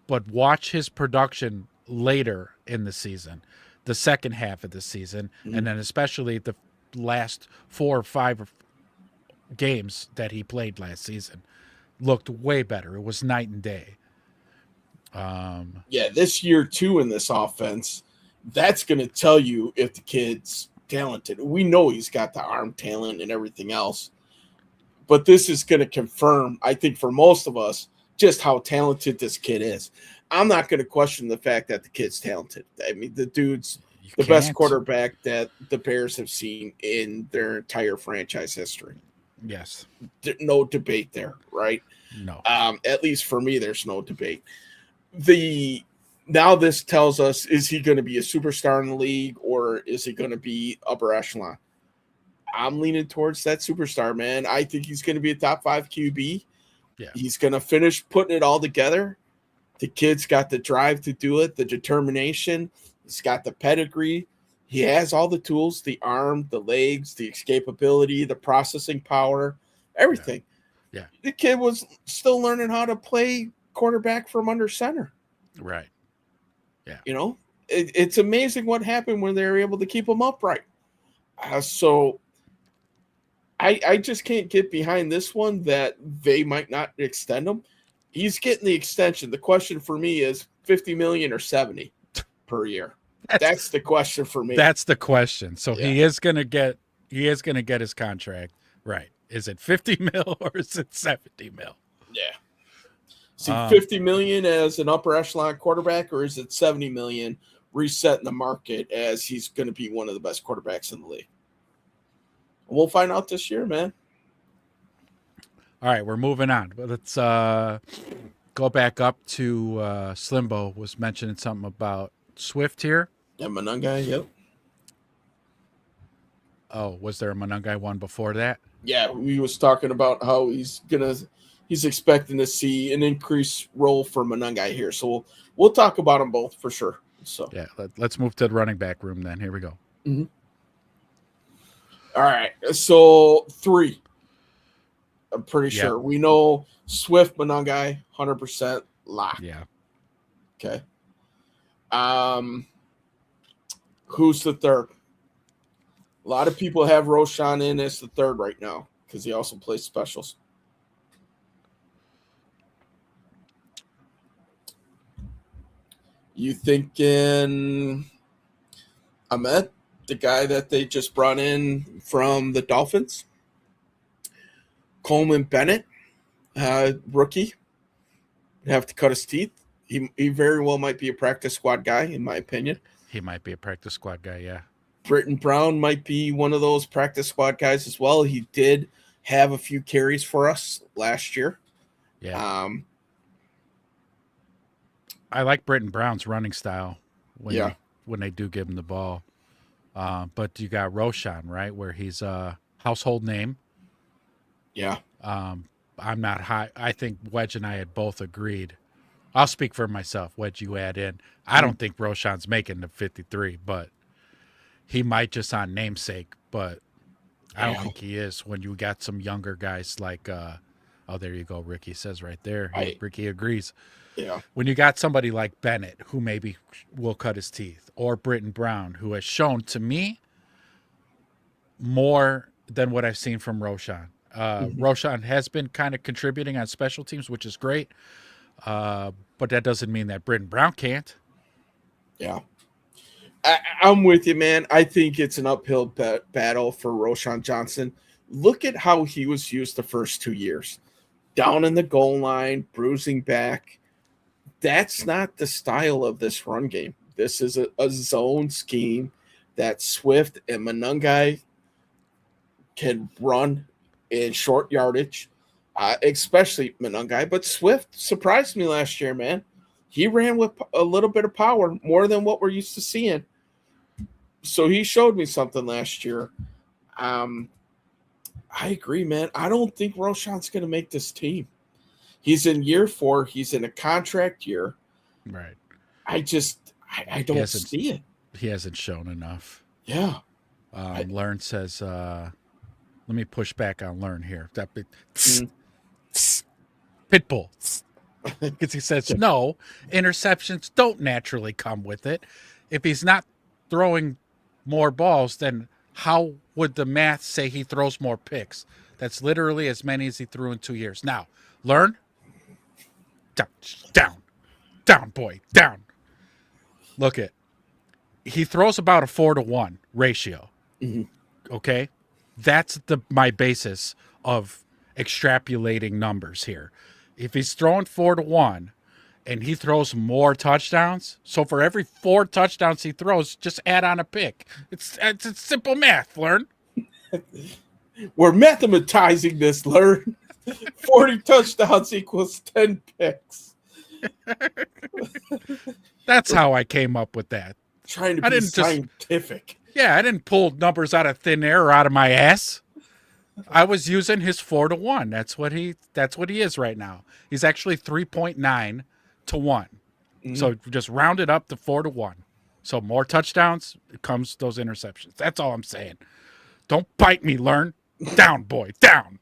But watch his production later in the season, the second half of the season, and then especially the last 4 or 5 games that he played last season looked way better. It was night and day. Yeah, this year, too, in this offense, that's going to tell you if the kid's talented. We know he's got the arm talent and everything else. But this is going to confirm, I think, for most of us, just how talented this kid is. I'm not going to question the fact that the kid's talented. I mean, the dude's the best quarterback that the Bears have seen in their entire franchise history. Yes. No debate there, right? No. At least for me, there's no debate. Now this tells us, is he going to be a superstar in the league or is he going to be upper echelon? I'm leaning towards that superstar, man. I think he's going to be a top 5 QB. Yeah. He's going to finish putting it all together. The kid's got the drive to do it, the determination. He's got the pedigree. He has all the tools, the arm, the legs, the escapability, the processing power, everything. Yeah. The kid was still learning how to play quarterback from under center. Right. Yeah. It's amazing what happened when they were able to keep him upright. So I just can't get behind this one that they might not extend him. He's getting the extension. The question for me is 50 million or 70 per year. That's the question for me. That's the question. So he is going to get his contract. Right. Is it 50 mil or is it 70 mil? Yeah. See, 50 million as an upper echelon quarterback, or is it 70 million resetting the market as he's going to be one of the best quarterbacks in the league? We'll find out this year, man. All right, we're moving on. But let's go back up to Slimbo was mentioning something about Swift here. Yeah, Monangai, yep. Oh, was there a Monangai one before that? Yeah, we was talking about how he's expecting to see an increased role for Monangai here. So we'll talk about them both for sure. So yeah, let's move to the running back room then. Here we go. Mm-hmm. All right, so 3. I'm pretty sure. We know Swift, Monangai, 100% lock. Yeah. Okay. Who's the third? A lot of people have Roshan in as the third right now because he also plays specials. You thinking Ahmed, the guy that they just brought in from the Dolphins? Coleman Bennett, rookie, would have to cut his teeth. He very well might be a practice squad guy, in my opinion. He might be a practice squad guy, yeah. Britton Brown might be one of those practice squad guys as well. He did have a few carries for us last year. Yeah. I like Britton Brown's running style when they do give him the ball. But you got Roshan, right, where he's a household name. Yeah. I'm not high. I think Wedge and I had both agreed. I'll speak for myself. Wedge, you add in. I don't think Roshan's making the 53, but he might just on namesake. But I don't think he is when you got some younger guys like, oh, there you go. Ricky says right there. Ricky agrees. Yeah. When you got somebody like Bennett, who maybe will cut his teeth, or Britton Brown, who has shown to me more than what I've seen from Roshan. Roshan has been kind of contributing on special teams, which is great. But that doesn't mean that Britton Brown can't. Yeah. I'm with you, man. I think it's an uphill battle for Roshan Johnson. Look at how he was used the first 2 years. Down in the goal line, bruising back. That's not the style of this run game. This is a zone scheme that Swift and Monangai can run in short yardage, especially Monangai. But Swift surprised me last year, man. He ran with a little bit of power, more than what we're used to seeing. So he showed me something last year. I agree, man. I don't think Roshan's going to make this team. He's in year 4. He's in a contract year. Right. I don't see it. He hasn't shown enough. Yeah. Learn says, let me push back on Learn here. That big Pitbull. Because he says, no, interceptions don't naturally come with it. If he's not throwing more balls, then how would the math say he throws more picks? That's literally as many as he threw in 2 years. Now, Learn. Down, boy, down. Look at. He throws about a 4-to-1 ratio. Mm-hmm. Okay? That's my basis of extrapolating numbers here. If he's throwing 4-to-1 and he throws more touchdowns, so for every 4 touchdowns he throws, just add on a pick. It's simple math, Learn. We're mathematizing this, Learn. 40 touchdowns equals 10 picks. That's how I came up with that. Trying to be scientific. I didn't pull numbers out of thin air or out of my ass. I was using his 4-to-1. That's what he is right now. He's actually 3.9 to 1. Mm-hmm. So just round it up to 4-to-1. So more touchdowns comes those interceptions. That's all I'm saying. Don't bite me, Learn. Down, boy, down.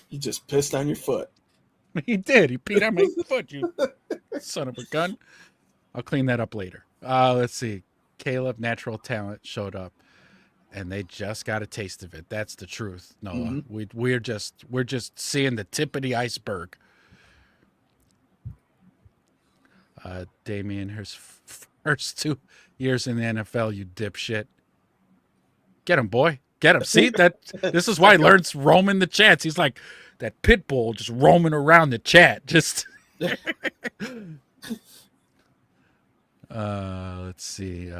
He just pissed on your foot. He did. He peed on my foot, you son of a gun. I'll clean that up later. Let's see. Caleb, Natural Talent, showed up, and they just got a taste of it. That's the truth, Noah. Mm-hmm. We're just seeing the tip of the iceberg. Damien, his first 2 years in the NFL, you dipshit. Get him, boy. Get him. See, this is why he learns roaming the chats. He's like that pit bull just roaming around the chat. Just let's see.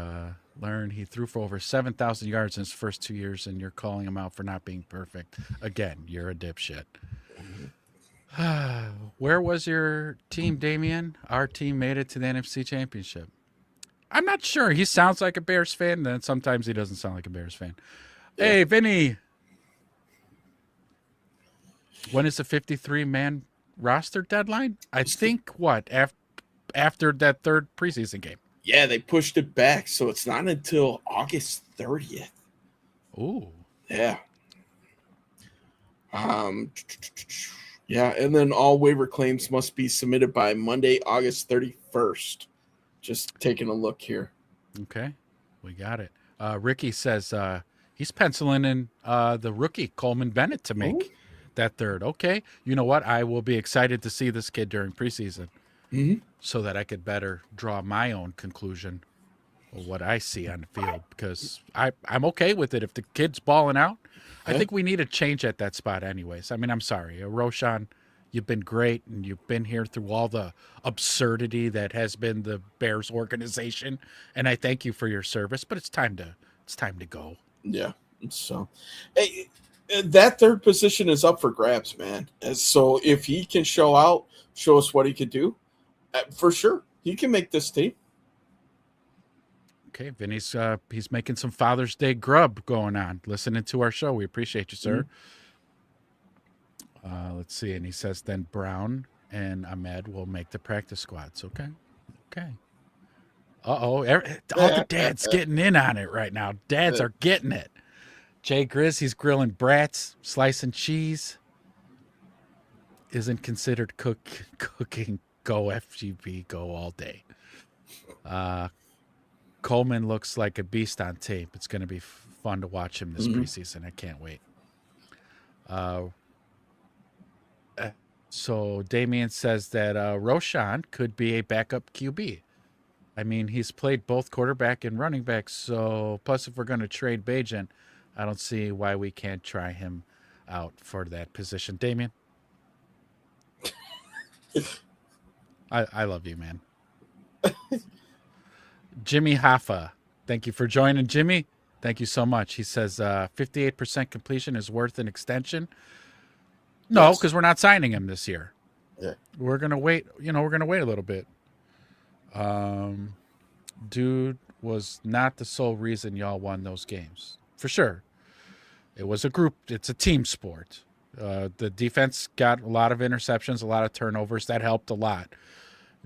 Learn he threw for over 7,000 yards in his first 2 years, and you're calling him out for not being perfect. Again, you're a dipshit. Where was your team, Damien? Our team made it to the NFC Championship. I'm not sure. He sounds like a Bears fan, and then sometimes he doesn't sound like a Bears fan. Hey, Vinny. When is the 53-man roster deadline? I think after that third preseason game. Yeah, they pushed it back, so it's not until August 30th. Ooh. Yeah. Yeah, and then all waiver claims must be submitted by Monday, August 31st. Just taking a look here. Okay, we got it. Ricky says he's penciling in the rookie Coleman Bennett to make that third. Okay, you know what? I will be excited to see this kid during preseason, so that I could better draw my own conclusion of what I see on the field. Because I'm okay with it if the kid's balling out. I think we need a change at that spot, anyways. I mean, I'm sorry, Roshan, You've been great, and you've been here through all the absurdity that has been the Bears organization. And I thank you for your service. But it's time to go. Yeah. So, hey, that third position is up for grabs, man. And so if he can show us what he could do, for sure, he can make this team. Okay, Vinny's he's making some Father's Day grub going on, listening to our show. We appreciate you, sir. Let's see, and he says then Brown and Ahmed will make the practice squads. Okay. All the dads getting in on it right now. Dads are getting it. Jay Grizz, he's grilling brats, slicing cheese. Isn't considered cooking. Go FGB, go all day. Coleman looks like a beast on tape. It's going to be fun to watch him this preseason. I can't wait. So Damien says that Roshan could be a backup QB. I mean, he's played both quarterback and running back. So plus, if we're going to trade Bajan, I don't see why we can't try him out for that position. Damien, I love you, man. Jimmy Hoffa, thank you for joining, Jimmy. Thank you so much. He says 58% completion is worth an extension. No, because we're not signing him this year. Yeah. We're going to wait. We're going to wait a little bit. Dude was not the sole reason y'all won those games. For sure. It was a group. It's a team sport. The defense got a lot of interceptions, a lot of turnovers. That helped a lot.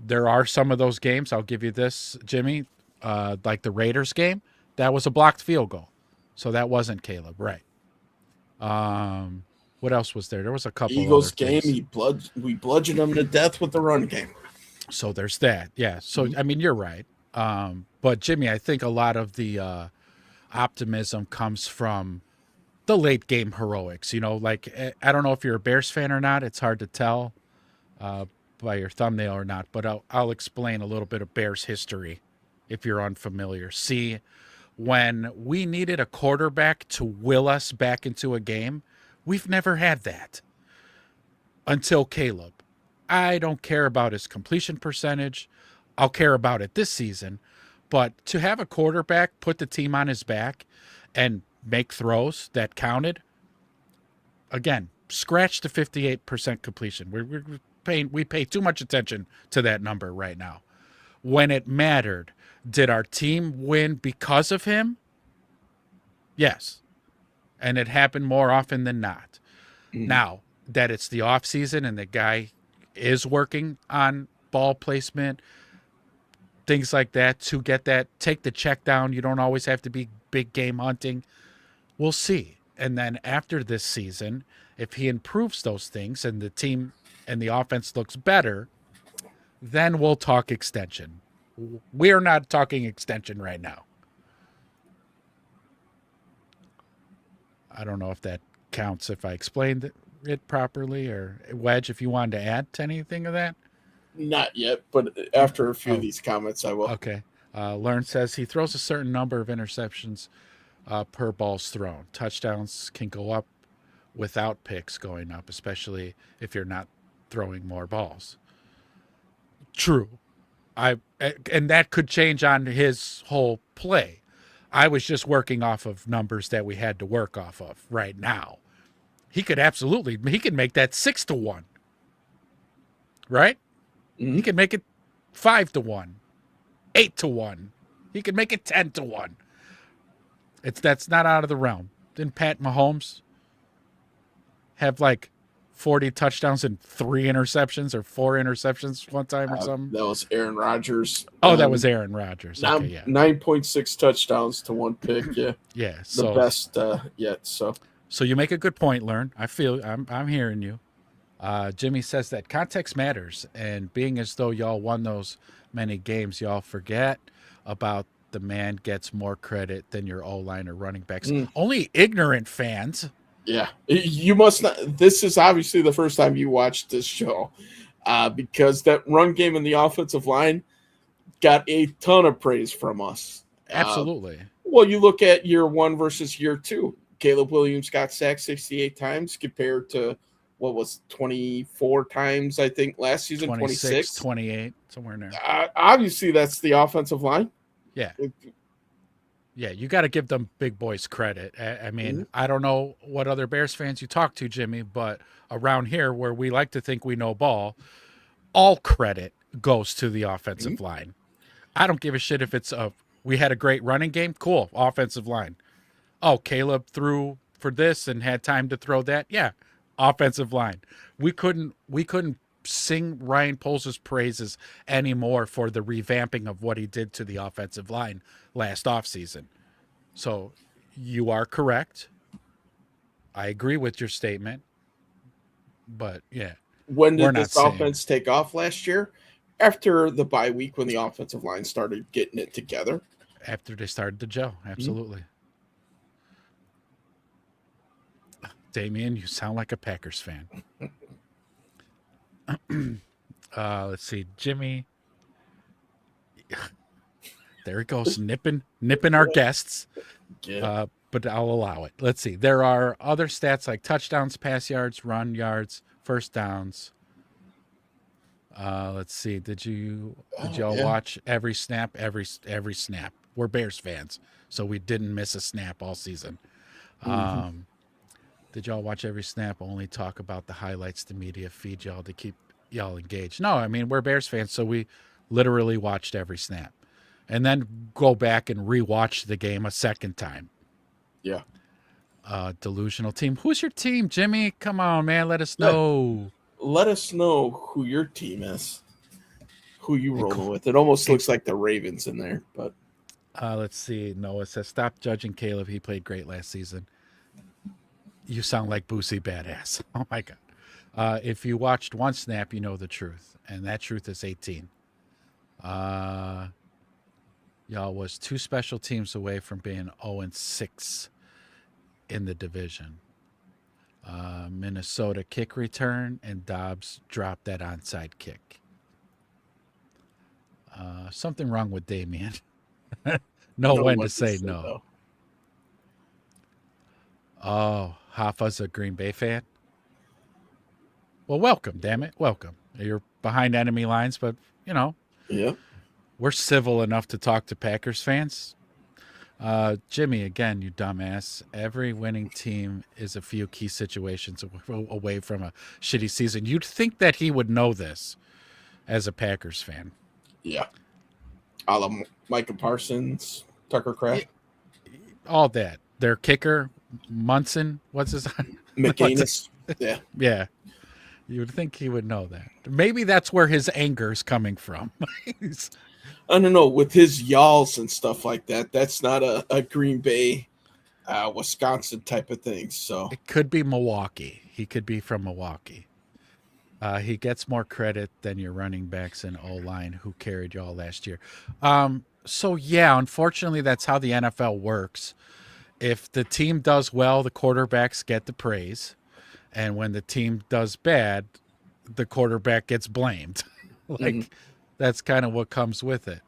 There are some of those games. I'll give you this, Jimmy. Like the Raiders game, that was a blocked field goal. So that wasn't Caleb, right? What else was there? There was a couple Eagles other game, we bludgeoned them to death with the run game. So there's that. Yeah. So, I mean, you're right. But, Jimmy, I think a lot of the optimism comes from the late game heroics. Like, I don't know if you're a Bears fan or not. It's hard to tell by your thumbnail or not. But I'll explain a little bit of Bears history if you're unfamiliar. See, when we needed a quarterback to will us back into a game, we've never had that until Caleb. I don't care about his completion percentage. I'll care about it this season. But to have a quarterback put the team on his back and make throws that counted, again, scratch the 58% completion. We pay too much attention to that number right now. When it mattered, did our team win because of him? Yes. And it happened more often than not. Now that it's the off season and the guy is working on ball placement, things like that, to get that, take the check down. You don't always have to be big game hunting. We'll see. And then after this season, if he improves those things and the team and the offense looks better, then we'll talk extension. We're not talking extension right now. I don't know if that counts if I explained it properly, or Wedge, if you wanted to add to anything of that. Not yet, but after a few of these comments, I will. Okay. Learn says he throws a certain number of interceptions per balls thrown. Touchdowns can go up without picks going up, especially if you're not throwing more balls. True. And that could change on his whole play. I was just working off of numbers that we had to work off of right now. He could make that 6-1. Right? Mm-hmm. He could make it 5-1, 8-1. He could make it 10-1. That's not out of the realm. Didn't Pat Mahomes have like 40 touchdowns and 3 interceptions or 4 interceptions one time or something? That was Aaron Rodgers. Oh, that was Aaron Rodgers. Okay, yeah. 9.6 touchdowns to 1 pick. Yeah. Yeah. The best yet. So you make a good point, Learn. I'm hearing you. Jimmy says that context matters, and being as though y'all won those many games, y'all forget about the man gets more credit than your O-line or running backs. Only ignorant fans. Yeah, you must not. This is obviously the first time you watched this show, because that run game and the offensive line got a ton of praise from us. Absolutely. Well, you look at year 1 versus year 2. Caleb Williams got sacked 68 times compared to what was 24 times, I think, last season, 26, 28, somewhere in there. Obviously, that's the offensive line. Yeah. Yeah, you got to give them big boys credit. I mean, I don't know what other Bears fans you talk to, Jimmy, but around here where we like to think we know ball, all credit goes to the offensive line. I don't give a shit if it's we had a great running game. Cool, offensive line. Oh, Caleb threw for this and had time to throw that. Yeah, offensive line. We couldn't sing Ryan Poles' praises anymore for the revamping of what he did to the offensive line last offseason. So you are correct. I agree with your statement. But yeah. When did this offense take off last year? After the bye week, when the offensive line started getting it together. After they started to gel. Absolutely. Damien, you sound like a Packers fan. Let's see, Jimmy. There it goes, nipping our guests. But I'll allow it. Let's see. There are other stats like touchdowns, pass yards, run yards, first downs. Let's see. Did y'all watch every snap? Every snap. We're Bears fans, so we didn't miss a snap all season. Did y'all watch every snap? Only talk about the highlights to media, feed y'all to keep y'all engaged. No, I mean, we're Bears fans, so we literally watched every snap. And then go back and rewatch the game a second time. Yeah. Delusional team. Who's your team, Jimmy? Come on, man. Let us know. Let us know who your team is. Who you rolling with. It almost looks like the Ravens in there, but let's see. Noah says, stop judging Caleb. He played great last season. You sound like Boosie Badass. Oh, my God. If you watched one snap, you know the truth. And that truth is 18. Y'all was 2 special teams away from being 0-6 in the division. Minnesota kick return, and Dobbs dropped that onside kick. Something wrong with Damien. know when to say no. Oh, Hoffa's a Green Bay fan? Well, welcome, damn it. Welcome. You're behind enemy lines, but, you know. Yeah. We're civil enough to talk to Packers fans. Jimmy, again, you dumbass. Every winning team is a few key situations away from a shitty season. You'd think that he would know this as a Packers fan. Yeah. A la Micah Parsons, Tucker Kraft. All that. Their kicker, Munson, what's his name? McGinnis. Yeah. Yeah. You would think he would know that. Maybe that's where his anger is coming from. I don't know. With his y'alls and stuff like that, that's not a Green Bay, Wisconsin type of thing. So it could be Milwaukee. He could be from Milwaukee. He gets more credit than your running backs and O-line who carried y'all last year. So, yeah, unfortunately, that's how the NFL works. If the team does well, the quarterbacks get the praise. And when the team does bad, the quarterback gets blamed. That's kind of what comes with it.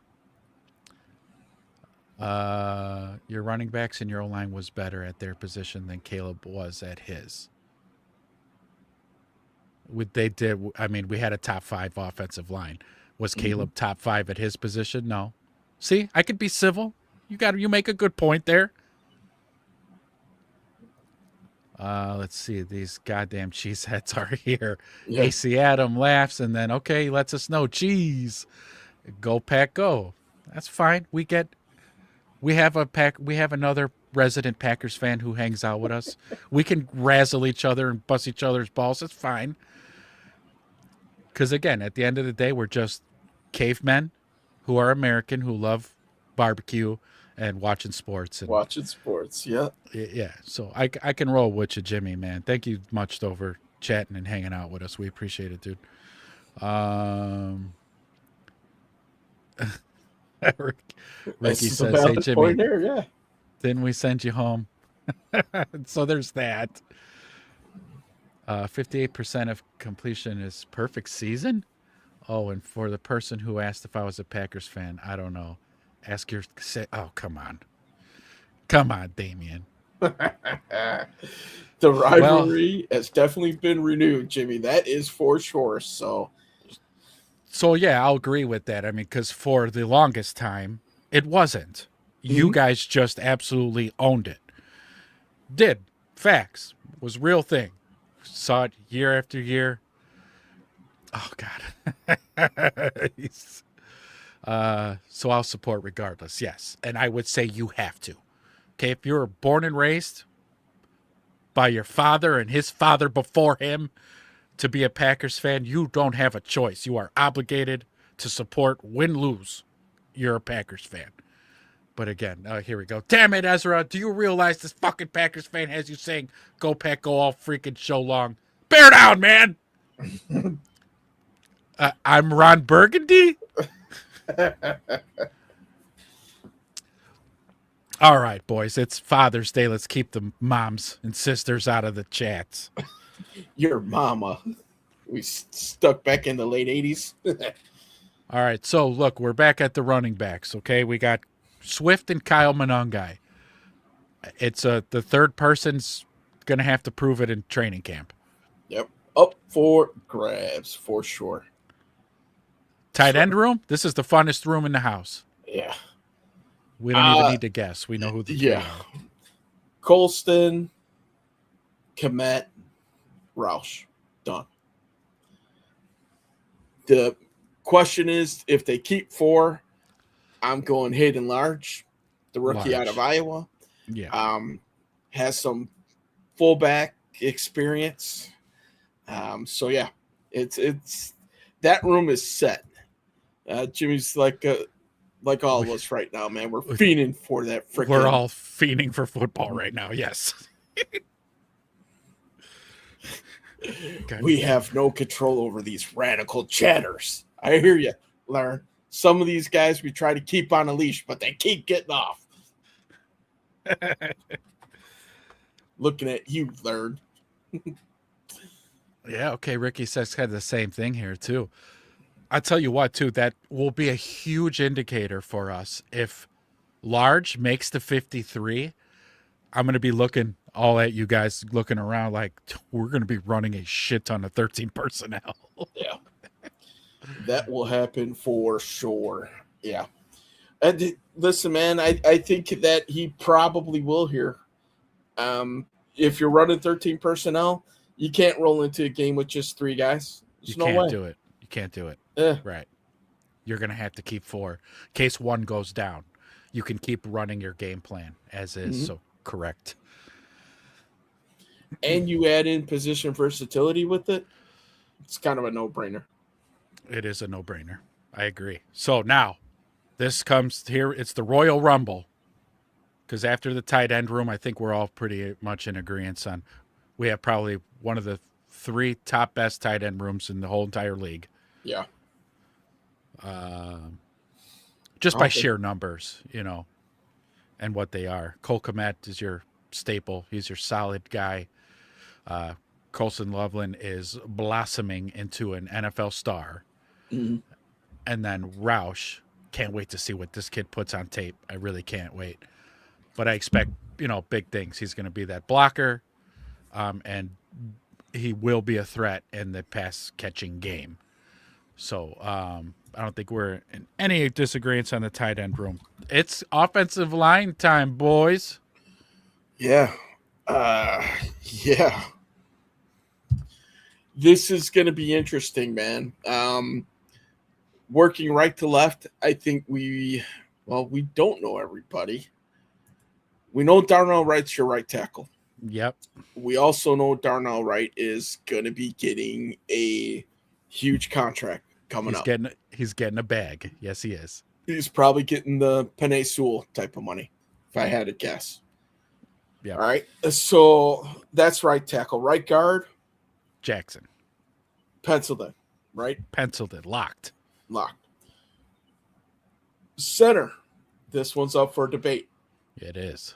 Your running backs and your O-line was better at their position than Caleb was at his. We had a top 5 offensive line. Was Caleb top 5 at his position? No. See, I could be civil. You make a good point there. Let's see. These goddamn cheeseheads are here. Yeah. AC Adam laughs and then, okay, lets us know. Cheese. Go Pack Go. That's fine. We have another resident Packers fan who hangs out with us. We can razzle each other and bust each other's balls. It's fine. Because, again, at the end of the day, we're just cavemen who are American, who love barbecue and watching sports. Yeah. Yeah, so I can roll with you, Jimmy, man. Thank you much, though, for chatting and hanging out with us. We appreciate it, dude. Ricky says, hey, Jimmy, there, yeah. Didn't we send you home? So there's that. 58% of completion is perfect season. Oh, and for the person who asked if I was a Packers fan, I don't know. Oh, come on, Damien. The rivalry has definitely been renewed, Jimmy. That is for sure. So yeah, I'll agree with that. I mean, because for the longest time, it wasn't. You guys just absolutely owned it. Did. Facts. Was real thing. Saw it year after year. Oh, God. So I'll support regardless, yes. And I would say you have to. Okay, if you were born and raised by your father and his father before him to be a Packers fan, you don't have a choice. You are obligated to support, win, lose. You're a Packers fan. But again, here we go. Damn it, Ezra. Do you realize this fucking Packers fan has you saying, go Pack, go all freaking show long? Bear down, man. I'm Ron Burgundy. All right, boys. It's Father's Day. Let's keep the moms and sisters out of the chats. Your mama. We stuck back in the late 80s. All right. So, look, we're back at the running backs, okay? We got Swift and Kyle Monangai. It's the third person's going to have to prove it in training camp. Yep. Up for grabs, for sure. Tight end room? This is the funnest room in the house. Yeah. We don't even need to guess. We know who the three are. Colston, Komet, Roush. Done. The question is, if they keep 4, I'm going Hayden Large, the rookie out of Iowa. Yeah. Has some fullback experience. So yeah, it's that room is set. Jimmy's like all of us right now, man. We're fiending for that freaking. We're all fiending for football right now. Yes. We have no control over these radical chatters. I hear you, Lauren. Some of these guys we try to keep on a leash, but they keep getting off. Looking at you, Lauren. Yeah, okay. Ricky says kind of the same thing here, too. I tell you what, too, that will be a huge indicator for us. If Large makes the 53, I'm going to be looking all at you guys, looking around like we're going to be running a shit ton of 13 personnel. Yeah. That will happen for sure. Yeah. And listen, man, I think that he probably will here. If you're running 13 personnel, you can't roll into a game with just 3 guys. There's no way. You can't do it. Yeah. Right. You're going to have to keep 4. In case one goes down, you can keep running your game plan as is. So correct. And you add in position versatility with it. It's kind of a no-brainer. It is a no-brainer. I agree. So now this comes here. It's the Royal Rumble. Because after the tight end room, I think we're all pretty much in agreement on we have probably one of the 3 top best tight end rooms in the whole entire league. Yeah. Just by sheer numbers, and what they are. Cole Kmet is your staple. He's your solid guy. Colson Loveland is blossoming into an NFL star. Mm-hmm. And then Roush, can't wait to see what this kid puts on tape. I really can't wait. But I expect, big things. He's going to be that blocker, and he will be a threat in the pass-catching game. So I don't think we're in any disagreements on the tight end room. It's offensive line time, boys. Yeah. Yeah. This is going to be interesting, man. Working right to left, I think we don't know everybody. We know Darnell Wright's your right tackle. Yep. We also know Darnell Wright is going to be getting a huge contract coming up. He's getting a bag. Yes, he is. He's probably getting the Penei Sewell type of money, if I had to guess. Yeah. All right. So that's right tackle. Right guard. Jackson. Penciled in. Right? Penciled in. Locked. Center. This one's up for debate. It is.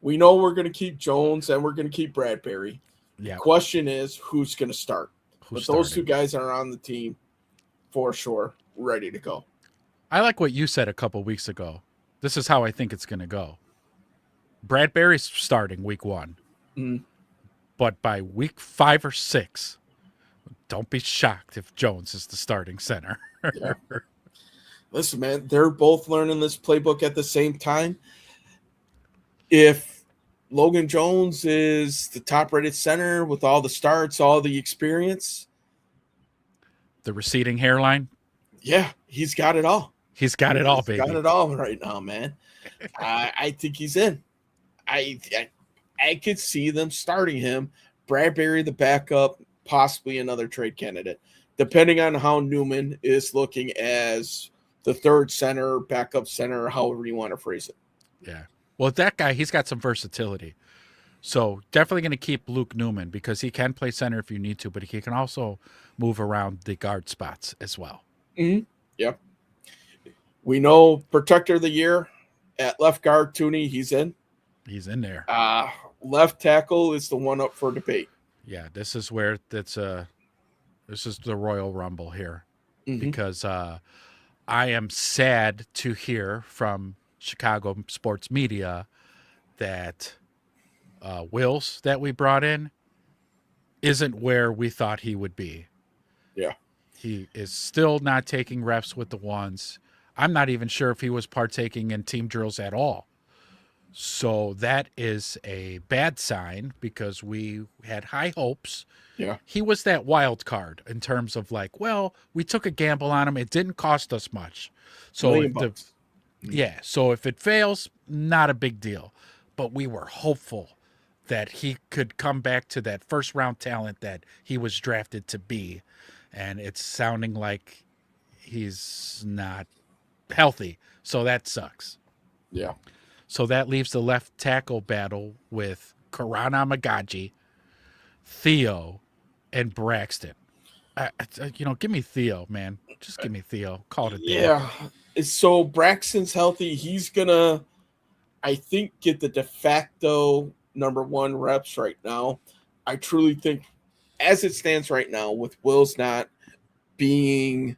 We know we're going to keep Jones and we're going to keep Bradbury. Yeah. The question is who's going to start. Those 2 guys are on the team for sure, ready to go. I like what you said a couple weeks ago. This is how I think it's going to go. Bradbury's starting week 1. Mm-hmm. But by week 5 or 6, don't be shocked if Jones is the starting center. Yeah. Listen, man, they're both learning this playbook at the same time. If Logan Jones is the top-rated center with all the starts, all the experience, The receding hairline, yeah, he's got it all. he's got it all, He's baby. got it all right now, man. I think he's in. I could see them starting him. Bradbury, the backup, possibly another trade candidate, depending on how Newman is looking as the third center, backup center, however you want to phrase it. Yeah. Well, that guy, he's got some versatility. So definitely going to keep Luke Newman because he can play center if you need to, but he can also move around the guard spots as well. Mm-hmm. Yep. We know protector of the year at left guard, Tooney, he's in. He's in there. Left tackle is the one up for debate. Yeah, this is where this is the Royal Rumble here, because I am sad to hear from Chicago sports media that Wills that we brought in isn't where we thought he would be. Yeah. He is still not taking reps with the ones. I'm not even sure if he was partaking in team drills at all. So that is a bad sign because we had high hopes. Yeah. He was that wild card in terms of like, well, we took a gamble on him. It didn't cost us much. So so if it fails, not a big deal. But we were hopeful that he could come back to that first round talent that he was drafted to be. And it's sounding like he's not healthy. So that sucks. Yeah. So that leaves the left tackle battle with Karana Magaji, Theo, and Braxton. Give me Theo, man. Just give me Theo. Call it a day. Yeah. So Braxton's healthy. He's going to, I think, get the de facto number 1 reps right now. I truly think, as it stands right now, with Wills not being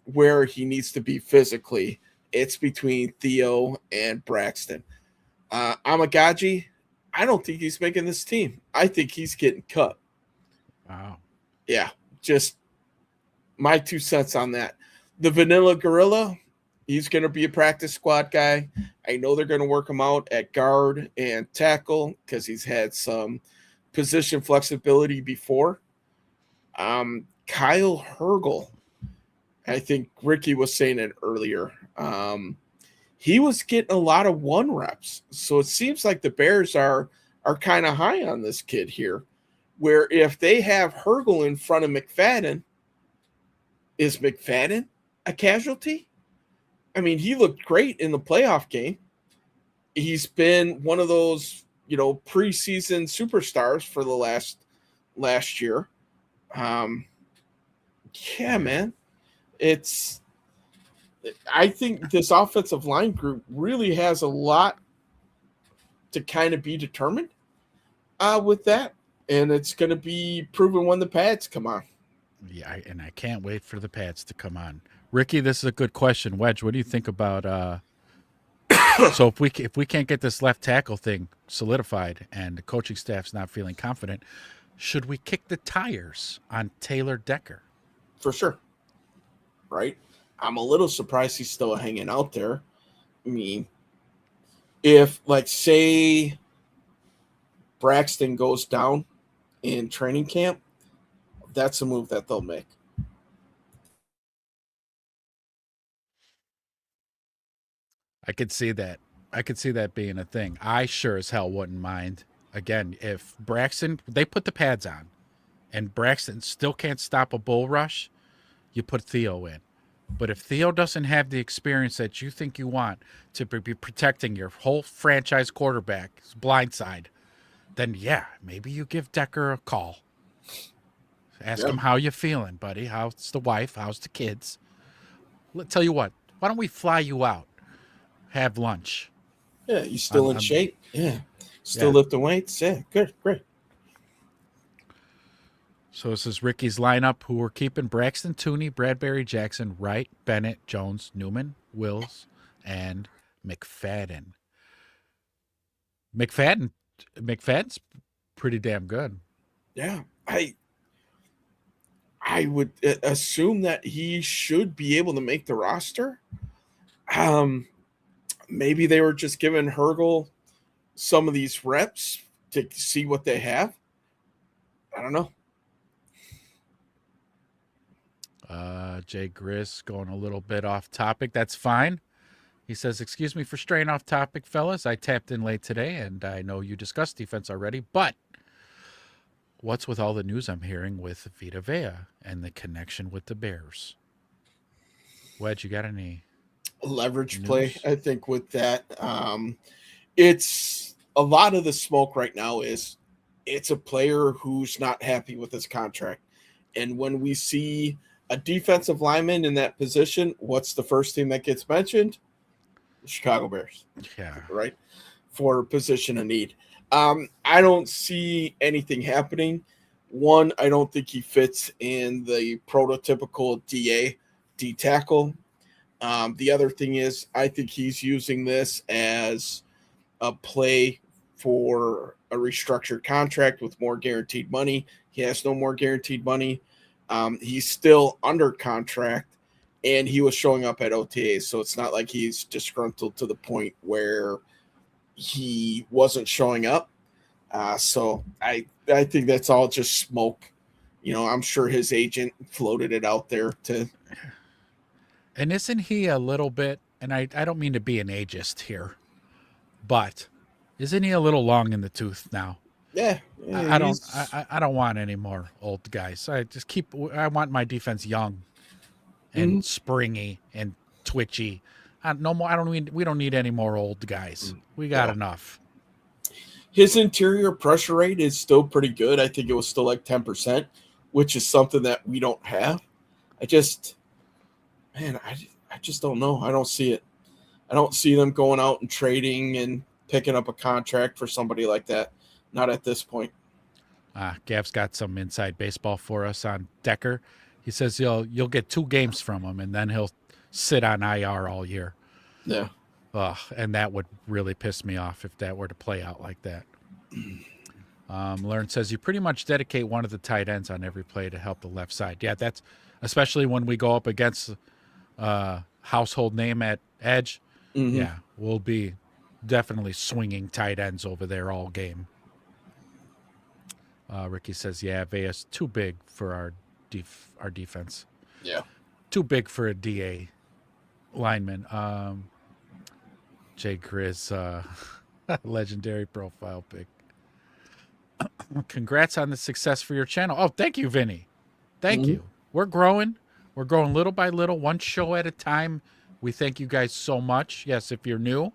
where he needs to be physically, it's between Theo and Braxton. Amagaji, I don't think he's making this team. I think he's getting cut. Wow. Yeah, just my 2 cents on that. The Vanilla Gorilla, he's going to be a practice squad guy. I know they're going to work him out at guard and tackle because he's had some position flexibility before. Kyle Hergel, I think Ricky was saying it earlier. He was getting a lot of 1 reps. So it seems like the Bears are kind of high on this kid here, where if they have Hergel in front of McFadden, is McFadden a casualty? I mean, he looked great in the playoff game. He's been one of those, preseason superstars for the last year. Yeah, man. I think this offensive line group really has a lot to kind of be determined with that. And it's going to be proven when the pads come on. Yeah, and I can't wait for the pads to come on. Ricky, this is a good question. Wedge, what do you think about so if we can't get this left tackle thing solidified and the coaching staff's not feeling confident, should we kick the tires on Taylor Decker? For sure. Right? I'm a little surprised he's still hanging out there. I mean, if, say Braxton goes down in training camp, that's a move that they'll make. I could see that. I could see that being a thing. I sure as hell wouldn't mind. Again, if Braxton, they put the pads on, and Braxton still can't stop a bull rush, you put Theo in. But if Theo doesn't have the experience that you think you want to be protecting your whole franchise quarterback's blind side, then yeah, maybe you give Decker a call. Ask him how you feeling, buddy. How's the wife? How's the kids? Tell you what, why don't we fly you out? Have lunch. Yeah, you still in shape? Yeah. Still lifting weights? Yeah, good, great. So this is Ricky's lineup, who we're keeping: Braxton, Tooney, Bradbury, Jackson, Wright, Bennett, Jones, Newman, Wills, and McFadden. McFadden's pretty damn good. Yeah, I would assume that he should be able to make the roster. Maybe they were just giving Hergel some of these reps to see what they have. I don't know. Jay Grizz going a little bit off topic. That's fine. He says, excuse me for straying off topic, fellas. I tapped in late today, and I know you discussed defense already, but what's with all the news I'm hearing with Vita Vea and the connection with the Bears? Wedge, you got any Leverage news? play, I think, with that. It's a lot of the smoke right now is it's a player who's not happy with his contract. And when we see a defensive lineman in that position, what's the first thing that gets mentioned? The Chicago Bears. Yeah. Right? For position of need. I don't see anything happening. One, I don't think he fits in the prototypical D tackle. The other thing is I think he's using this as a play for a restructured contract with more guaranteed money. He has no more guaranteed money. He's still under contract, and he was showing up at OTAs, so it's not like he's disgruntled to the point where he wasn't showing up. So I think that's all just smoke. I'm sure his agent floated it out there to. And isn't he a little bit, and I don't mean to be an ageist here, but isn't he a little long in the tooth now? Yeah. I don't want any more old guys. I want my defense young and springy and twitchy. We don't need any more old guys. We got enough. His interior pressure rate is still pretty good. I think it was still like 10%, which is something that we don't have. I just don't know. I don't see it. I don't see them going out and trading and picking up a contract for somebody like that. Not at this point. Gav's got some inside baseball for us on Decker. He says you'll get 2 games from him, and then he'll sit on IR all year. Yeah. And that would really piss me off if that were to play out like that. Learn says you pretty much dedicate one of the tight ends on every play to help the left side. Yeah, that's especially when we go up against household name at edge. Mm-hmm. Yeah, we'll be definitely swinging tight ends over there all game. Ricky says, yeah, Vea's too big for our defense. Yeah. Too big for a DA lineman. Jay Grizz, legendary profile pic. Congrats on the success for your channel. Oh, thank you, Vinny. Thank you. We're growing. We're growing little by little, one show at a time. We thank you guys so much. Yes, if you're new,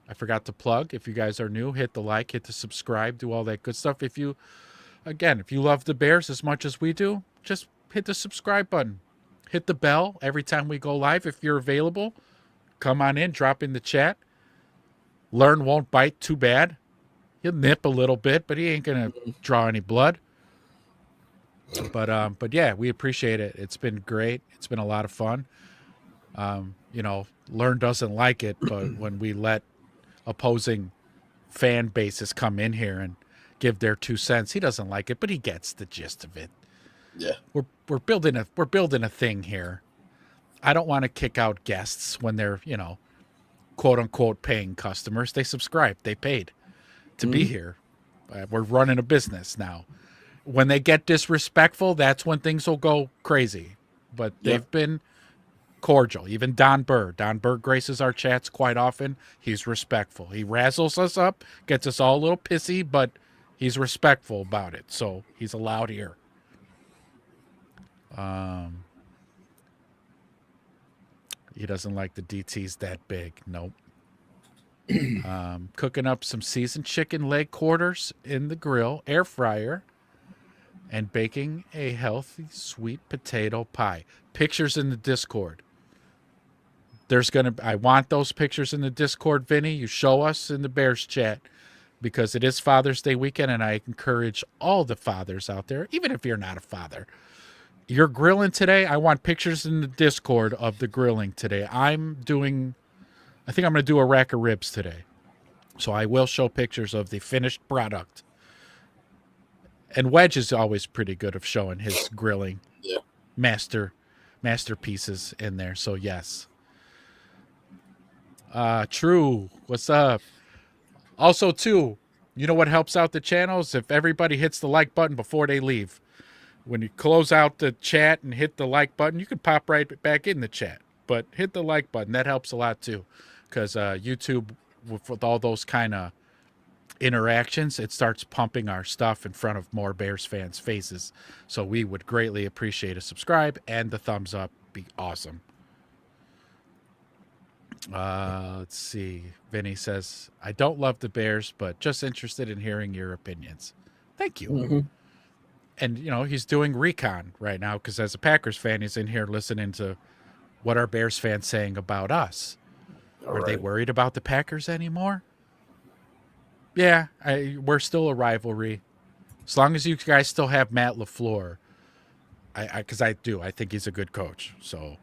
I forgot to plug. If you guys are new, hit the like, hit the subscribe, do all that good stuff. If you love the Bears as much as we do, just hit the subscribe button. Hit the bell every time we go live. If you're available, come on in, drop in the chat. Learn won't bite too bad. He'll nip a little bit, but he ain't going to draw any blood. But yeah, we appreciate it. It's been great. It's been a lot of fun. Learn doesn't like it, but when we let opposing fan bases come in here and give their 2 cents, he doesn't like it, but he gets the gist of it. Yeah. We're building a thing here. I don't want to kick out guests when they're, quote unquote paying customers. They subscribe, they paid to be here. We're running a business now. When they get disrespectful, that's when things will go crazy. But they've been cordial. Even Don Burr. Don Burr graces our chats quite often. He's respectful. He razzles us up, gets us all a little pissy, but he's respectful about it. So he's allowed here. He doesn't like the DTs that big. Nope. Cooking up some seasoned chicken leg quarters in the grill, air fryer, and baking a healthy sweet potato pie. Pictures in the Discord. I want those pictures in the Discord, Vinny. You show us in the Bears chat because it is Father's Day weekend, and I encourage all the fathers out there, even if you're not a father. You're grilling today. I want pictures in the Discord of the grilling today. I think I'm going to do a rack of ribs today. So I will show pictures of the finished product And Wedge is always pretty good of showing his grilling Yeah. masterpieces in there. So yes. True. What's up? Also, too, you know what helps out the channels? If everybody hits the like button before they leave. When you close out the chat and hit the like button, you can pop right back in the chat. But hit the like button. That helps a lot, too. Because YouTube, with all those kind of interactions, it starts pumping our stuff in front of more Bears fans' faces. So we would greatly appreciate a subscribe and the thumbs up. Be awesome. Let's see. Vinny says, I don't love the Bears, but just interested in hearing your opinions. Thank you. Mm-hmm. And, you know, he's doing recon right now because as a Packers fan, he's in here listening to what are Bears fans saying about us. Are they worried about the Packers anymore? Yeah, we're still a rivalry. As long as you guys still have Matt LaFleur, because I think he's a good coach. So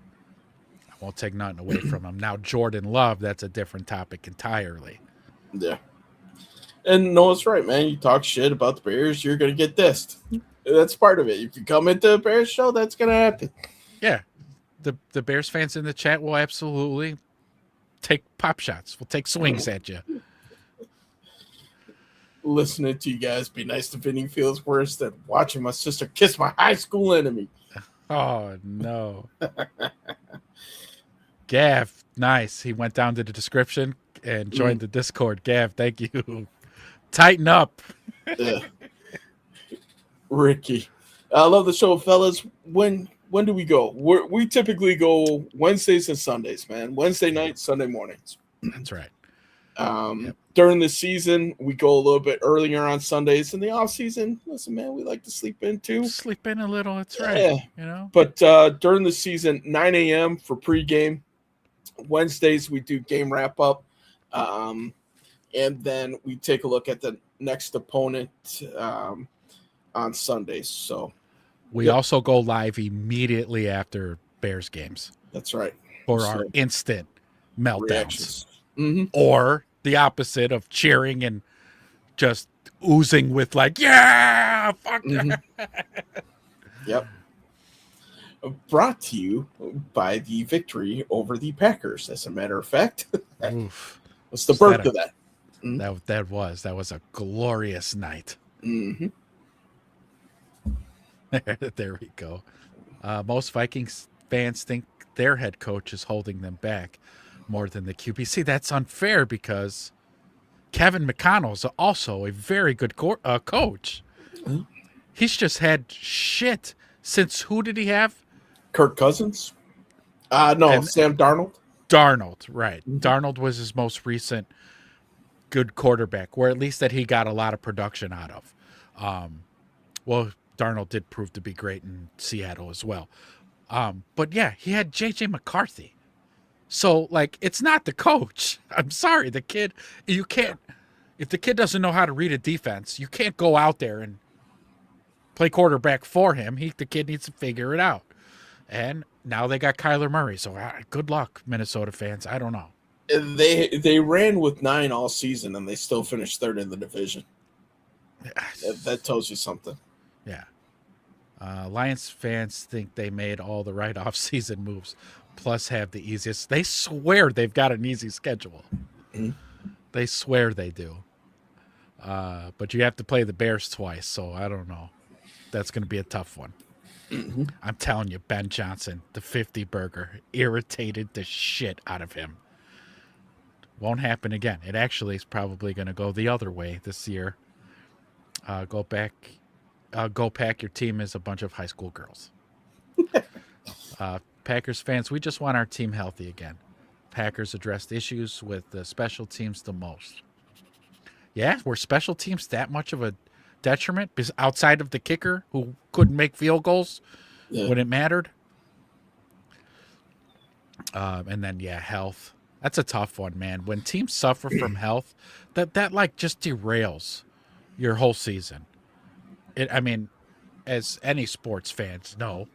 I won't take nothing away from him. Now, Jordan Love, that's a different topic entirely. Yeah. And Noah's right, man. You talk shit about the Bears, you're going to get dissed. That's part of it. If you come into a Bears show, that's going to happen. Yeah. The Bears fans in the chat will absolutely take pop shots. We'll take swings at you. Listening to you guys be nice to Vinny feels worse than watching my sister kiss my high school enemy. Oh, no. Gav, nice. He went down to the description and joined the Discord. Gav, thank you. Tighten up. Yeah. Ricky. I love the show, fellas. When do we go? We typically go Wednesdays and Sundays, man. Wednesday night, Sunday mornings. That's right. During the season, we go a little bit earlier on Sundays. In the off season, listen, man, we like to sleep in too. Sleep in a little. That's right. Yeah. You know. But during the season, 9 a.m. for pregame. Wednesdays we do game wrap up, and then we take a look at the next opponent on Sundays. So we also go live immediately after Bears games. That's right. For our instant meltdowns. Mm-hmm. Or the opposite of cheering and just oozing with like, yeah, fuck. Mm-hmm. Yep. Brought to you by the victory over the Packers, as a matter of fact. Oof. What's the birth of that? Mm-hmm. That was a glorious night. Mm-hmm. There we go. Most Vikings fans think their head coach is holding them back more than the QB. See, that's unfair because Kevin McConnell's also a very good coach. Mm-hmm. He's just had shit since who did he have? Kirk Cousins? No, Sam Darnold. Darnold, right. Mm-hmm. Darnold was his most recent good quarterback, where at least that he got a lot of production out of. Well, Darnold did prove to be great in Seattle as well. But yeah, he had J.J. McCarthy. So, like, it's not the coach. I'm sorry, the kid, you can't, if the kid doesn't know how to read a defense, you can't go out there and play quarterback for him. The kid needs to figure it out. And now they got Kyler Murray. So good luck, Minnesota fans. I don't know. They ran with 9 all season, and they still finished third in the division. That tells you something. Yeah. Lions fans think they made all the right off-season moves, plus have the easiest. They swear they've got an easy schedule. Mm-hmm. They swear they do. But you have to play the Bears twice, so I don't know. That's going to be a tough one. Mm-hmm. I'm telling you, Ben Johnson, the 50 burger, irritated the shit out of him. Won't happen again. It actually is probably going to go the other way this year. Go Pack, your team is a bunch of high school girls. Packers fans, we just want our team healthy again. Packers addressed issues with the special teams the most. Yeah, were special teams that much of a detriment? Because outside of the kicker who couldn't make field goals when it mattered. And then, health. That's a tough one, man. When teams suffer from health, that like just derails your whole season. As any sports fans know,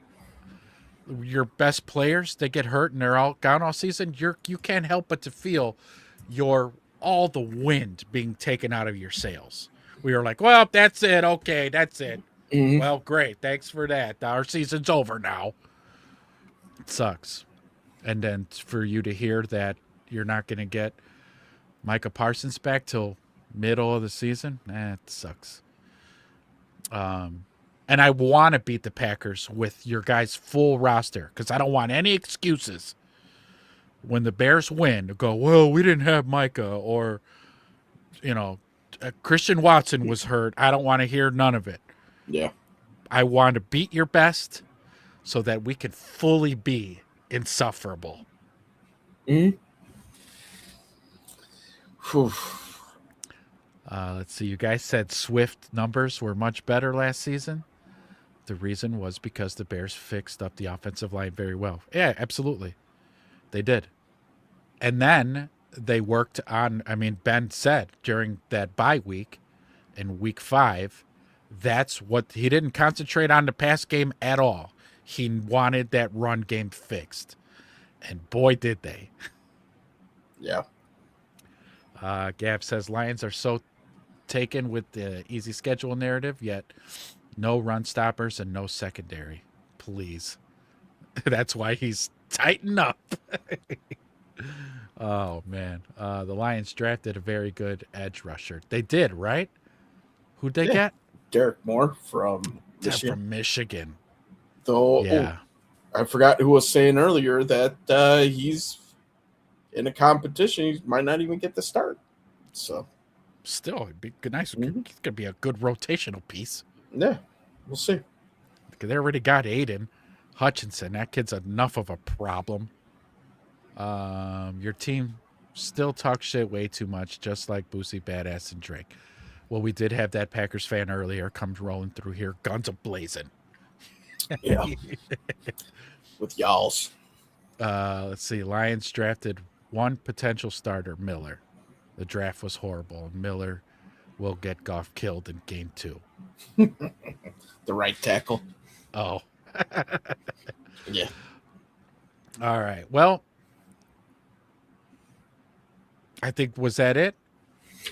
your best players, they get hurt and they're all gone all season. You can't help but to feel all the wind being taken out of your sails. We were like, well, that's it. Okay, that's it. Mhm. Well, great. Thanks for that. Our season's over now. It sucks. And then for you to hear that you're not going to get Micah Parsons back till middle of the season, it sucks. And I want to beat the Packers with your guys' full roster because I don't want any excuses when the Bears win to go, well, we didn't have Micah, or, Christian Watson was hurt. I don't want to hear none of it. Yeah. I want to beat your best so that we can fully be insufferable. Mm-hmm. Let's see. You guys said Swift numbers were much better last season. The reason was because the Bears fixed up the offensive line very well. Yeah, absolutely. They did. And then they worked on, Ben said during that bye week in week 5, that's what he didn't concentrate on the pass game at all. He wanted that run game fixed. And boy, did they. Yeah. Gav says Lions are so taken with the easy schedule narrative, yet no run stoppers and no secondary. Please. That's why he's tightened up. Oh, man. The Lions drafted a very good edge rusher. They did, right? Who'd they get? Derek Moore from Michigan. From Michigan. Though, yeah. I forgot who was saying earlier that he's in a competition. He might not even get the start. So, still, it'd be good. Nice. Mm-hmm. It's gonna be a good rotational piece. Yeah, we'll see. They already got Aiden Hutchinson. That kid's enough of a problem. Your team still talks shit way too much, just like Boosie, Badass, and Drake. Well, we did have that Packers fan earlier come rolling through here, guns a-blazing. Yeah. With y'alls. Let's see. Lions drafted one potential starter, Miller. The draft was horrible. Miller will get Goff killed in game 2. The right tackle. Oh. Yeah. All right. Well, I think, was that it?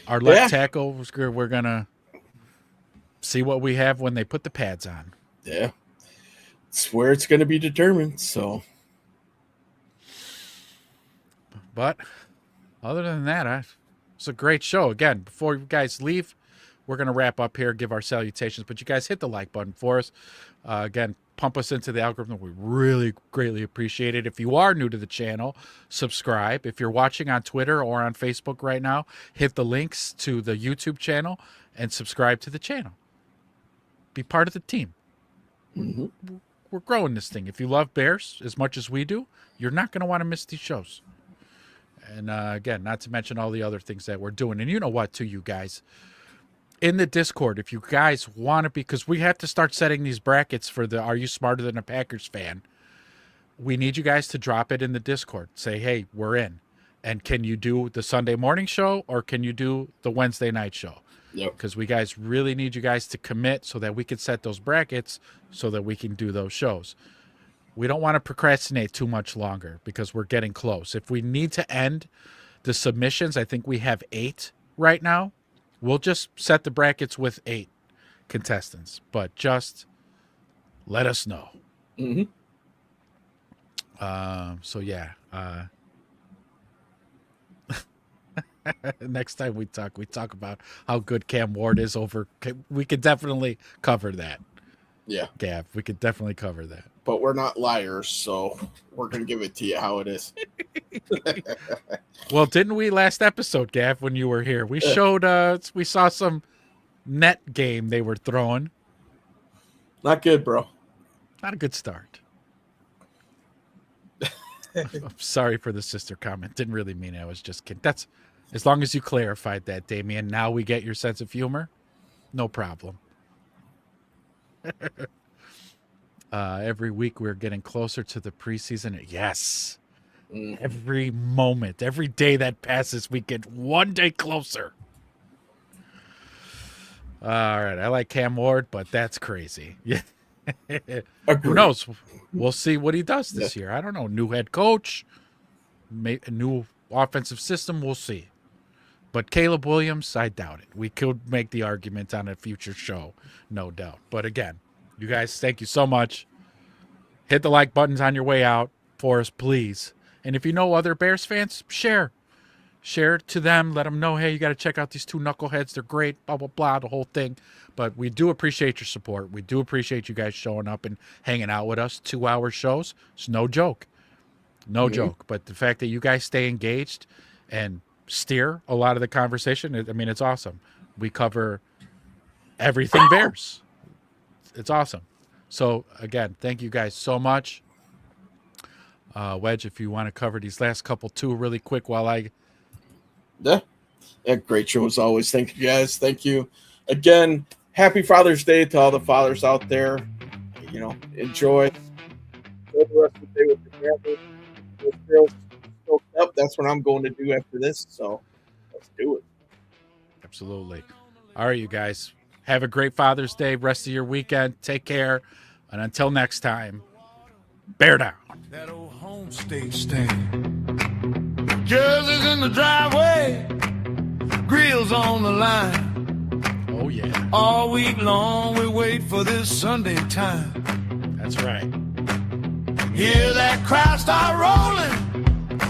Our left tackle, we're going to see what we have when they put the pads on. Yeah. It's where it's going to be determined, so. But other than that, it's a great show. Again, before you guys leave, we're going to wrap up here, give our salutations. But you guys hit the like button for us. Again, pump us into the algorithm. We really greatly appreciate it. If you are new to the channel, subscribe. If you're watching on Twitter or on Facebook right now, hit the links to the YouTube channel and subscribe to the channel. Be part of the team. Mm-hmm. We're growing this thing. If you love Bears as much as we do, you're not going to want to miss these shows. And again, not to mention all the other things that we're doing. And you know what, too, you guys? In the Discord, if you guys want to be, because we have to start setting these brackets for the Are You Smarter Than a Packers Fan? We need you guys to drop it in the Discord. Say, hey, we're in. And can you do the Sunday morning show or can you do the Wednesday night show? Yep. Because we guys really need you guys to commit so that we can set those brackets so that we can do those shows. We don't want to procrastinate too much longer because we're getting close. If we need to end the submissions, I think we have 8 right now. We'll just set the brackets with 8 contestants, but just let us know. Mm-hmm. So yeah. Next time we talk about how good Cam Ward is over. We could definitely cover that. Yeah. Gav, we could definitely cover that. But we're not liars, so we're going to give it to you how it is. Well, didn't we last episode, Gav, when you were here? We showed, we saw some net game they were throwing. Not good, bro. Not a good start. I'm sorry for the sister comment. Didn't really mean it. I was just kidding. That's, as long as you clarified that, Damien, now we get your sense of humor. No problem. Every week we're getting closer to the preseason. Yes. Every moment, every day that passes, we get one day closer. All right. I like Cam Ward, but that's crazy. Yeah. Who knows? We'll see what he does this year. I don't know. New head coach, a new offensive system. We'll see. But Caleb Williams, I doubt it. We could make the argument on a future show, no doubt. But again, you guys, thank you so much. Hit the like buttons on your way out for us, please. And if you know other Bears fans, share. Share it to them. Let them know, hey, you got to check out these two knuckleheads. They're great, blah, blah, blah, the whole thing. But we do appreciate your support. We do appreciate you guys showing up and hanging out with us. 2-hour shows. It's no joke. No joke. But the fact that you guys stay engaged and steer a lot of the conversation, I mean, it's awesome. We cover everything Bears. It's awesome. So, again, thank you guys so much. Wedge, if you want to cover these last couple two really quick while I... Yeah, great show as always. Thank you, guys. Thank you. Again, happy Father's Day to all the fathers out there. You know, enjoy the rest of the day with your family. Those girls stoked up. That's what I'm going to do after this, so let's do it. Absolutely. All right, you guys. Have a great Father's Day. Rest of your weekend. Take care. And until next time, bear down. That old home state stand. Jerseys in the driveway. Grills on the line. Oh, yeah. All week long we wait for this Sunday time. That's right. Hear that crowd start rolling.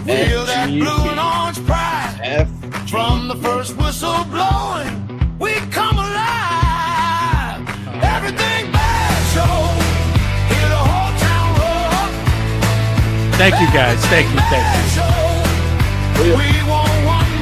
Feel that blue and orange pride. From the first whistle blowing, we come alive. Everything bad show. Hear the whole town roar. Thank you, guys. Thank you. We